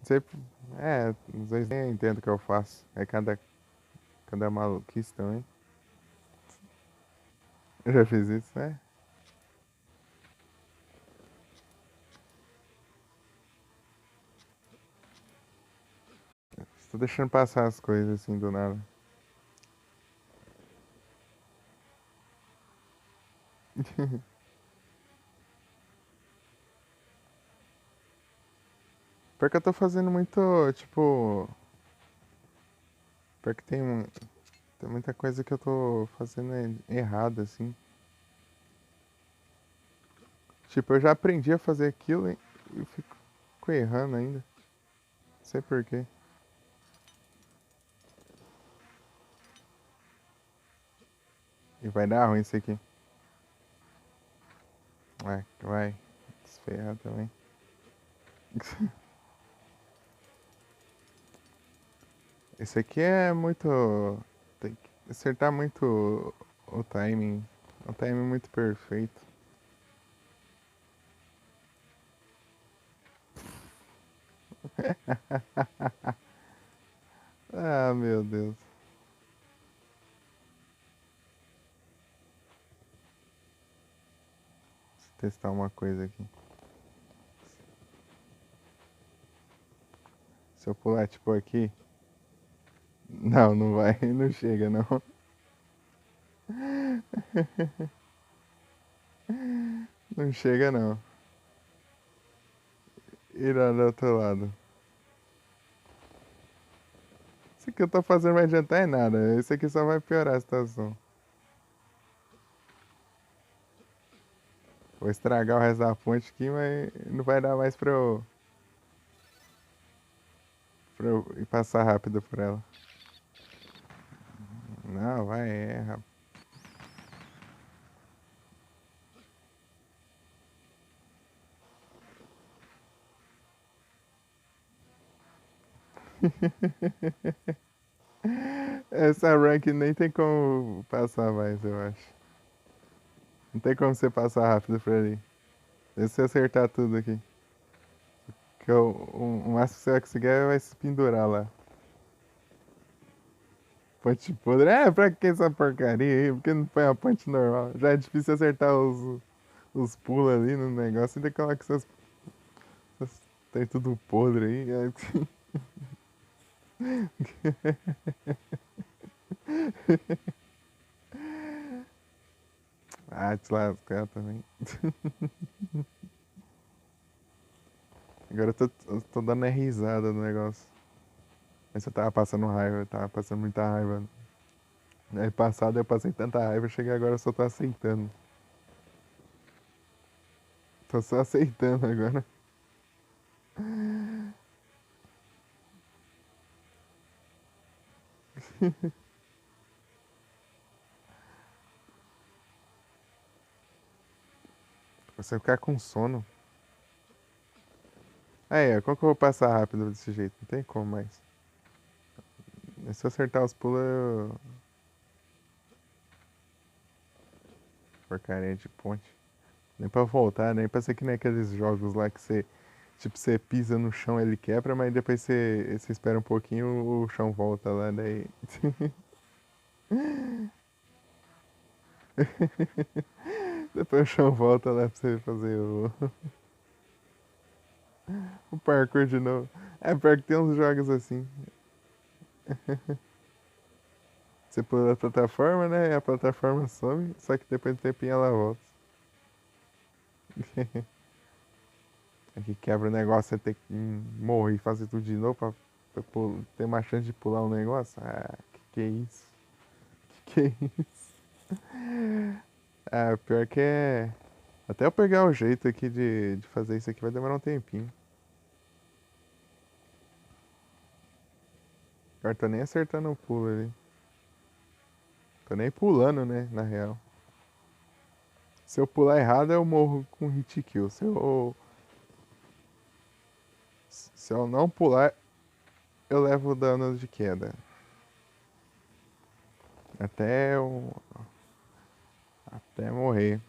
Sempre, às vezes nem entendo o que eu faço. É cada maluquice também. Eu já fiz isso, né? Tô deixando passar as coisas assim do nada. Porque eu tô fazendo muito, tipo. Porque tem muita coisa que eu tô fazendo errado, assim. Tipo, eu já aprendi a fazer aquilo e eu fico errando ainda. Não sei porquê. E vai dar ruim isso aqui. Vai. Desferrar também. Esse aqui é muito. Tem que acertar muito o timing. O timing muito perfeito. Ah, meu Deus. Deixa eu testar uma coisa aqui. Se eu pular tipo aqui. Não, não vai. Não chega, não. Não chega, não. Ir lá do outro lado. Isso que eu tô fazendo vai adiantar em nada. Isso aqui só vai piorar a situação. Vou estragar o resto da ponte aqui, mas não vai dar mais pra eu ir passar rápido por ela. Não, vai, erra. Essa rank nem tem como passar mais, eu acho. Não tem como você passar rápido por ali. Deixa você acertar tudo aqui. Que o máximo que você vai conseguir é vai se pendurar lá. Ponte podre. Pra que essa porcaria aí? Por que não põe a ponte normal? Já é difícil acertar os pulos ali no negócio. Ainda coloca essas. Tem tudo podre aí. Ah, te lascar também. Agora eu tô dando risada no negócio. Mas eu tava passando raiva, eu tava passando muita raiva. Aí passado eu passei tanta raiva, cheguei agora eu só tô aceitando. Tô só aceitando agora. Você ficar com sono. Aí, como que eu vou passar rápido desse jeito? Não tem como mais. Se eu acertar os pulos, eu... Porcaria de ponte. Nem pra voltar, nem pra ser que nem aqueles jogos lá que você... Tipo, você pisa no chão, ele quebra, mas depois você espera um pouquinho, o chão volta lá, daí... Depois o chão volta lá pra você fazer o parkour de novo. É, pior que tem uns jogos assim. Você pula a plataforma, né? E a plataforma some, só que depois do tempinho ela volta. Aqui quebra o negócio, você tem que morrer e fazer tudo de novo pra ter mais chance de pular um negócio. Ah, que é isso? Que é isso? Ah, pior que é. Até eu pegar o jeito aqui de fazer isso aqui vai demorar um tempinho. Agora tô nem acertando o pulo ali. Tô nem pulando, né? Na real. Se eu pular errado, eu morro com hit kill. Se eu não pular, eu levo dano de queda. Até eu. Até morrer.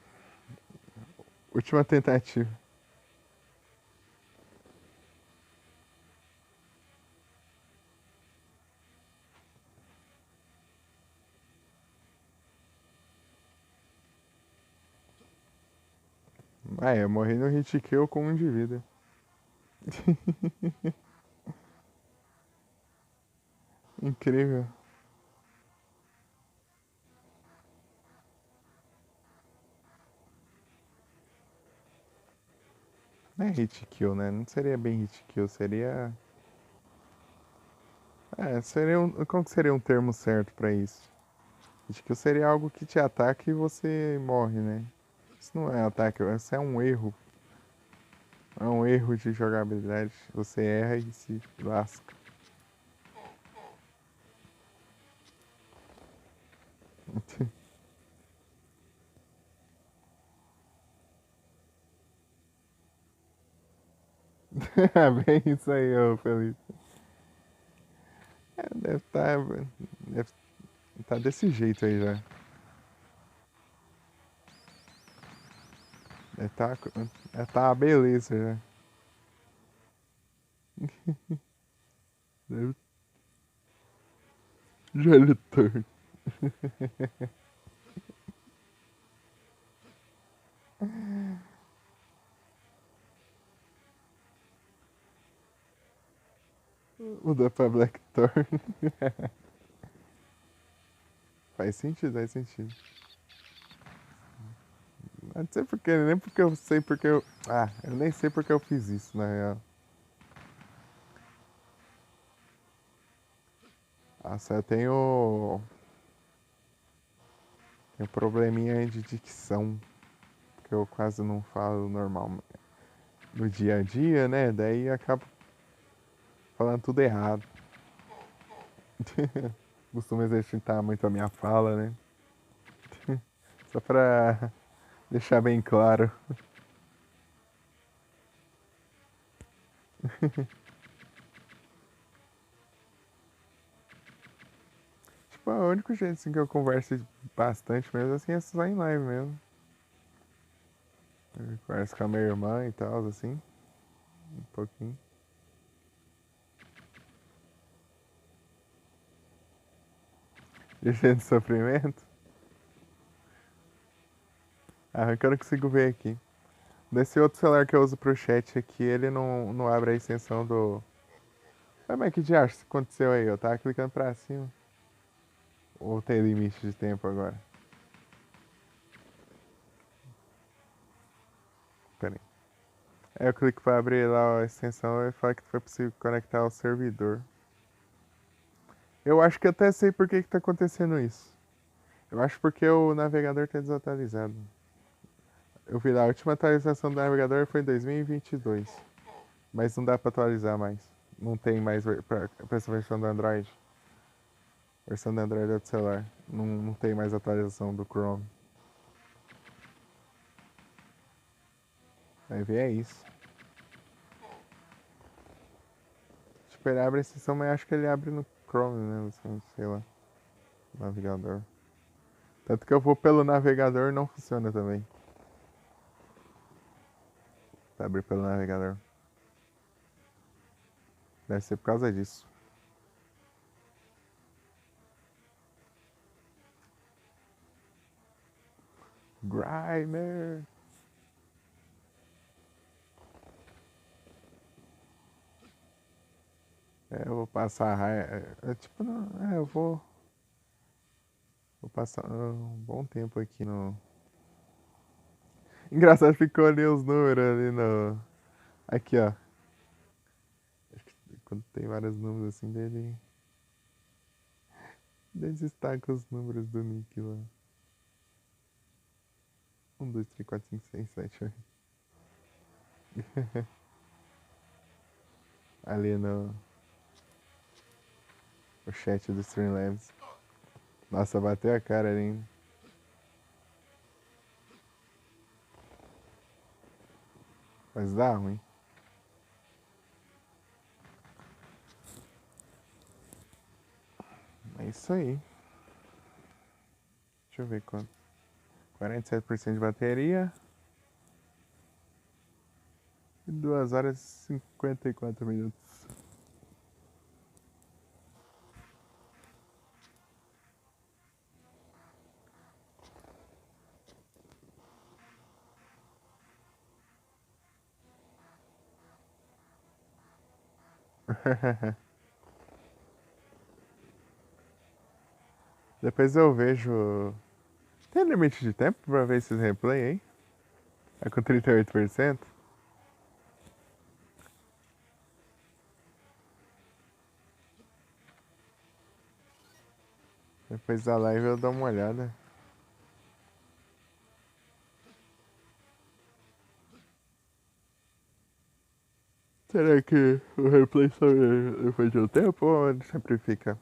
Última tentativa. Ah, eu morri no hit kill com um de vida. Incrível. Não é hit kill, né? Não seria bem hit kill, seria. É, seria um. Como que seria um termo certo pra isso? Hit kill seria algo que te ataca e você morre, né? Isso não é ataque, isso é um erro. É um erro de jogabilidade. Você erra e se lasca. Bem isso aí, ô Felipe. É, deve tá desse jeito aí já. Deve tá uma beleza já. Deve, já ele torto. Mudou pra Blackthorn. Faz sentido, faz sentido. Não sei porque, nem porque eu sei porque eu. Ah, eu nem sei porque eu fiz isso, na real. Nossa, eu tenho um probleminha aí de dicção, que eu quase não falo normal no dia a dia, né? Daí eu acabo falando tudo errado. Costumo exercitar muito a minha fala, né? Só pra deixar bem claro. Tipo, o único jeito assim, que eu converso bastante mesmo assim, é só em live mesmo. Eu converso com a minha irmã e tal, assim, um pouquinho. De sofrimento. Ah, que eu não consigo ver aqui. Desse outro celular que eu uso pro chat aqui, ele não abre a extensão do. Ah, mas que diacho aconteceu aí? Eu tava clicando pra cima. Ou tem limite de tempo agora? Pera aí. Aí eu clico pra abrir lá a extensão e fala que foi possível conectar ao servidor. Eu acho que até sei por que tá acontecendo isso. Eu acho porque o navegador tá desatualizado. Eu vi lá, a última atualização do navegador foi em 2022. Mas não dá pra atualizar mais. Não tem mais pra essa versão do Android. A versão do Android é do celular. Não tem mais atualização do Chrome. Vai ver, é isso. Tipo, ele abre a extensão, mas acho que ele abre no Chrome, né? Sei lá, navegador. Tanto que eu vou pelo navegador não funciona também. Pra abrir pelo navegador. Deve ser por causa disso. Grimer. Eu vou passar raia. Tipo, não, eu vou passar um bom tempo aqui no. Engraçado, ficou ali os números ali no. Aqui, ó. Acho que quando tem vários números assim dele. Ele destaca os números do Nick lá. 1, 2, 3, 4, 5, 6, 7, 8. Ali no chat do Streamlabs. Nossa, bateu a cara ali, hein? Mas dá ruim. É isso aí. Deixa eu ver quanto. 47% de bateria. E 2 horas e 54 minutos. Depois eu vejo. Tem limite de tempo pra ver esses replay aí? É com 38%? Depois da live eu dou uma olhada. Será que o replay só é depois de um tempo ou ele sempre fica?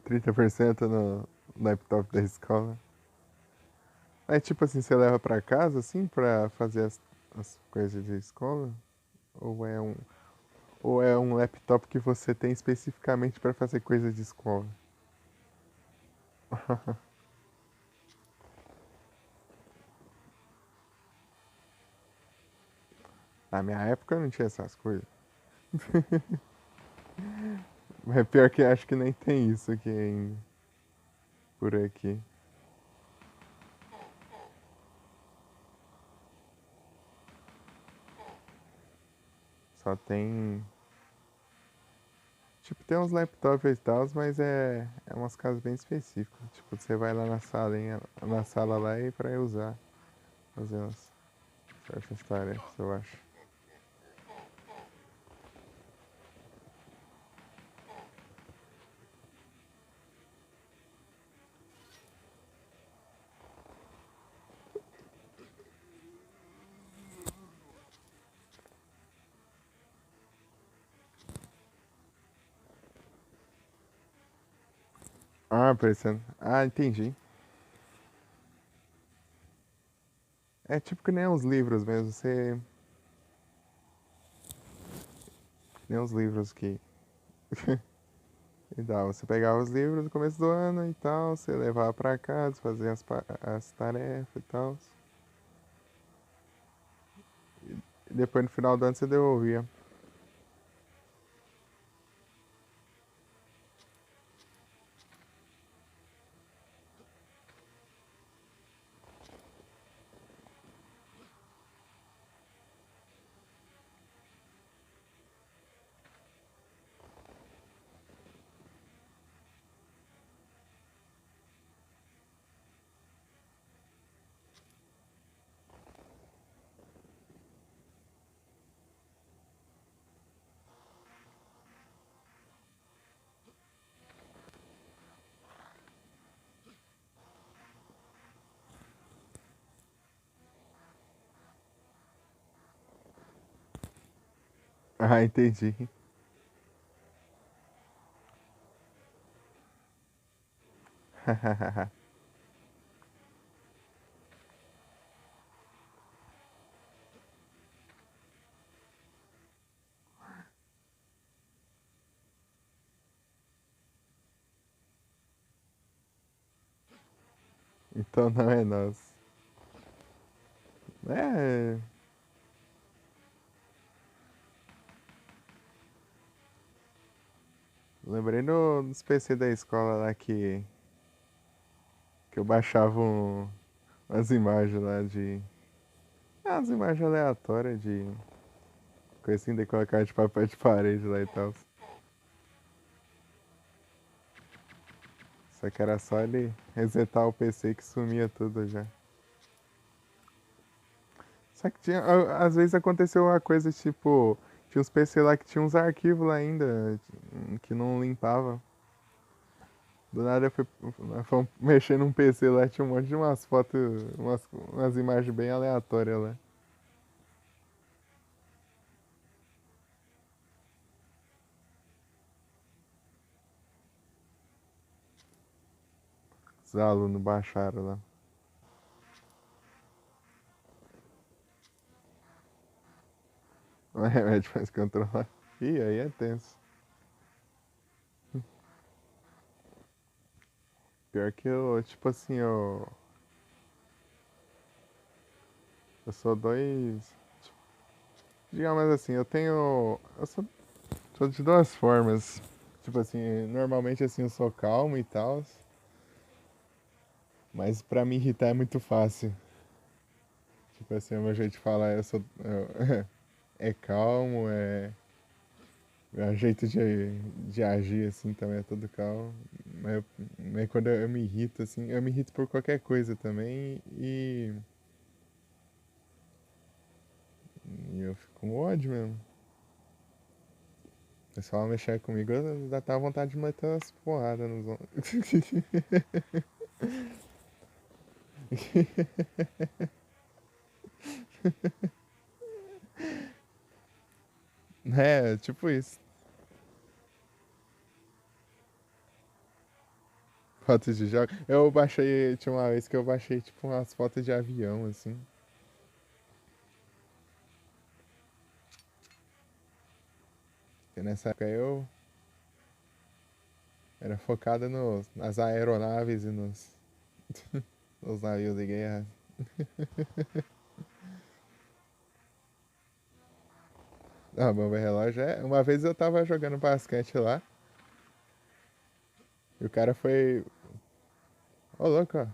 30% no laptop da escola? É tipo assim, você leva pra casa assim pra fazer as coisas de escola? Ou é um, ou é um laptop que você tem especificamente pra fazer coisas de escola? Na minha época não tinha essas coisas. Mas pior que acho que nem tem isso aqui ainda. Por aqui. Só tem. Tipo, tem uns laptops e tal, mas é umas casas bem específicas. Tipo, você vai lá na sala lá e pra usar. Fazer umas certas tarefas, eu acho. Ah, aparecendo. Ah, entendi. É tipo que nem os livros mesmo, você. Nem os livros que. E tal, você pegava os livros no começo do ano e tal, você levava pra casa, fazia as tarefas e tal. E depois no final do ano você devolvia. Ah, entendi. Então não é nosso. É. Lembrei nos PC da escola lá que eu baixava umas imagens lá de. Umas imagens aleatórias de coisa assim, de colocar de papel de parede lá e tal. Só que era só ele resetar o PC que sumia tudo já. Só que tinha, às vezes aconteceu uma coisa tipo, tinha uns PC lá que tinha uns arquivos lá ainda, que não limpava. Do nada nós fomos mexer num PC lá, tinha um monte de umas fotos, umas imagens bem aleatórias lá. Os alunos baixaram lá. Um remédio pra se controlar. Ih, aí é tenso. Pior que eu, tipo assim, eu sou dois. Digamos assim, eu tenho. Sou de duas formas. Tipo assim, normalmente assim eu sou calmo e tal. Mas pra me irritar é muito fácil. Tipo assim, o meu jeito de falar, é calmo, é o jeito de agir assim também é todo calmo. Mas quando eu me irrito, assim, eu me irrito por qualquer coisa também e eu fico com ódio mesmo. O pessoal mexer comigo, eu dá até vontade de meter umas porradas nos ombros. É, tipo isso. Fotos de jogos. Eu baixei, tinha uma vez que eu baixei tipo umas fotos de avião, assim. E nessa época eu era focada nas aeronaves e nos navios de guerra. Ah, bomba relógio é. Uma vez eu tava jogando basquete lá, e o cara foi. Ô, louco, ó,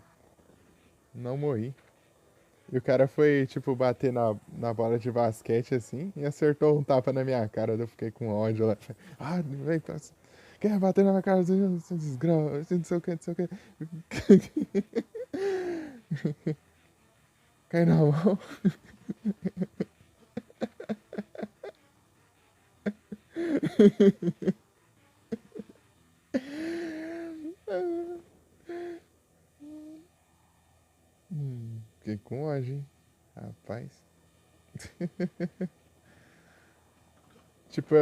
não morri. E o cara foi, tipo, bater na bola de basquete assim e acertou um tapa na minha cara. Eu fiquei com ódio lá. Ah, vem, quer bater na minha cara? Você desgrama, você não sei o que, não sei o que. Cai na mão. Fiquei com ódio, hein? Rapaz. Tipo,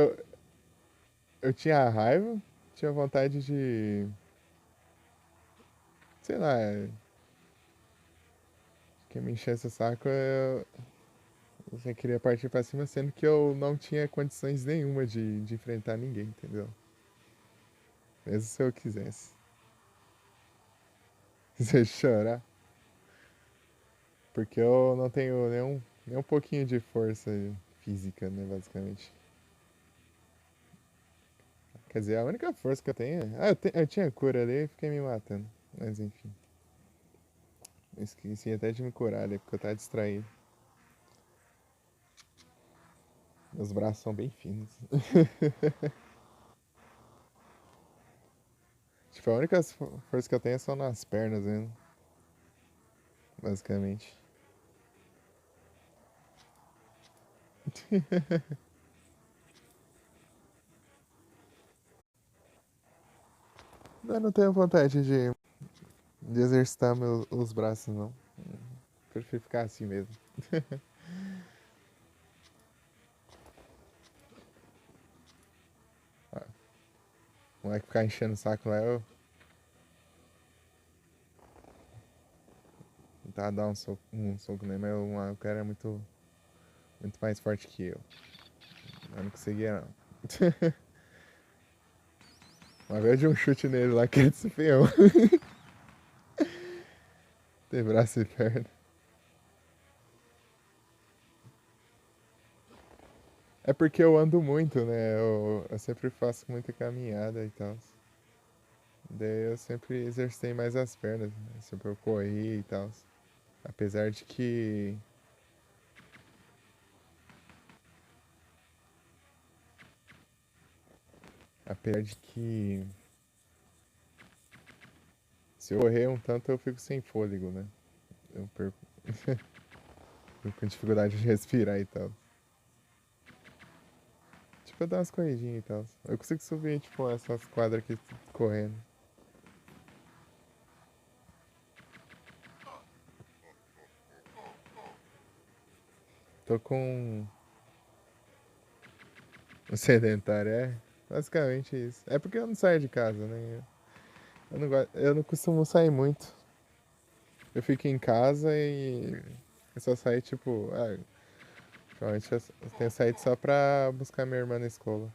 eu tinha raiva, tinha vontade de. Sei lá, que me enchesse o saco, eu queria partir pra cima, sendo que eu não tinha condições nenhuma de enfrentar ninguém, entendeu? Mesmo se eu quisesse. Você chorar. Porque eu não tenho nem um pouquinho de força física, né, basicamente. Quer dizer, a única força que eu tenho é. Ah, eu tinha cura ali e fiquei me matando. Mas enfim. Eu esqueci até de me curar ali, porque eu tava distraído. Meus braços são bem finos. Tipo, a única força que eu tenho são nas pernas mesmo, basicamente. Eu não tenho vontade de exercitar os braços, não. Prefiro ficar assim mesmo. Ah, o moleque ficar enchendo o saco lá, eu tentava dar um soco nele, mas o cara é muito mais forte que eu. Eu não conseguia, não. Uma vez de um chute nele lá que ele se ferrou. Ter braço e perna. É porque eu ando muito, né? Eu sempre faço muita caminhada e tal. Daí eu sempre exercitei mais as pernas, né? Sempre eu corri e tal. Apesar de que. Apesar de que. Se eu correr um tanto eu fico sem fôlego, né? Eu perco. Fico com dificuldade de respirar e tal. Tipo, eu dar umas corridinhas e tal. Eu consigo subir, tipo, essas quadras aqui correndo. Tô com um sedentário, é basicamente isso. É porque eu não saio de casa, né? Eu não costumo sair muito. Eu fico em casa e eu só saio, tipo, ultimamente eu tenho saído só pra buscar minha irmã na escola.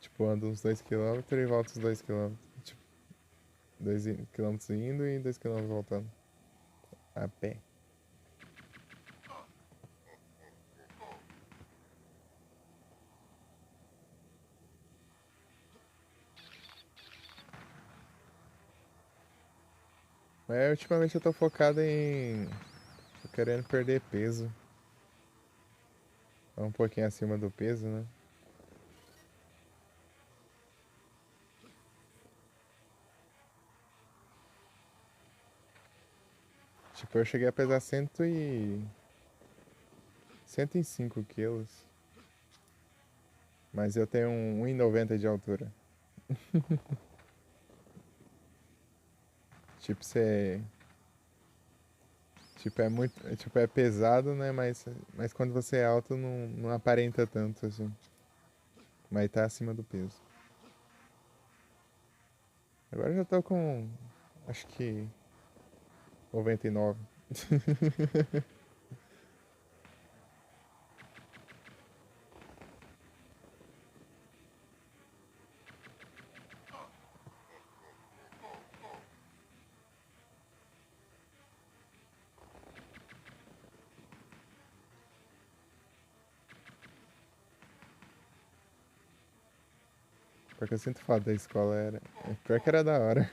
Tipo, ando uns 2 km e volto uns 2 km. Tipo, 2 km indo e 2 km voltando. A pé. Mas ultimamente eu tô focado em. Tô querendo perder peso. Um pouquinho acima do peso, né? Tipo, eu cheguei a pesar 105 quilos. Mas eu tenho 1,90 de altura. Tipo, você. Tipo, é muito. Tipo, é pesado, né? Mas quando você é alto não aparenta tanto, assim. Mas tá acima do peso. Agora eu já tô com. Acho que 99. Porque eu sinto falta da escola. Pior que era da hora.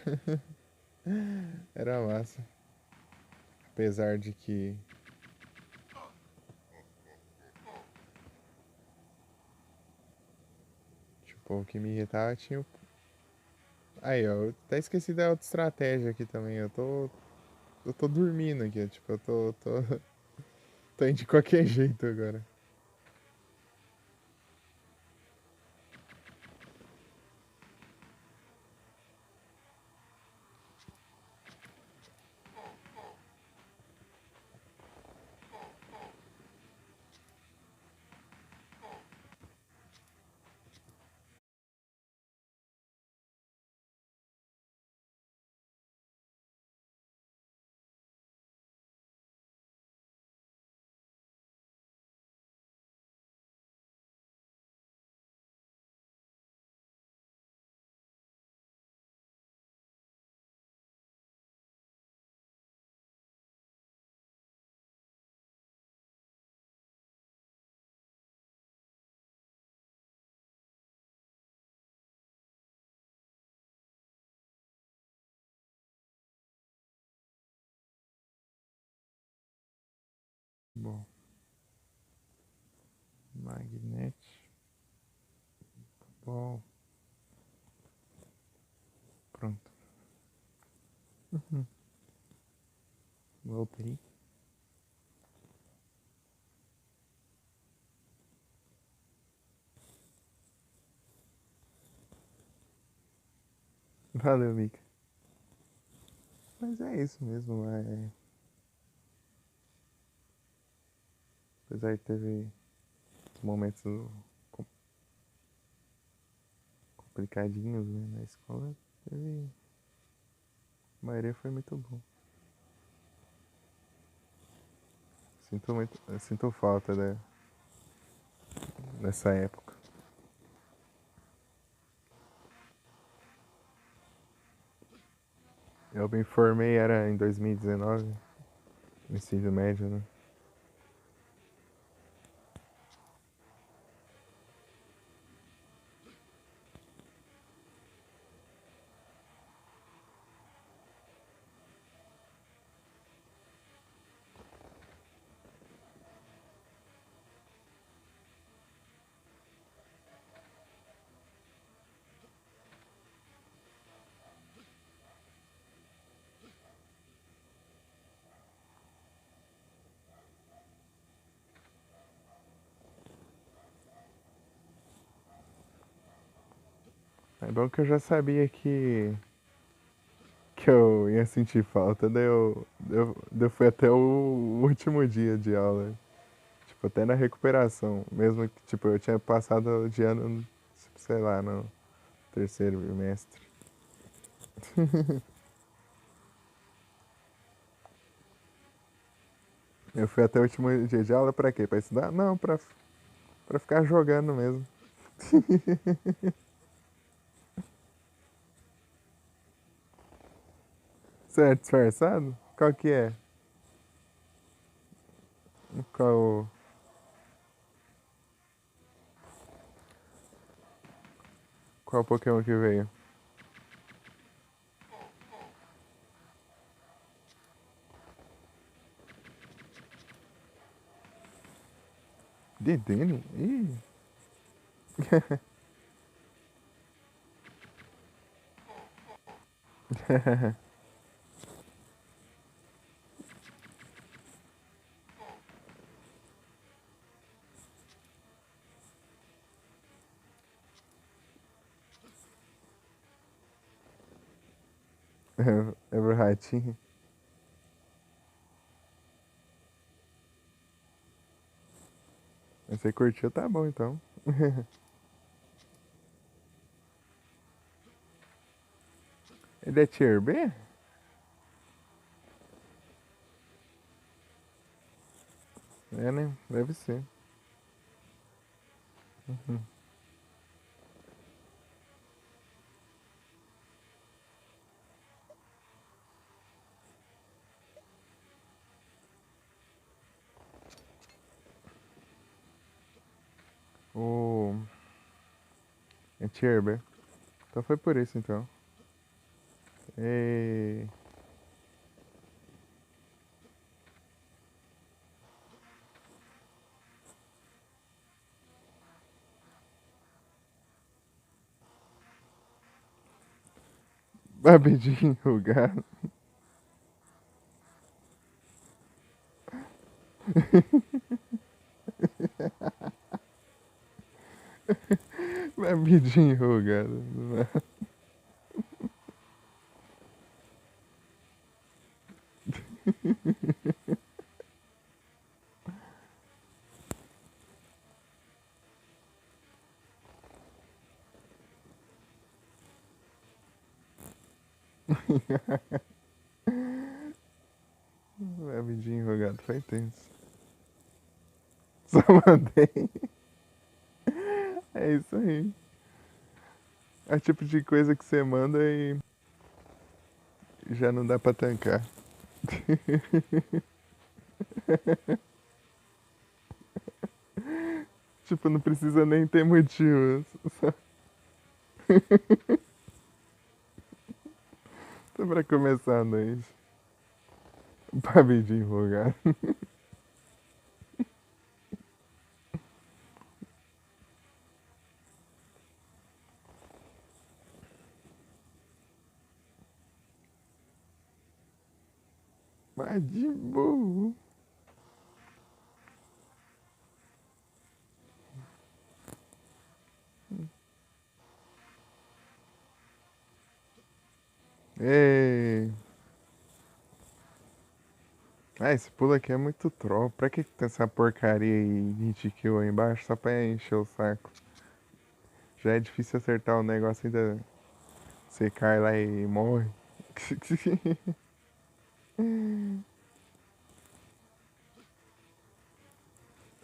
Era massa. Apesar de que. Tipo, o que me irritava tinha o. Aí, ó, eu até esqueci da outra estratégia aqui também. Eu tô dormindo aqui, tipo, tô indo de qualquer jeito agora. Bom, magnete. Bom, pronto. Voltei. Valeu, Mika. Mas é isso mesmo, apesar de teve momentos complicadinhos, né, na escola, teve. A maioria foi muito bom. Eu sinto falta dessa época. Eu me formei, era em 2019, no ensino médio, né? É bom que eu já sabia que eu ia sentir falta, daí eu fui até o último dia de aula. Tipo, até na recuperação. Mesmo que, tipo, eu tinha passado de ano, sei lá, no terceiro bimestre. Eu fui até o último dia de aula pra quê? Pra estudar? Não, pra ficar jogando mesmo. Você é disfarçado? Qual que é? Qual, qual Pokémon que veio? Dedenne? Ih. Everhart. Você curtiu, tá bom então. Ele é Tier B? É, né? Deve ser. O. É Tier B. Então foi por isso então. E... Babidinho enrugado. Babidinho enrugado. Babidinho enrugado foi tenso. Só mandei. É isso aí. É o tipo de coisa que você manda e já não dá pra tancar. Tipo, não precisa nem ter motivo. Só só pra começar a noite. Babidinho enrugado. Mas de boa. Ei. Ah, esse pulo aqui é muito troll. Pra que tem essa porcaria aí, 20 kills aí embaixo? Só pra encher o saco. Já é difícil acertar o negócio, ainda você cai lá e morre.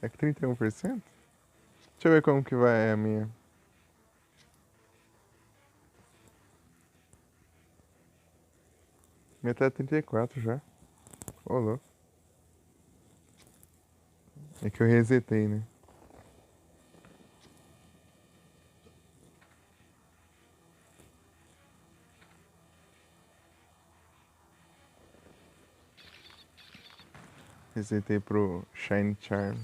É que 31%? Deixa eu ver como que vai a minha. Minha tá 34 já. Ô, louco. É que eu resetei, né? Resetei pro Shine Charm.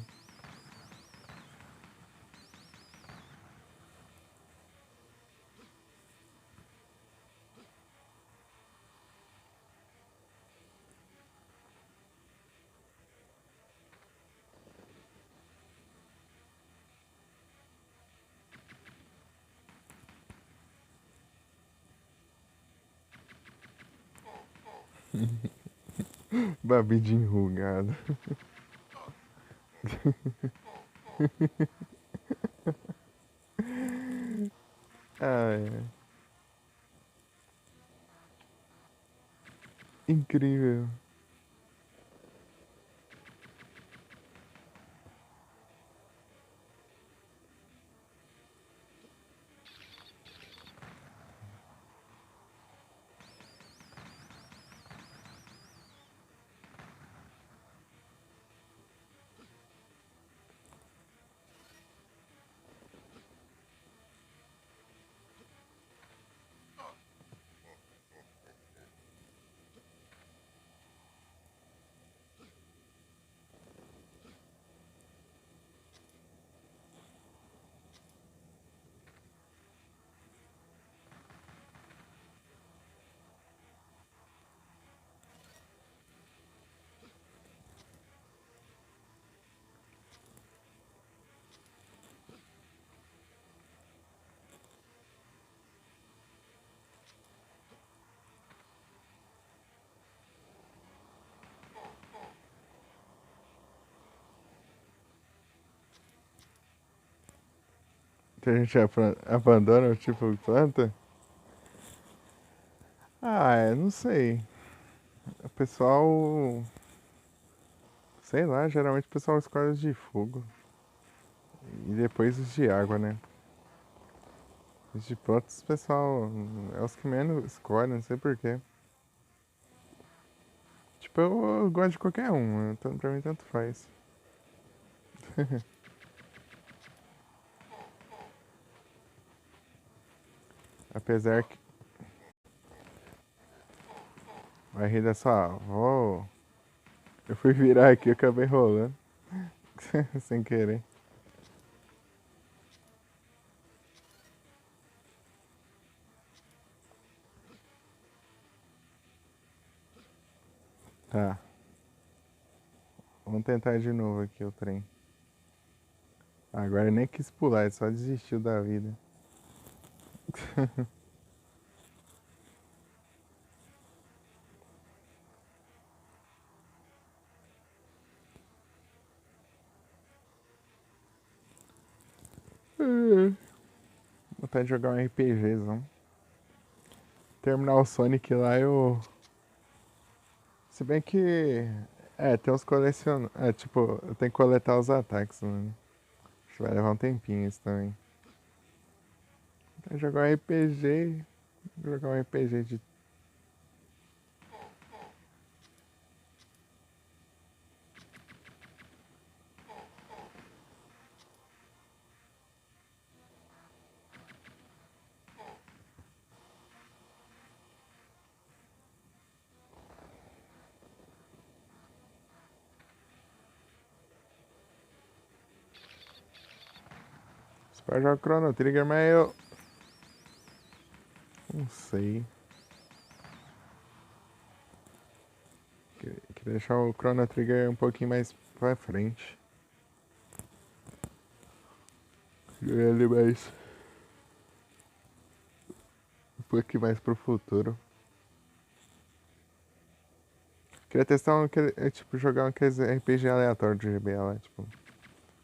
Babi de enrugado. Ai, ai. Incrível. Que a gente abandona o tipo de planta? Ah, não sei. O pessoal. Sei lá, geralmente o pessoal escolhe os de fogo. E depois os de água, né? Os de plantas, o pessoal. É os que menos escolhem, não sei porquê. Tipo, eu gosto de qualquer um, então pra mim tanto faz. Apesar que. Vai rir da sua avó. Eu fui virar aqui e acabei rolando. Sem querer. Tá. Vamos tentar de novo aqui o trem. Agora nem quis pular, ele só desistiu da vida. Vontade de jogar um RPGzão. Terminar o Sonic lá, eu. Se bem que. É, tem uns colecionáveis. É, tipo, eu tenho que coletar os ataques, mano. Acho que vai levar um tempinho isso também. Então, jogar um RPG. Jogar um RPG de. Você pode jogar Chrono Trigger, mas eu. Não sei. Queria deixar o Chrono Trigger um pouquinho mais pra frente. Ele mais. Um pouquinho mais pro futuro. Queria testar tipo, jogar aqueles RPG aleatório de GBA lá, tipo.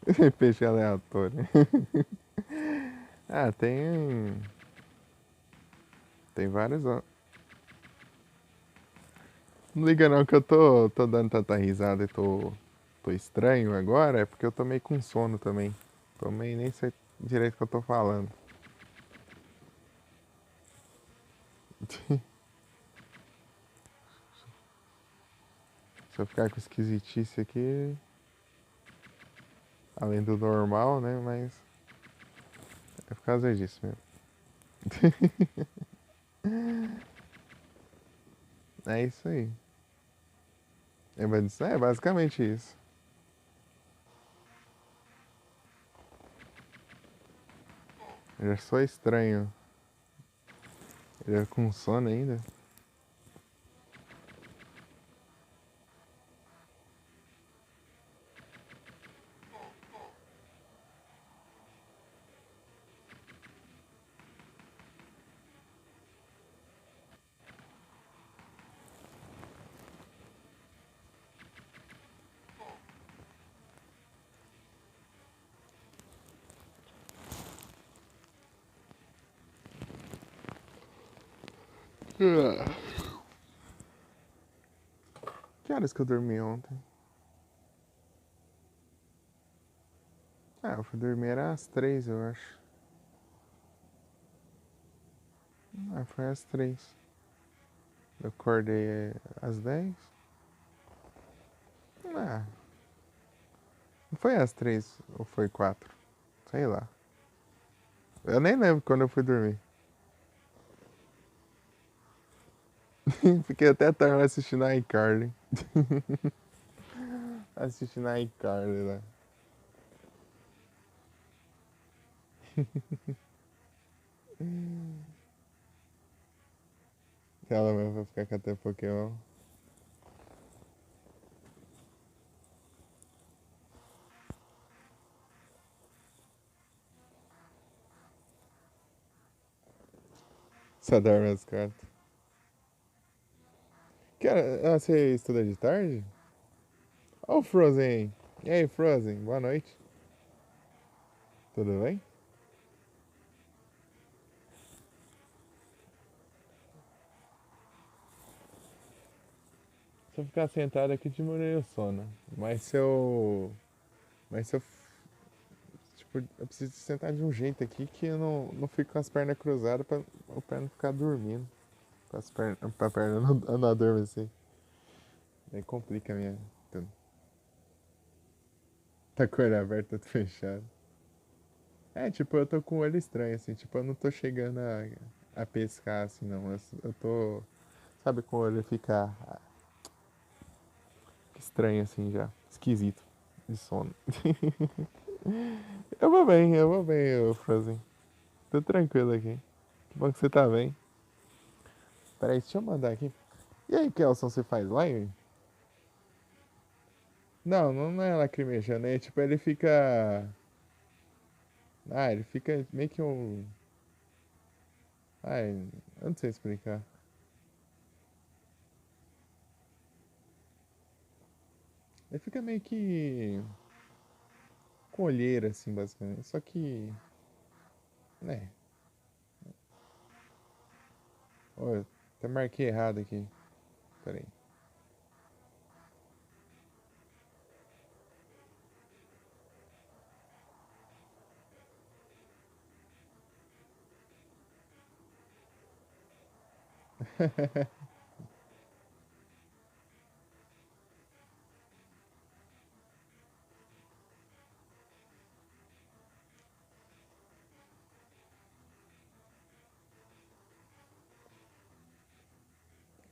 RPG aleatório. Ah, tem. Tem vários. Não liga não que eu tô dando tanta risada e tô estranho agora, é porque eu tô meio com sono também. Tomei nem sei direito o que eu tô falando. Se eu ficar com esquisitice aqui, além do normal, né? Mas é por causa disso mesmo. É isso aí. É basicamente isso. Eu já sou estranho. Ele é com sono ainda. Que horas que eu dormi ontem? Ah, eu fui dormir era às 3, eu acho. Ah, foi às 3. Eu acordei às 10. Ah, não foi às 3 ou foi 4? Sei lá. Eu nem lembro quando eu fui dormir. Fiquei até tarde assistindo a iCarly. Assistindo a iCarly lá. Ela mesmo vai ficar com até Pokémon. Só dorme às 4. Você estuda de tarde? Ó o Frozen aí. E aí, Frozen, boa noite. Tudo bem? Se eu ficar sentado aqui, diminui o sono. Mas se eu. Tipo, eu preciso sentar de um jeito aqui que eu não fico com as pernas cruzadas pra o pé não ficar dormindo. Pra perna não adormecer. Aí complica a minha. Tá com o olho aberto, tá fechado. É, tipo, eu tô com o olho estranho, assim. Tipo, eu não tô chegando a pescar, assim, não. Eu tô. Sabe, com o olho fica estranho, assim, já. Esquisito. De sono. Eu vou bem, ô Frozen. Tô tranquilo aqui. Que bom que você tá bem. Peraí, deixa eu mandar aqui. E aí, Kelson, você faz live? Não é lacrimejando, é tipo, ele fica. Ah, ele fica meio que um. Ai, eu não sei explicar. Ele fica meio que. Com olheira, assim, basicamente. Só que. Né. Olha, até marquei errado aqui. Peraí.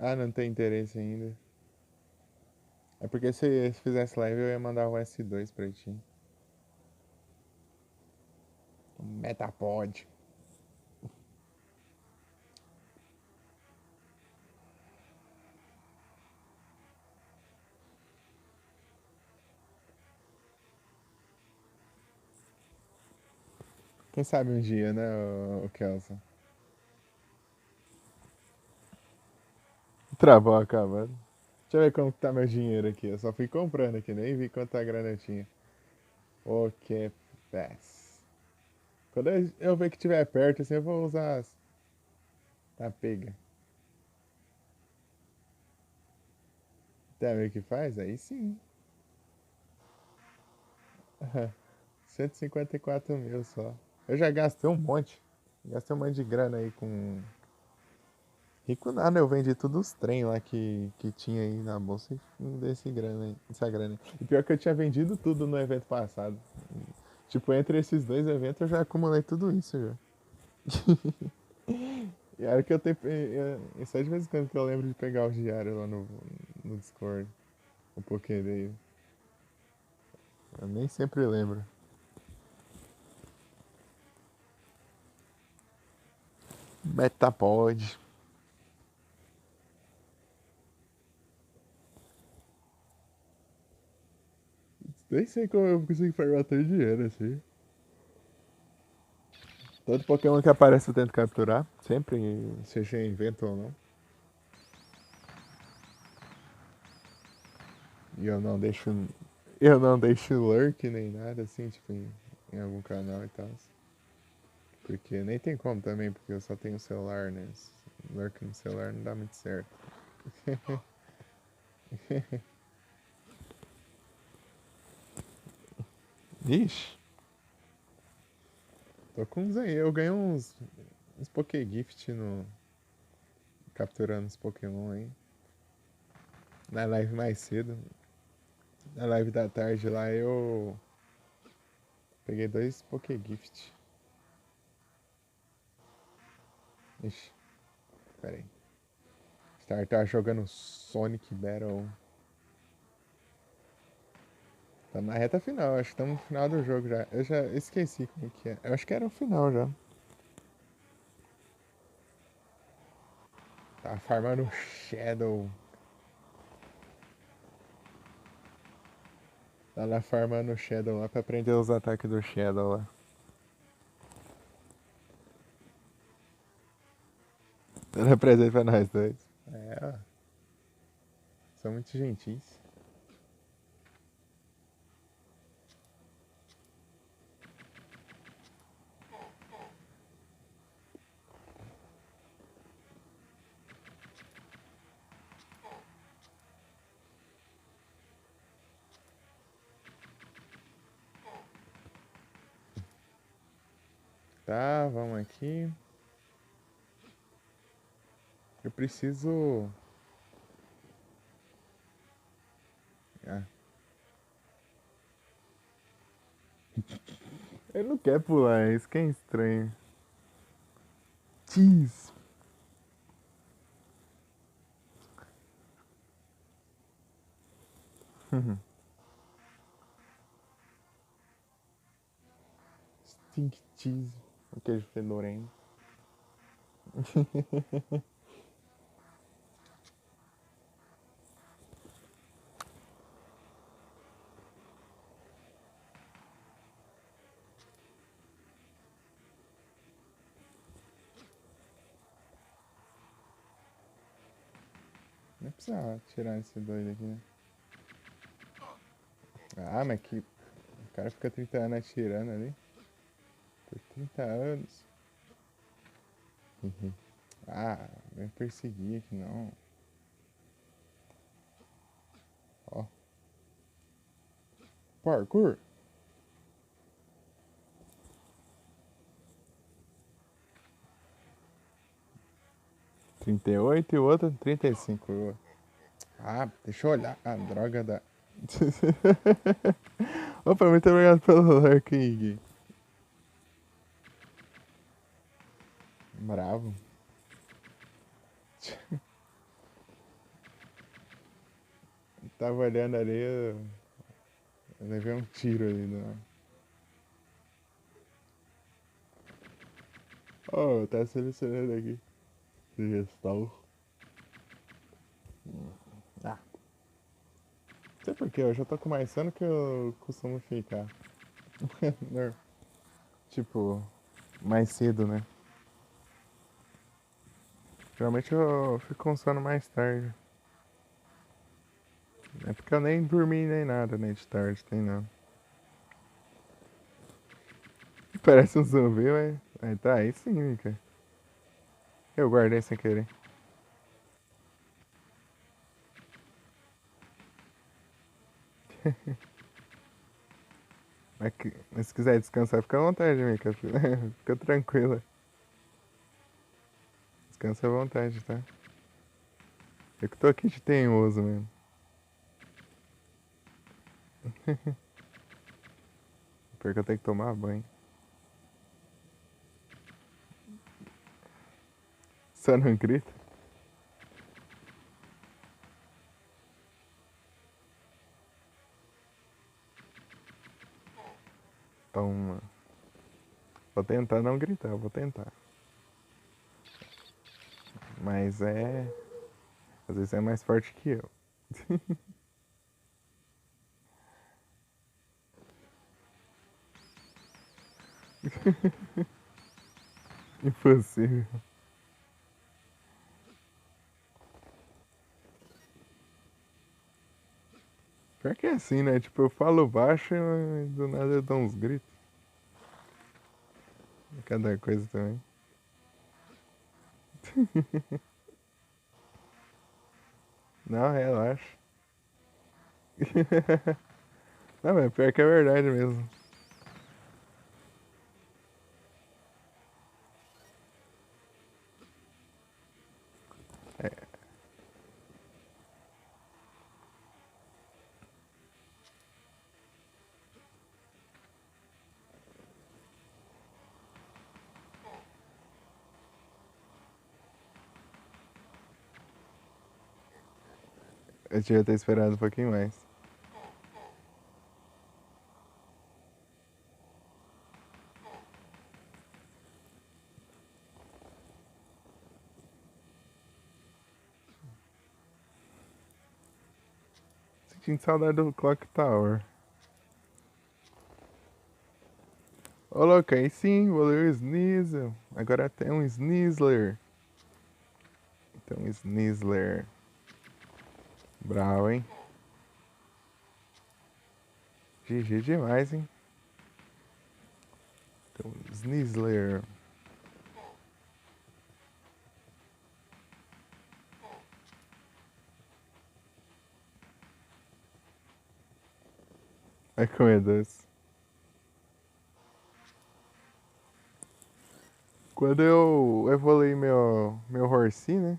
Ah, não tem interesse ainda. É porque se fizesse live eu ia mandar o S2 pra ti. O Metapod. Quem sabe um dia, né, o Kelson? Travou acabando. Deixa eu ver como que tá meu dinheiro aqui. Eu só fui comprando aqui, nem vi quanta grana eu tinha. O que pass. Quando eu ver que tiver perto, assim, eu vou usar a pega. Até ver o que faz? Aí sim. 154 mil só. Eu já gastei um monte. Gastei um monte de grana aí com Rico nada, eu vendi todos os trem lá que tinha aí na bolsa e desse grana aí, essa grana aí. E pior que eu tinha vendido tudo no evento passado. Tipo, entre esses dois eventos eu já acumulei tudo isso já. E era que eu tenho. É só de vez em quando que eu lembro de pegar os diários lá no Discord. O porquê dele. Eu nem sempre lembro. Metapod. Nem sei como eu consigo farmar tanto dinheiro assim. Todo Pokémon que aparece eu tento capturar. Sempre, seja em evento ou não. E eu não deixo. Eu não deixo lurk nem nada assim, tipo, em algum canal e tal. Porque nem tem como também, porque eu só tenho celular, né? Lurk no celular não dá muito certo. Ixi, tô com uns aí. Eu ganhei uns Pokégift no. Capturando os Pokémon aí. Na live mais cedo. Na live da tarde lá eu peguei 2 Pokégift. Ixi, pera aí. Star tá jogando Sonic Battle. Tá na reta final, acho que estamos no final do jogo já. Eu já esqueci como que é. Eu acho que era o final já. Tá farmando Shadow. Tá lá farmando Shadow lá pra aprender os ataques do Shadow lá. Dando presente pra nós dois. É, ó. São muito gentis. Tá, vamos aqui. Eu preciso. Ah, ele não quer pular, isso que é estranho. Jeez. Stink cheese. O queijo fedorento. Não precisa tirar esse doido aqui, né? Ah, mas que. O cara fica 30 anos atirando ali. Por 30 anos. Ah, vem perseguir aqui não. Ó. Parkour. 38 e o outro 35. Ah, deixa eu olhar. A droga da. Opa, muito obrigado pelo like, Gui. Bravo. Tava olhando ali, eu levei um tiro ali. Oh, tá selecionando aqui. Sugestão. Ah, não sei porquê, eu já tô com mais sono que eu costumo ficar. Tipo, mais cedo, né? Geralmente eu fico com sono mais tarde. É porque eu nem dormi nem nada, nem de tarde, tem não. Parece um zumbi, mas. Aí tá, aí sim, Mika. Eu guardei sem querer. Mas se quiser descansar, fica à vontade, Mika. Fica tranquila. Descansa à vontade, tá? Eu que tô aqui de teimoso mesmo. Pior que eu tenho que tomar banho. Só não grita? Toma. Vou tentar não gritar, vou tentar. Mas é. Às vezes é mais forte que eu. Impossível. Pior que é assim, né? Tipo, eu falo baixo e do nada eu dou uns gritos. Cada coisa também. Não, relaxa. Não, mas pior que é verdade mesmo. Eu devia ter esperado um pouquinho mais. Sentindo saudade do Clock Tower. Ô louco, aí sim, vou ler o Sneasel. Agora tem um Sneasler. Tem um Sneasler. Bravo, hein? GG demais, hein? Tem um Sneasler. Vai comer doce. Quando eu evoluí meu Horsey, né?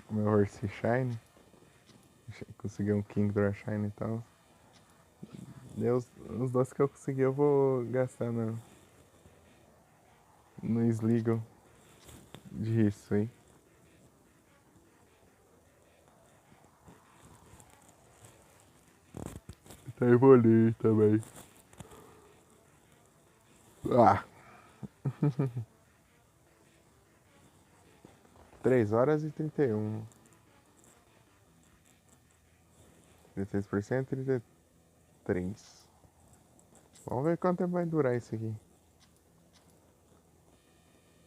Meu Horsey Shine. Consegui um Kingdra Shine e tal. Os doces que eu consegui eu vou gastar no Sligo disso aí. Tá evoluindo também. Ah! 3 horas e 31. 36%, 33. Vamos ver quanto tempo vai durar isso aqui.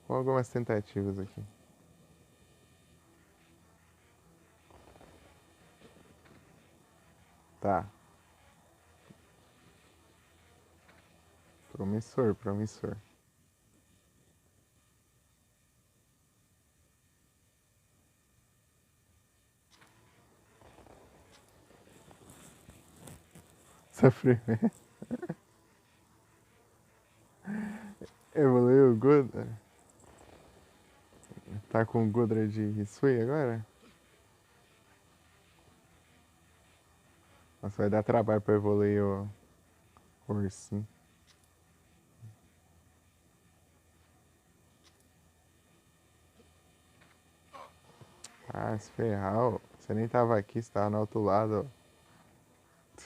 Com algumas tentativas aqui. Tá. Promissor, promissor. Sofrimento. Evoluiu o Gudra. Tá com o Gudra de Hisui agora? Nossa, vai dar trabalho pra evoluir o ursinho. Ah, se ferrar, ó. Você nem tava aqui, você tava no outro lado,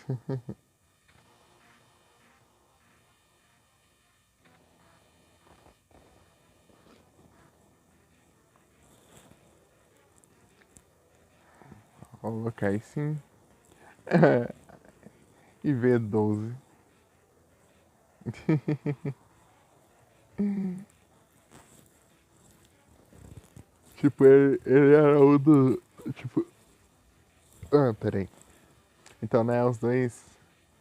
ó. Vou colocar aí sim. E V12. Tipo, ele era um do. Tipo. Ah, peraí. Então, né, os dois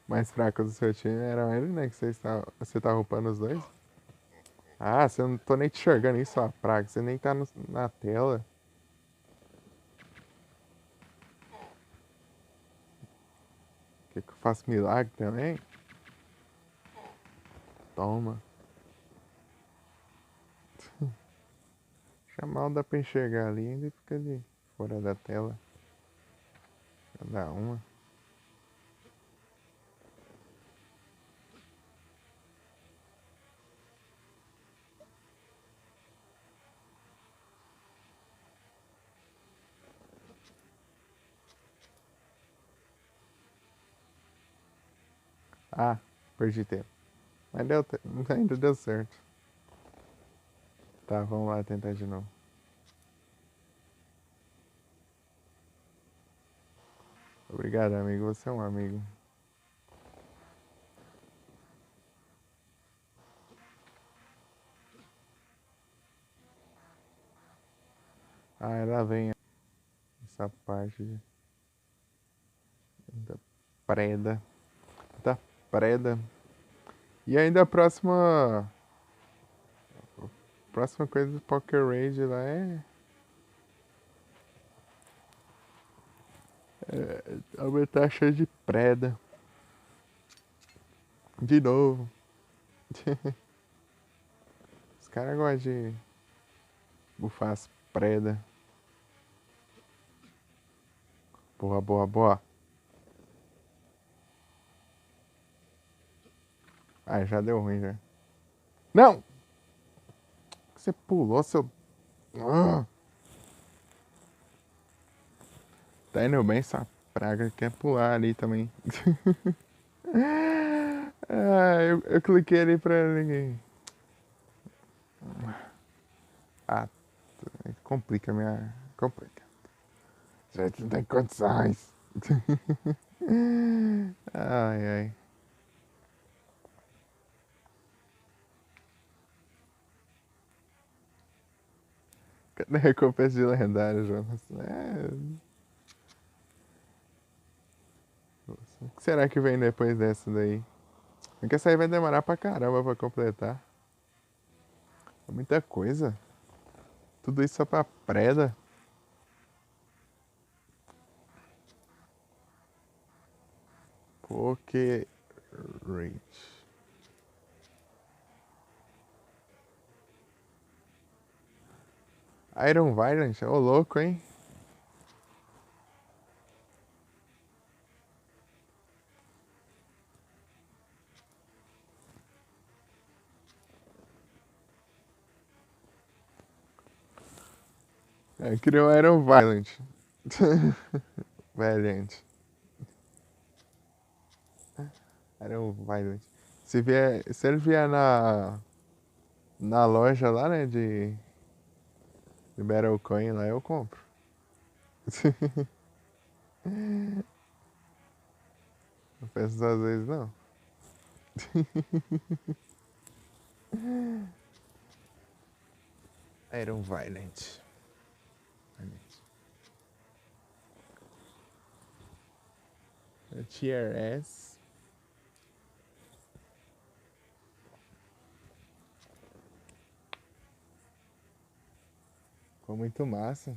mais fracos do seu time eram ele, né? Que você tá roubando os dois? Ah, você não tô nem te enxergando isso, ó, praga. Você nem tá na tela. Quer que eu faça milagre também? Toma. Já mal dá pra enxergar ali, ainda fica ali fora da tela. Cada uma. Ah, perdi tempo. Mas ainda deu certo. Tá, vamos lá tentar de novo. Obrigado, amigo. Você é um amigo. Ah, ela vem essa parte da preda. Da preda. E ainda a próxima coisa do Poker Rage lá é aumentar a chance de preda. De novo. Os caras gostam de bufar as preda. Boa, boa, boa. Ah, já deu ruim já. Não! Você pulou, seu. Ah! Tá indo bem essa praga, quer pular ali também. Ah, eu cliquei ali pra ninguém. Ah, complica minha. Complica. Gente, não tem condições. Ai, ai. Cadê a recompensa de lendário, Jonas? O que será que vem depois dessa daí? Porque essa aí vai demorar pra caramba pra completar. É muita coisa. Tudo isso só pra preda. Poké Rage. Iron Violent, ô louco, hein? Criou Iron Violent. Valiant. Iron Violent. Se ele vier na loja lá, né, de Battlecoin lá, eu compro. Não penso duas vezes, não. Iron Violent. Tier S. Ficou muito massa.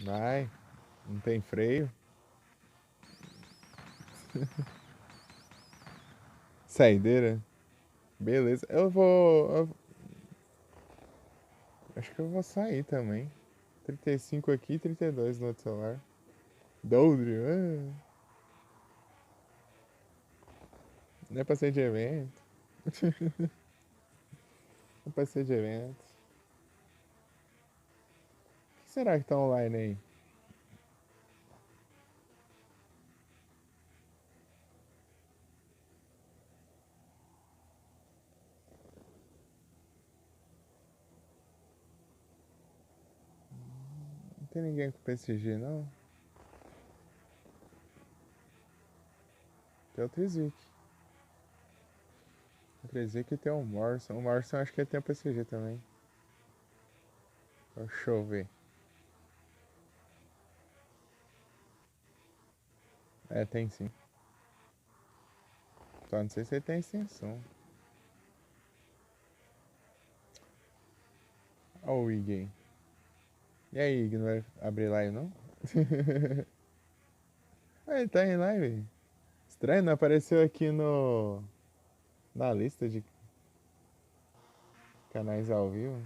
Vai. Não tem freio. Saideira. Beleza. Acho que eu vou sair também. 35 aqui e 32 no outro celular. Doldre. Não é pra ser de evento. Não é pra ser de evento. O que será que tá online aí? Não tem ninguém com PSG, não? Tem o Trizik. O Trizik tem o Morrison. O Morrison acho que tem o PSG também. Deixa eu ver. É, tem sim. Só não sei se ele tem extensão. Ó o Ig aí. E aí, Ig, não vai abrir live não? Ah, ele tá em live. Estranho, não apareceu aqui na lista de canais ao vivo.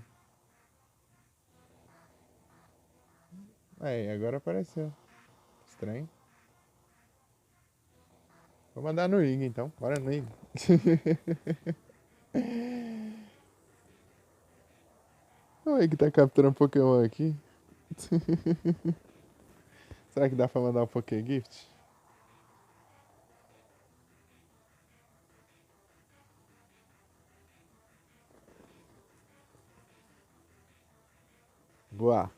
Aí, agora apareceu. Estranho. Vou mandar no IG então. Bora no IG. O IG tá capturando Pokémon aqui. Será que dá pra mandar um Pokégift? Boa.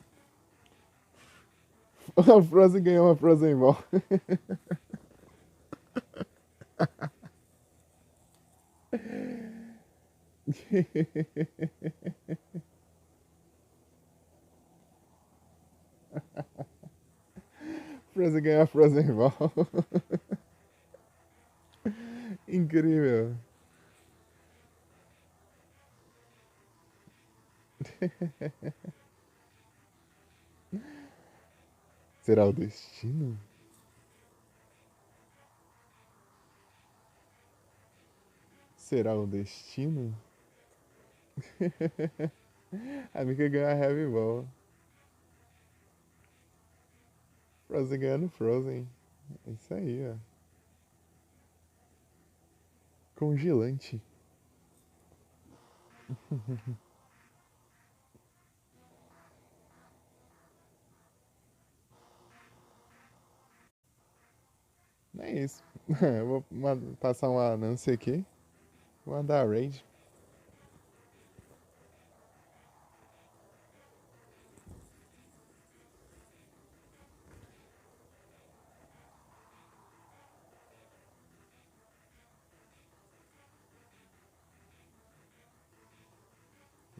O Frozen ganhou uma Frozen Ball. Frozen ganhou a Frozen Ball. Incrível. Será o destino? Será o destino? A Mika ganhou a Heavy Ball. Frozen ganhando Frozen. É isso aí, ó. Congelante. Não é isso. Eu vou passar uma não sei o que. Vou mandar a raid.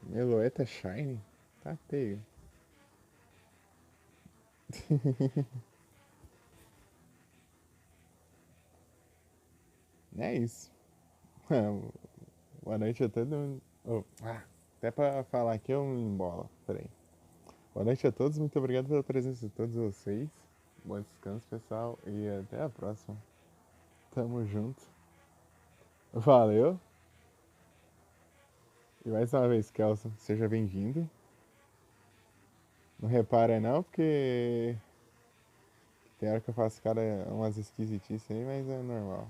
Meloetta Shine? Tá feio. É isso. Boa noite a todo mundo. Até pra falar aqui eu me embolo. Peraí. Boa noite a todos. Muito obrigado pela presença de todos vocês. Bom descanso, pessoal. E até a próxima. Tamo junto. Valeu. E mais uma vez, Kelson, seja bem-vindo. Não repara não, porque tem hora que eu faço umas esquisitices aí, mas é normal.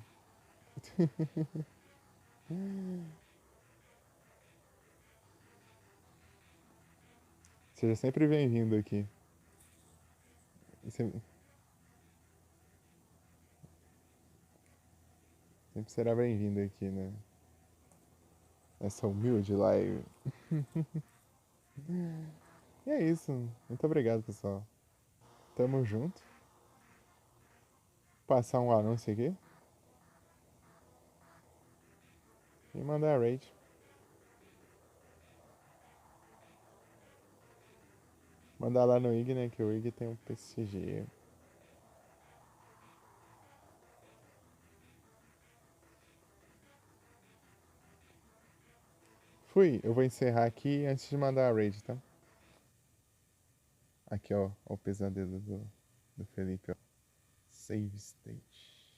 Seja sempre bem-vindo aqui. Sempre será bem-vindo aqui, né? Nessa humilde live. E é isso. Muito obrigado, pessoal. Tamo junto. Passar um anúncio aqui. E mandar a raid. Mandar lá no IG, né? Que o IG tem um PCG. Fui. Eu vou encerrar aqui antes de mandar a raid, tá? Aqui, ó. O pesadelo do Felipe, ó. Save state.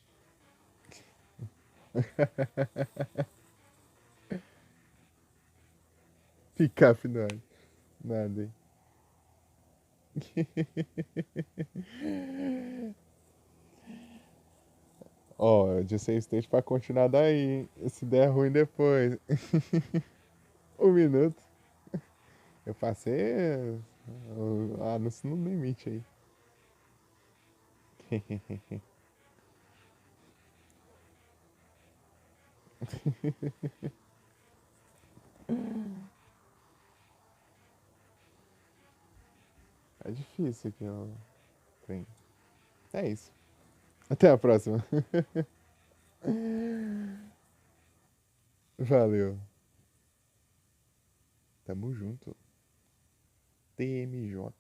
Picape no ar. Nada, hein? Ó, de save state pra continuar daí. Se der ruim depois. 1 minuto. Eu passei o anúncio no limite aí. É difícil aqui, ó. Tem. É isso. Até a próxima. Valeu. Tamo junto. TMJ.